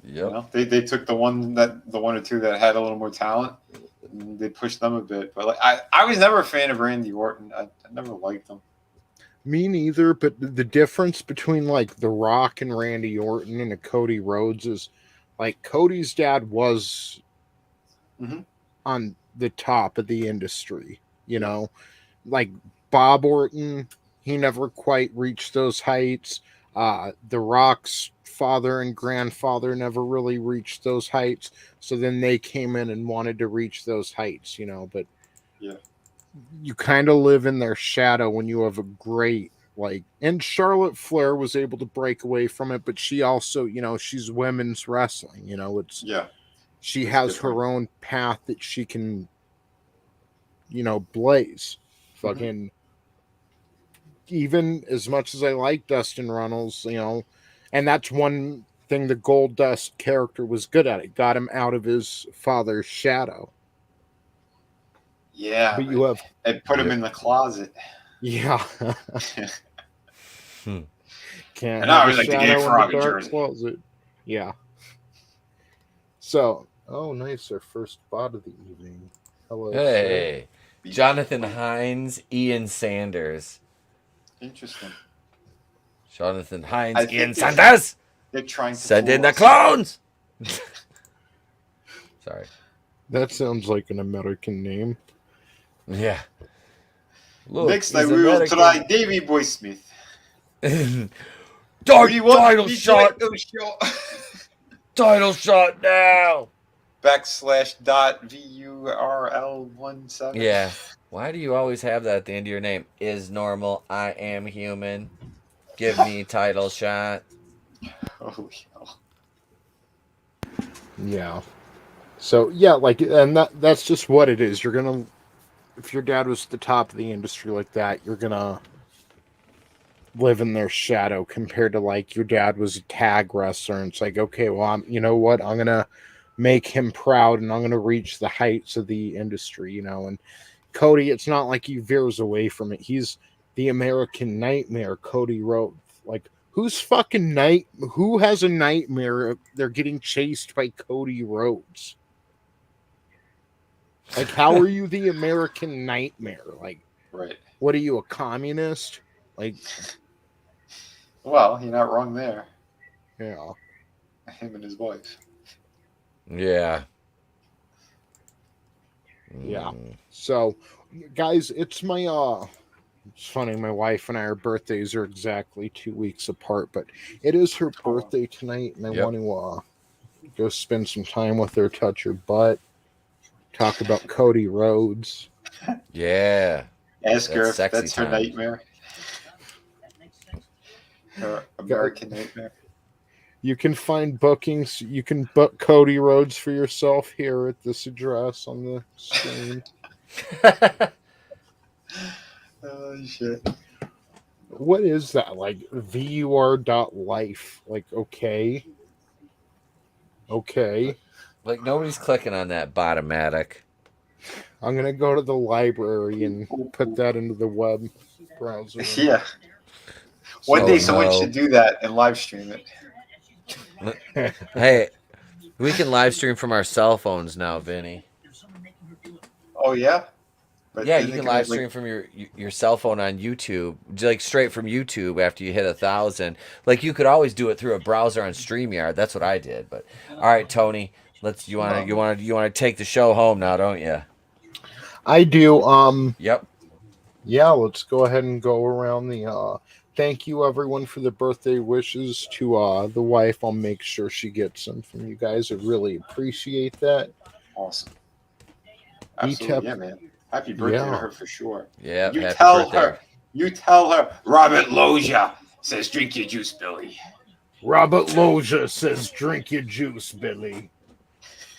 You know, they took the one or two that had a little more talent, and they pushed them a bit. But like I was never a fan of Randy Orton. I never liked him. Me neither, but the difference between like The Rock and Randy Orton and a Cody Rhodes is like Cody's dad was on the top of the industry, like Bob Orton, he never quite reached those heights. The Rock's father and grandfather never really reached those heights. So then they came in and wanted to reach those heights, but you kind of live in their shadow when you have a great and Charlotte Flair was able to break away from it, but she also, she's women's wrestling, she has her own path that she can, blaze. Fucking even as much as I like Dustin Runnels, and that's one thing the Gold Dust character was good at. It got him out of his father's shadow. Yeah, but you have it put him in the closet. Yeah. And Can't I have was a like the shadow gay in frog the in dark Jersey. closet. Yeah. So, oh, nice. Our first spot of the evening. Hello, Hey, Jonathan Hines, Ian Sanders. Interesting. Jonathan Hines, I Ian think Sanders. They're trying to Send in fool the us. clones. Sorry. That sounds like an American name. Yeah. Look, Next he's time we will American. try Davey Boy Smith. Title shot. Title shot now. /.VURL17. Yeah. Why do you always have that at the end of your name? Is normal. I am human. Give me title shot. Holy hell. Yeah. So, yeah, and that's just what it is. You're going to, if your dad was at the top of the industry like that, you're going to live in their shadow compared to your dad was a tag wrestler. And it's like, okay, well, you know what? I'm going to make him proud and I'm going to reach the heights of the industry, and Cody, it's not like he veers away from it. He's the American nightmare, Cody Rhodes. Who has a nightmare? They're getting chased by Cody Rhodes. How are you the American nightmare? Right. What are you, a communist? Like, well, you're not wrong there. yeah. Him and his wife. Yeah. Yeah. So, guys, it's my it's funny, my wife and I, our birthdays are exactly 2 weeks apart, but it is her birthday tonight, and I want to go spend some time with her, touch her butt, talk about Cody Rhodes. Yeah. Ask her if that's her nightmare. Her American nightmare. You can find bookings. You can book Cody Rhodes for yourself here at this address on the screen. Oh, shit. What is that? Like, VUR.life. Like, okay. Okay. Like, nobody's clicking on that Bottomatic. I'm going to go to the library and put that into the web browser. Yeah. One day someone should do that and live stream it. Hey, we can live stream from our cell phones now, Vinny. Oh, yeah? But yeah, you can live stream from your cell phone on YouTube, like straight from YouTube after you hit 1,000. Like, you could always do it through a browser on StreamYard. That's what I did. But all right, Tony, you want to take the show home now, don't you? I do. Yep. Yeah, let's go ahead and go around the thank you everyone for the birthday wishes to the wife. I'll make sure she gets them from you guys. I really appreciate that. Awesome. Absolutely, yeah, man. Happy birthday to her for sure. Yeah, you tell her. Robert Loggia says, "Drink your juice, Billy." Robert Loggia says, "Drink your juice, Billy."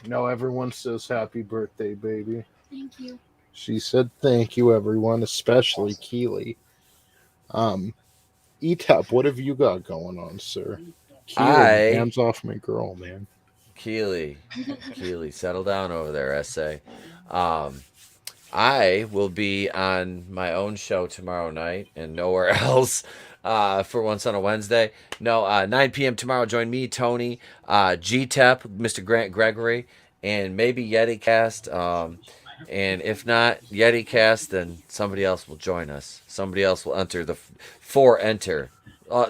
No, everyone says, "Happy birthday, baby." Thank you. She said, "Thank you, everyone, especially Keely." Etep, what have you got going on, sir? Keely, hands off my girl, man. Keely, settle down over there, SA. I will be on my own show tomorrow night and nowhere else for Once on a Wednesday. No, 9 p.m. tomorrow. Join me, Tony, GTEP, Mr. Grant Gregory, and maybe YetiCast. And if not YetiCast, then somebody else will join us. Somebody else will enter.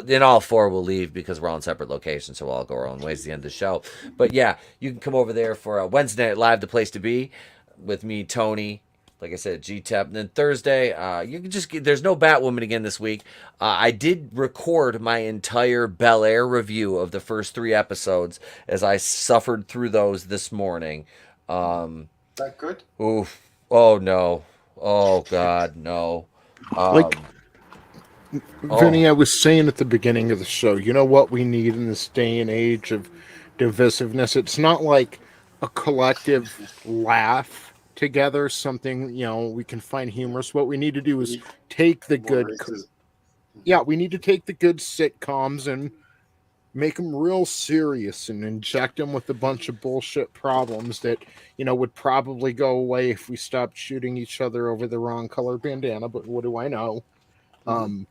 Then all four will leave because we're all in separate locations, so we'll all go our own ways at the end of the show. But yeah, you can come over there for a Wednesday Night Live, the place to be, with me, Tony. Like I said, GTEP. And then Thursday, you can just there's no Batwoman again this week. I did record my entire Bel Air review of the first 3 episodes as I suffered through those this morning. That good? Oof. Oh, no. Oh, God, no. Vinny, I was saying at the beginning of the show, you know what we need in this day and age of divisiveness? It's not like a collective laugh together, something, we can find humorous. What we need to do is take the good... we need to take the good sitcoms and make them real serious and inject them with a bunch of bullshit problems that, would probably go away if we stopped shooting each other over the wrong color bandana, but what do I know?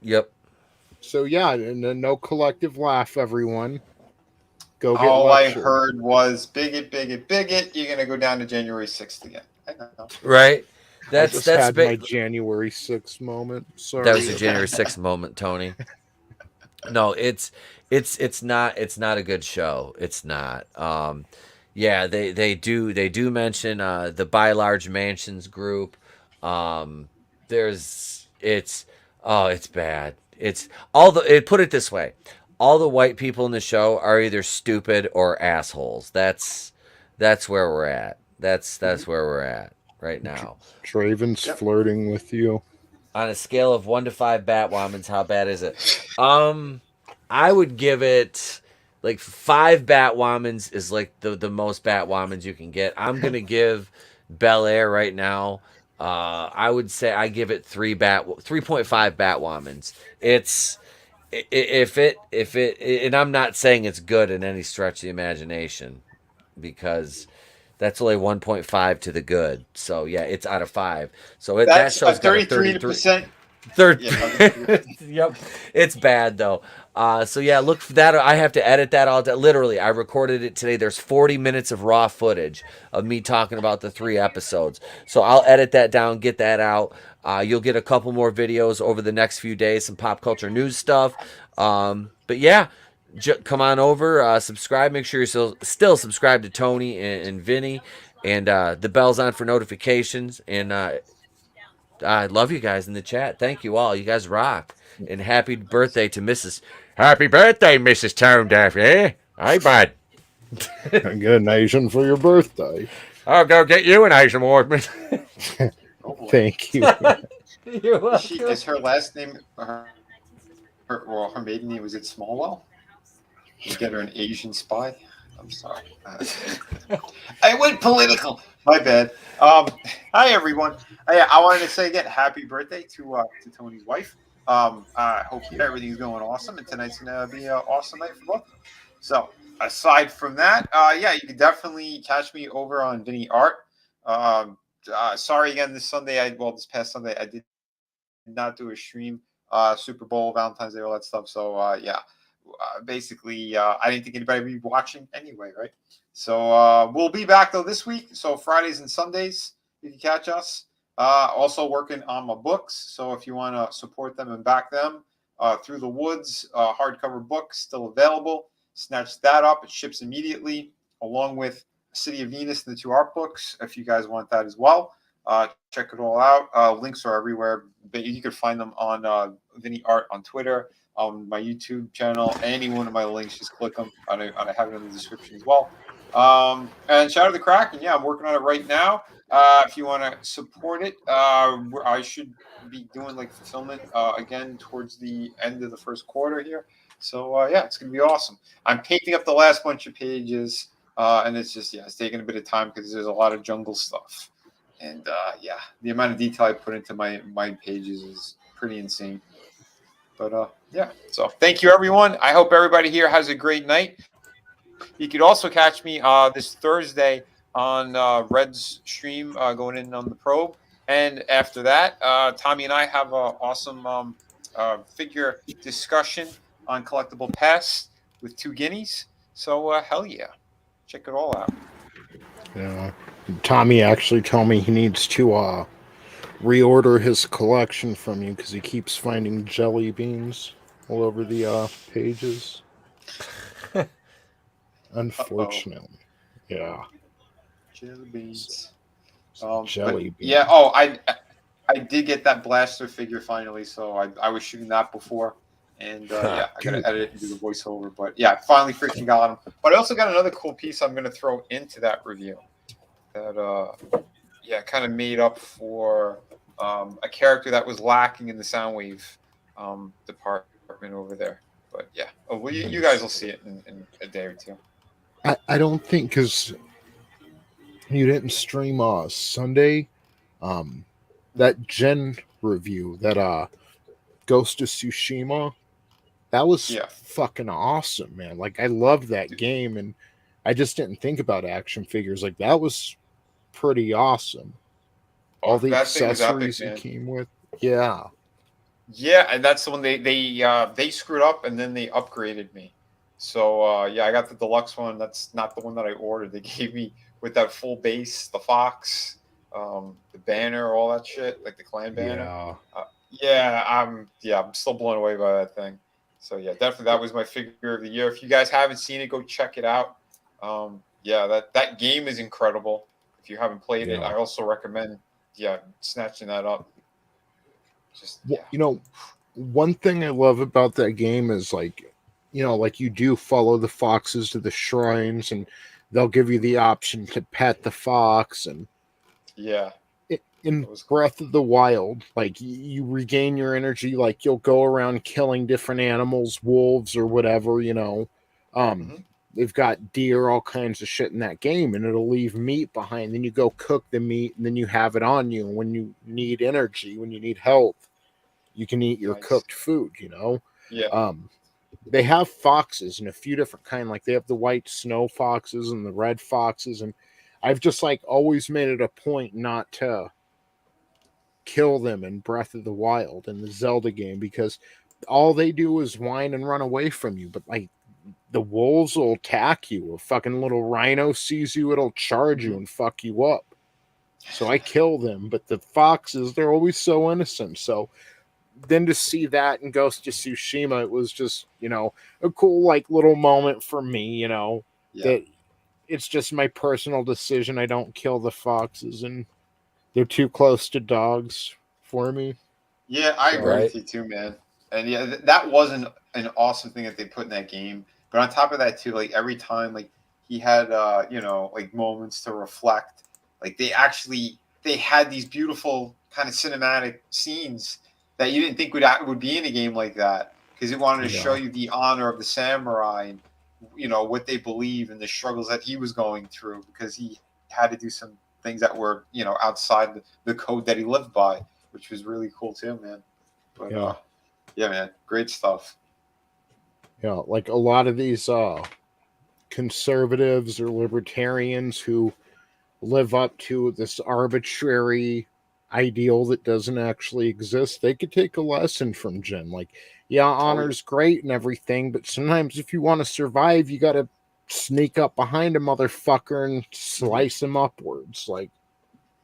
Yep. So, yeah, and no collective laugh, everyone. Go get All lectured. I heard was bigot. You're going to go down to January 6th again. I don't know. Right? I just had my January 6th moment. Sorry. That was a January 6th moment, Tony. No, it's not a good show. It's not. Yeah, they do mention the By Large Mansions group. It's bad. Put it this way. All the white people in the show are either stupid or assholes. That's where we're at. That's where we're at right now. Draven's flirting with you. On a scale of 1 to 5 Batwomans, how bad is it? I would give it like 5 Batwomans is like the most Batwomans you can get. I'm gonna give Bel Air right now. I would say I give it 3.5 Batwomans. If it, and I'm not saying it's good in any stretch of the imagination, because that's only 1.5 to the good. So yeah, it's out of 5. So that show's got a 33%. Third. Yeah. Yep. It's bad though. So yeah, look for that. I have to edit that all day. Literally, I recorded it today. There's 40 minutes of raw footage of me talking about the 3 episodes. So I'll edit that down, get that out. You'll get a couple more videos over the next few days, some pop culture news stuff. But yeah, come on over, subscribe. Make sure you're still subscribed to Tony and Vinny, and the bell's on for notifications. And I love you guys in the chat. Thank you all. You guys rock. And happy birthday to Mrs. Happy birthday, Mrs. Tone Deaf, eh? Hey, bud. Get an Asian for your birthday. I'll go get you an Asian award. Thank you. You're welcome. Is her last name, her maiden name, was it Smallwell? You get her an Asian spy? I'm sorry. I went political. My bad. Hi, everyone. I wanted to say again, happy birthday to Tony's wife. I hope everything's going awesome, and tonight's going to be an awesome night for both of them. So, aside from that, yeah, you can definitely catch me over on VinnieArt. Sorry again, this past Sunday, I did not do a stream. Super Bowl, Valentine's Day, all that stuff. So, yeah. Basically, I didn't think anybody would be watching anyway, right? So we'll be back though this week. So Fridays and Sundays, you can catch us. Also working on my books. So if you want to support them and back them, Through the Woods, hardcover book still available. Snatch that up. It ships immediately, along with City of Venus and the 2 art books. If you guys want that as well, check it all out. Links are everywhere. But you can find them on VinnieArt on Twitter. On my YouTube channel, any one of my links, just click them. I have it in the description as well. And shout out to Kraken. Yeah, I'm working on it right now. If you want to support it, I should be doing like fulfillment again towards the end of the first quarter here. So yeah, it's gonna be awesome. I'm painting up the last bunch of pages, and it's just it's taking a bit of time because there's a lot of jungle stuff, and yeah, the amount of detail I put into my pages is pretty insane. But yeah, so thank you, everyone. I hope everybody here has a great night. You could also catch me this Thursday on Red's stream going in on the Probe. And after that, Tommy and I have an awesome figure discussion on Collectible Pass with 2 guineas. So hell yeah. Check it all out. Yeah. Tommy actually told me he needs to reorder his collection from you because he keeps finding jelly beans all over the pages. Unfortunately. Yeah. Jelly beans. Jelly beans. Yeah, I did get that Blaster figure finally, so I was shooting that before. And yeah, I gotta edit it and do the voiceover. But yeah, I finally freaking got him. But I also got another cool piece I'm gonna throw into that review. That kind of made up for a character that was lacking in the Soundwave department over there. But yeah, you guys will see it in a day or two. I don't think, because you didn't stream Sunday, that Gen review, that Ghost of Tsushima, that was fucking awesome, man. Like, I love that game, and I just didn't think about action figures. Like, that was pretty awesome. All the accessories it came with. Yeah. Yeah, and that's the one they screwed up, and then they upgraded me. So yeah, I got the deluxe one. That's not the one that I ordered. They gave me with that full base, the fox, the banner, all that shit, like the clan banner. Yeah. I'm still blown away by that thing. So yeah, definitely that was my figure of the year. If you guys haven't seen it, go check it out. Yeah, that game is incredible. If you haven't played it, I also recommend snatching that up. You know, one thing I love about that game is like you do follow the foxes to the shrines, and they'll give you the option to pet the fox, and in Breath of the Wild, like you regain your energy, like you'll go around killing different animals, wolves or whatever, They've got deer, all kinds of shit in that game, and it'll leave meat behind. Then you go cook the meat, and then you have it on you. When you need energy, when you need health, you can eat your cooked food, Yeah. They have foxes in a few different kinds. Like they have the white snow foxes and the red foxes, and I've just like always made it a point not to kill them in Breath of the Wild in the Zelda game, because all they do is whine and run away from you. But like the wolves will attack you. A fucking little rhino sees you, it'll charge you and fuck you up. So I kill them. But the foxes, they're always so innocent. So then to see that in Ghost of Tsushima, it was just, you know, a cool like little moment for me, you know, that it's just my personal decision. I don't kill the foxes, and they're too close to dogs for me. Yeah, I agree with you too, man. And yeah, that wasn't an awesome thing that they put in that game. But on top of that too, like every time like he had you know, like moments to reflect, like they had these beautiful kind of cinematic scenes that you didn't think would be in a game like that, because it wanted to show you the honor of the samurai and, you know, what they believe and the struggles that he was going through, because he had to do some things that were, you know, outside the code that he lived by, which was really cool too, man. But yeah, man, great stuff. Yeah, like a lot of these conservatives or libertarians who live up to this arbitrary ideal that doesn't actually exist, they could take a lesson from Jin. Like, yeah, honor's great and everything, but sometimes if you want to survive, you got to sneak up behind a motherfucker and slice him upwards. Like,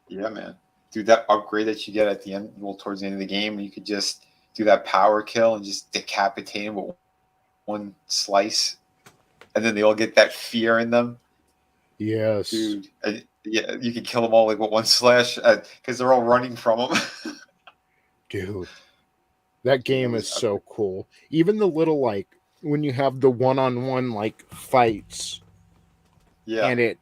yeah, man, dude, that upgrade that you get at the end, well, towards the end of the game, you could just do that power kill and just decapitate him with one slice, and then they all get that fear in them. Yes, dude. Yeah, you can kill them all like with one slash, because they're all running from them. Dude, that game is so cool. Even the little, like, when you have the one-on-one like fights, and it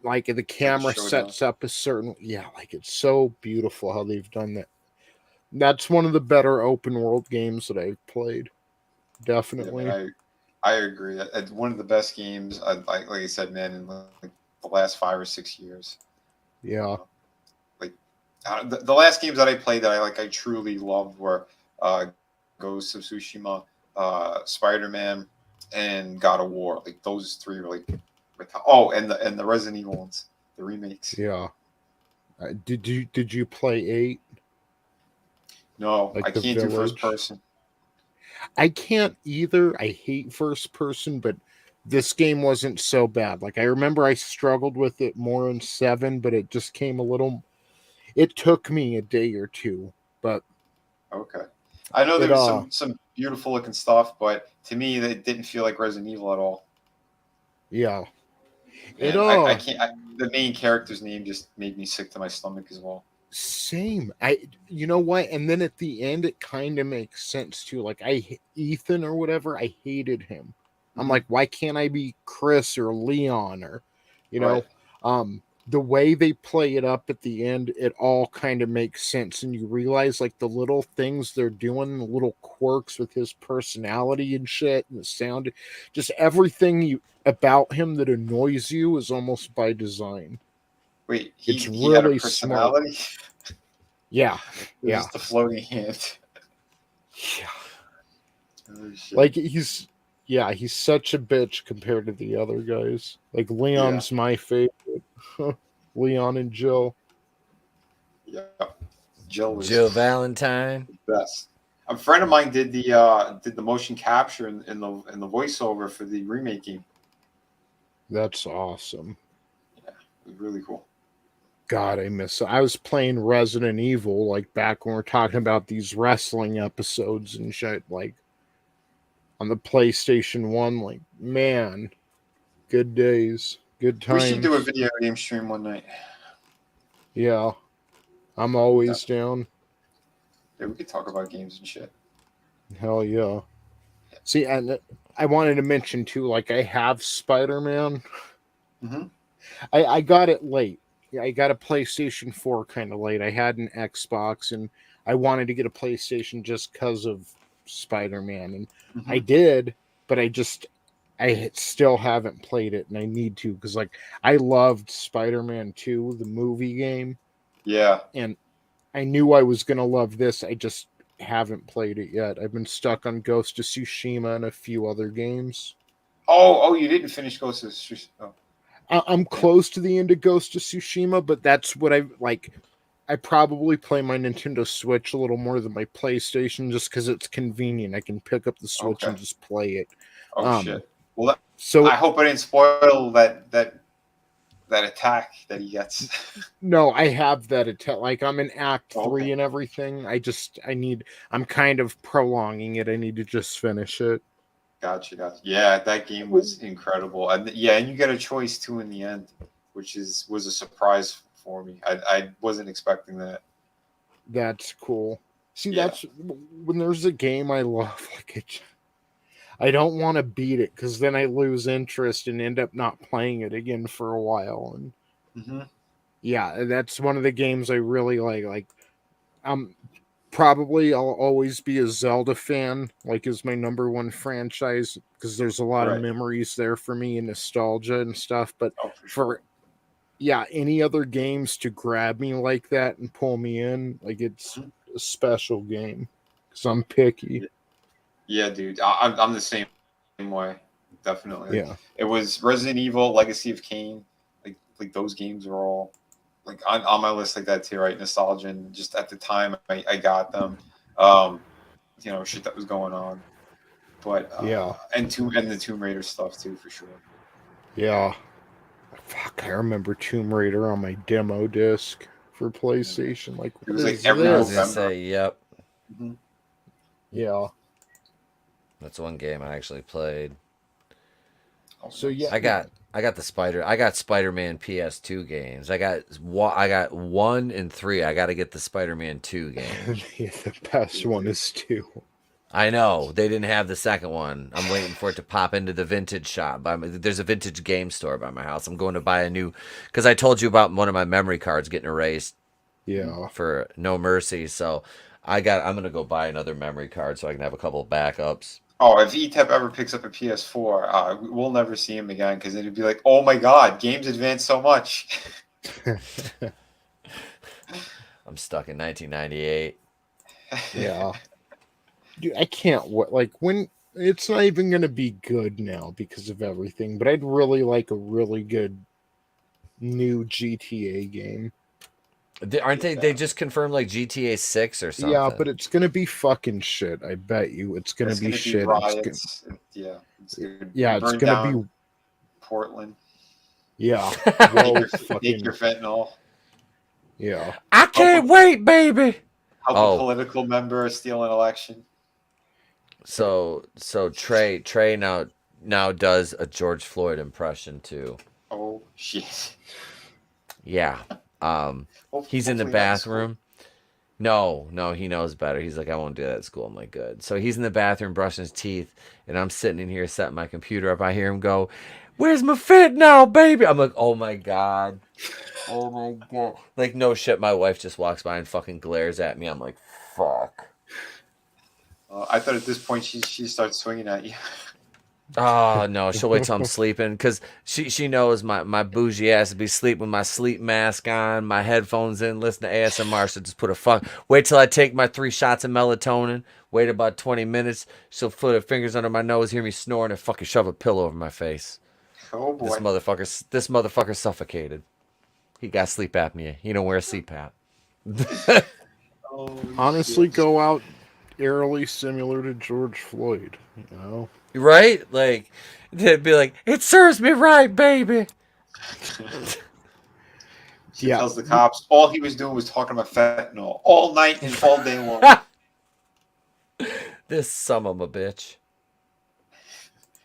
like the camera sets up a certain, like it's so beautiful how they've done that. That's one of the better open world games that I've played. Definitely. Yeah, I agree. It's one of the best games, like I said, man, in like the last 5 or 6 years. Yeah. Like the last games that I played that I truly loved were Ghost of Tsushima, Spider-Man, and God of War. Like those three were like, and the Resident Evil ones, the remakes. Yeah. Did you play 8? No, like I can't do first person. I can't either. I hate first person, but this game wasn't so bad. Like, I remember I struggled with it more in 7, but it just came a little... It took me a day or two, but... Okay. I know there was some beautiful looking stuff, but to me, it didn't feel like Resident Evil at all. Yeah. And I can't... the main character's name just made me sick to my stomach as well. Same. You know what? And then at the end, it kind of makes sense too. Like, Ethan or whatever, I hated him. I'm like, why can't I be Chris or Leon or, you know, the way they play it up at the end, it all kind of makes sense. And you realize like the little things they're doing, the little quirks with his personality and shit and the sound, just everything about him that annoys you is almost by design. Wait, it's he really had a personality? Smart. Yeah. Just a floating hand. Yeah. Like he's such a bitch compared to the other guys. Like Leon's my favorite. Leon and Jill. Yeah. Jill Valentine. The best. A friend of mine did the motion capture in the voiceover for the remaking. That's awesome. Yeah, it was really cool. God, I was playing Resident Evil like back when we're talking about these wrestling episodes and shit, like on the PlayStation 1. Like, man, good days, good times. We should do a video game stream one night. Yeah, I'm always down. Yeah, we could talk about games and shit. Hell yeah. See, and I wanted to mention too, like I have Spider-Man. I got it late. Yeah, I got a PlayStation 4 kind of late. I had an Xbox, and I wanted to get a PlayStation just because of Spider-Man, and I did, but I still haven't played it, and I need to, because like I loved Spider-Man 2, the movie game. Yeah. And I knew I was gonna love this. I just haven't played it yet. I've been stuck on Ghost of Tsushima and a few other games. Oh, you didn't finish Ghost of Tsushima. I'm close to the end of Ghost of Tsushima, but that's what I like. I probably play my Nintendo Switch a little more than my PlayStation just because it's convenient. I can pick up the Switch and just play it. Oh shit! Well, so I hope I didn't spoil that attack that he gets. No, I have that attack. Like I'm in Act 3 and everything. I'm kind of prolonging it. I need to just finish it. Gotcha. Yeah, that game was incredible. And yeah, and you get a choice too in the end, which was a surprise for me. I wasn't expecting that. That's cool. See, that's when there's a game I love, like I don't want to beat it because then I lose interest and end up not playing it again for a while. And yeah, that's one of the games I really like. Like, probably I'll always be a Zelda fan. Like, is my number one franchise because there's a lot of memories there for me and nostalgia and stuff. But any other games to grab me like that and pull me in, like it's a special game because I'm picky. Yeah, dude, I'm the same way, definitely. Yeah, it was Resident Evil, Legacy of Kain, like those games are all like on my list like that too, right? Nostalgia, and just at the time I got them, shit that was going on, but and the Tomb Raider stuff too for sure. Yeah, fuck, I remember Tomb Raider on my demo disc for PlayStation. Like it was like every November. Yep. Yeah. That's one game I actually played. So yeah, I got Spider-Man PS2 games. I got 1 and 3. I got to get the Spider-Man 2 game. The best one is 2. I know they didn't have the second one. I'm waiting for it to pop into the vintage shop. There's a vintage game store by my house. I'm going to buy a new because I told you about one of my memory cards getting erased. Yeah. For No Mercy, so I'm gonna go buy another memory card so I can have a couple of backups. Oh, if Etep ever picks up a PS4, we'll never see him again because it'd be like, oh my god, games advance so much. I'm stuck in 1998. Yeah. Dude, I can't like when it's not even gonna be good now because of everything, but I'd really like a really good new GTA game. Aren't they? They just confirmed like GTA 6 or something. Yeah, but it's gonna be fucking shit. I bet you it's gonna be shit. Riots. It's gonna be Portland. Yeah. Take your fentanyl. Yeah. I can't wait, baby. Help a political member steal an election. So Trey now does a George Floyd impression too. Oh shit. Yeah. He's in the bathroom. No, he knows better. He's like, I won't do that at school. I'm like, good. So he's in the bathroom brushing his teeth, and I'm sitting in here setting my computer up. I hear him go, "Where's my fit now, baby?" I'm like, oh my god. Oh my god. Like, no shit, my wife just walks by and fucking glares at me. I'm like, fuck. I thought at this point she starts swinging at you. Oh no, she'll wait till I'm sleeping because she knows my bougie ass to be sleeping with my sleep mask on, my headphones in, listen to ASMR. So just wait till I take my 3 shots of melatonin. Wait about 20 minutes. She'll put her fingers under my nose, hear me snoring, and fucking shove a pillow over my face. Oh boy, this motherfucker suffocated. He got sleep apnea. He don't wear a CPAP. Honestly, go out eerily similar to George Floyd. You know. Right? Like, they'd be like, it serves me right, baby. She tells the cops all he was doing was talking about fentanyl all night and all day long. This son of a bitch.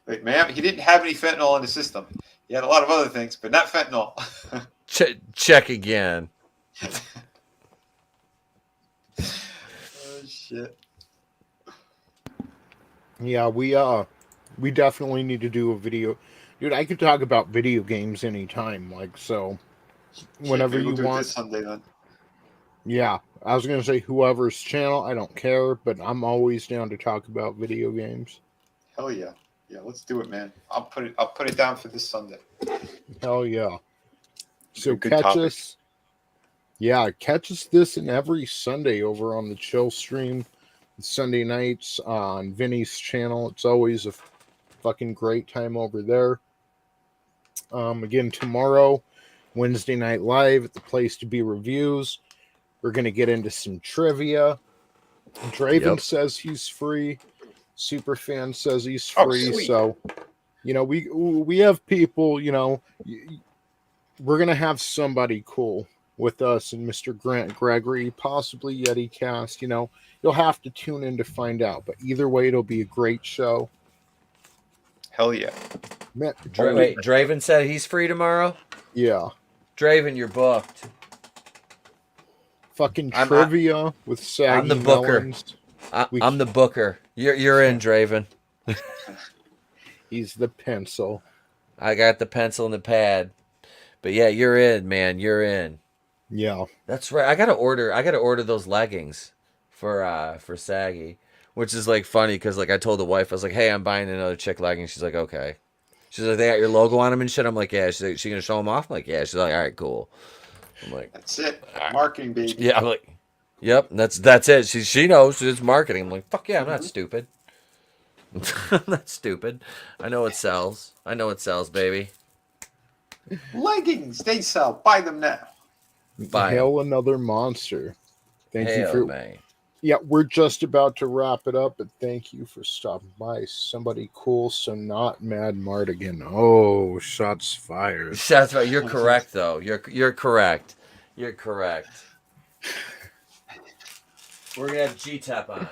Wait, ma'am, he didn't have any fentanyl in the system. He had a lot of other things, but not fentanyl. Check again. Oh, shit. Yeah, we definitely need to do a video. Dude, I could talk about video games anytime, like, so whenever you want. This Sunday, then. Yeah, I was going to say whoever's channel, I don't care, but I'm always down to talk about video games. Hell yeah. Yeah, let's do it, man. I'll put it down for this Sunday. Hell yeah. So catch us. Yeah, catch us this and every Sunday over on the Chill Stream. Sunday nights on Vinny's channel. It's always a fucking great time over there. Again, tomorrow, Wednesday Night Live at the Place to Be Reviews. We're going to get into some trivia. Draven says he's free. Superfan says he's free. So, we have people, we're going to have somebody cool with us and Mr. Grant Gregory, possibly Yeti Cast. You'll have to tune in to find out. But either way, it'll be a great show. Hell yeah. Man, wait, Draven said he's free tomorrow? Yeah. Draven, you're booked. Fucking trivia with Saggy I'm the booker. Melons. I'm the booker. You're in, Draven. He's the pencil. I got the pencil and the pad. But yeah, you're in, man. You're in. Yeah. That's right. I gotta order those leggings for Saggy. Which is like funny because like I told the wife, I was like, hey, I'm buying another chick leggings. She's like, okay. She's like, they got your logo on them and shit. I'm like, yeah. She's like, she gonna show them off? I'm like, yeah. She's like, all right, cool. I'm like, that's it. Marketing, baby. Yeah, I'm like, yep, that's it. She knows it's marketing. I'm like, fuck yeah, I'm not stupid. I'm not stupid. I know it sells. Baby. Leggings, they sell. Buy them now. Hail another monster. Thank you for man. Yeah, we're just about to wrap it up, but thank you for stopping by. Somebody cool, so not Mad Mardigan. Oh, shots fired. Shots fired. You're correct, though. You're correct. You're correct. We're gonna have G-Tep on.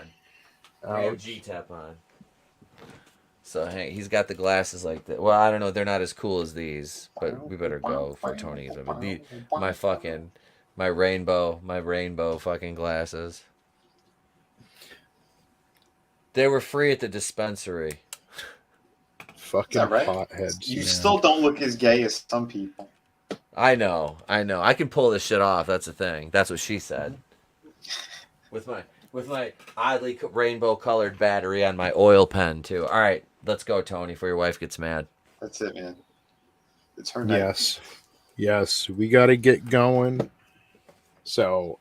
So hey, he's got the glasses like that. Well, I don't know. They're not as cool as these, but we better go for Tony's. My rainbow fucking glasses. They were free at the dispensary. Fucking right? potheads. You still don't look as gay as some people. I know. I can pull this shit off. That's the thing. That's what she said. With my oddly rainbow colored battery on my oil pen too. All right, let's go, Tony, before your wife gets mad. That's it, man. It's her night. Yes, we got to get going. So,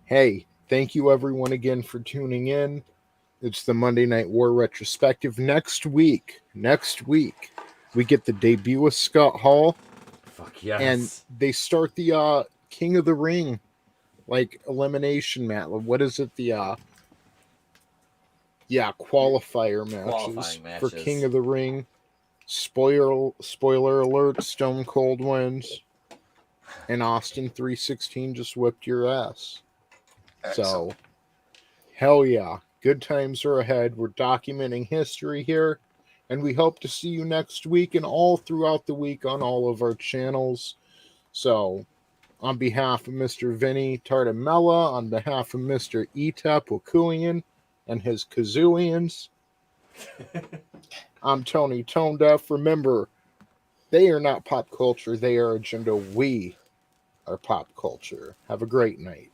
hey, thank you everyone again for tuning in. It's the Monday Night War retrospective. Next week, we get the debut of Scott Hall. Fuck yes. And they start the King of the Ring, like elimination match. What is it? The qualifier matches for King of the Ring. Spoiler alert: Stone Cold wins, and Austin 316 just whipped your ass. Excellent. So, hell yeah. Good times are ahead. We're documenting history here, and we hope to see you next week and all throughout the week on all of our channels. So, on behalf of Mr. Vinnie Tartamella, on behalf of Mr. Etep Wokuian and his Kazooians, I'm Tony Tone Deaf. Remember, they are not pop culture. They are agenda. We are pop culture. Have a great night.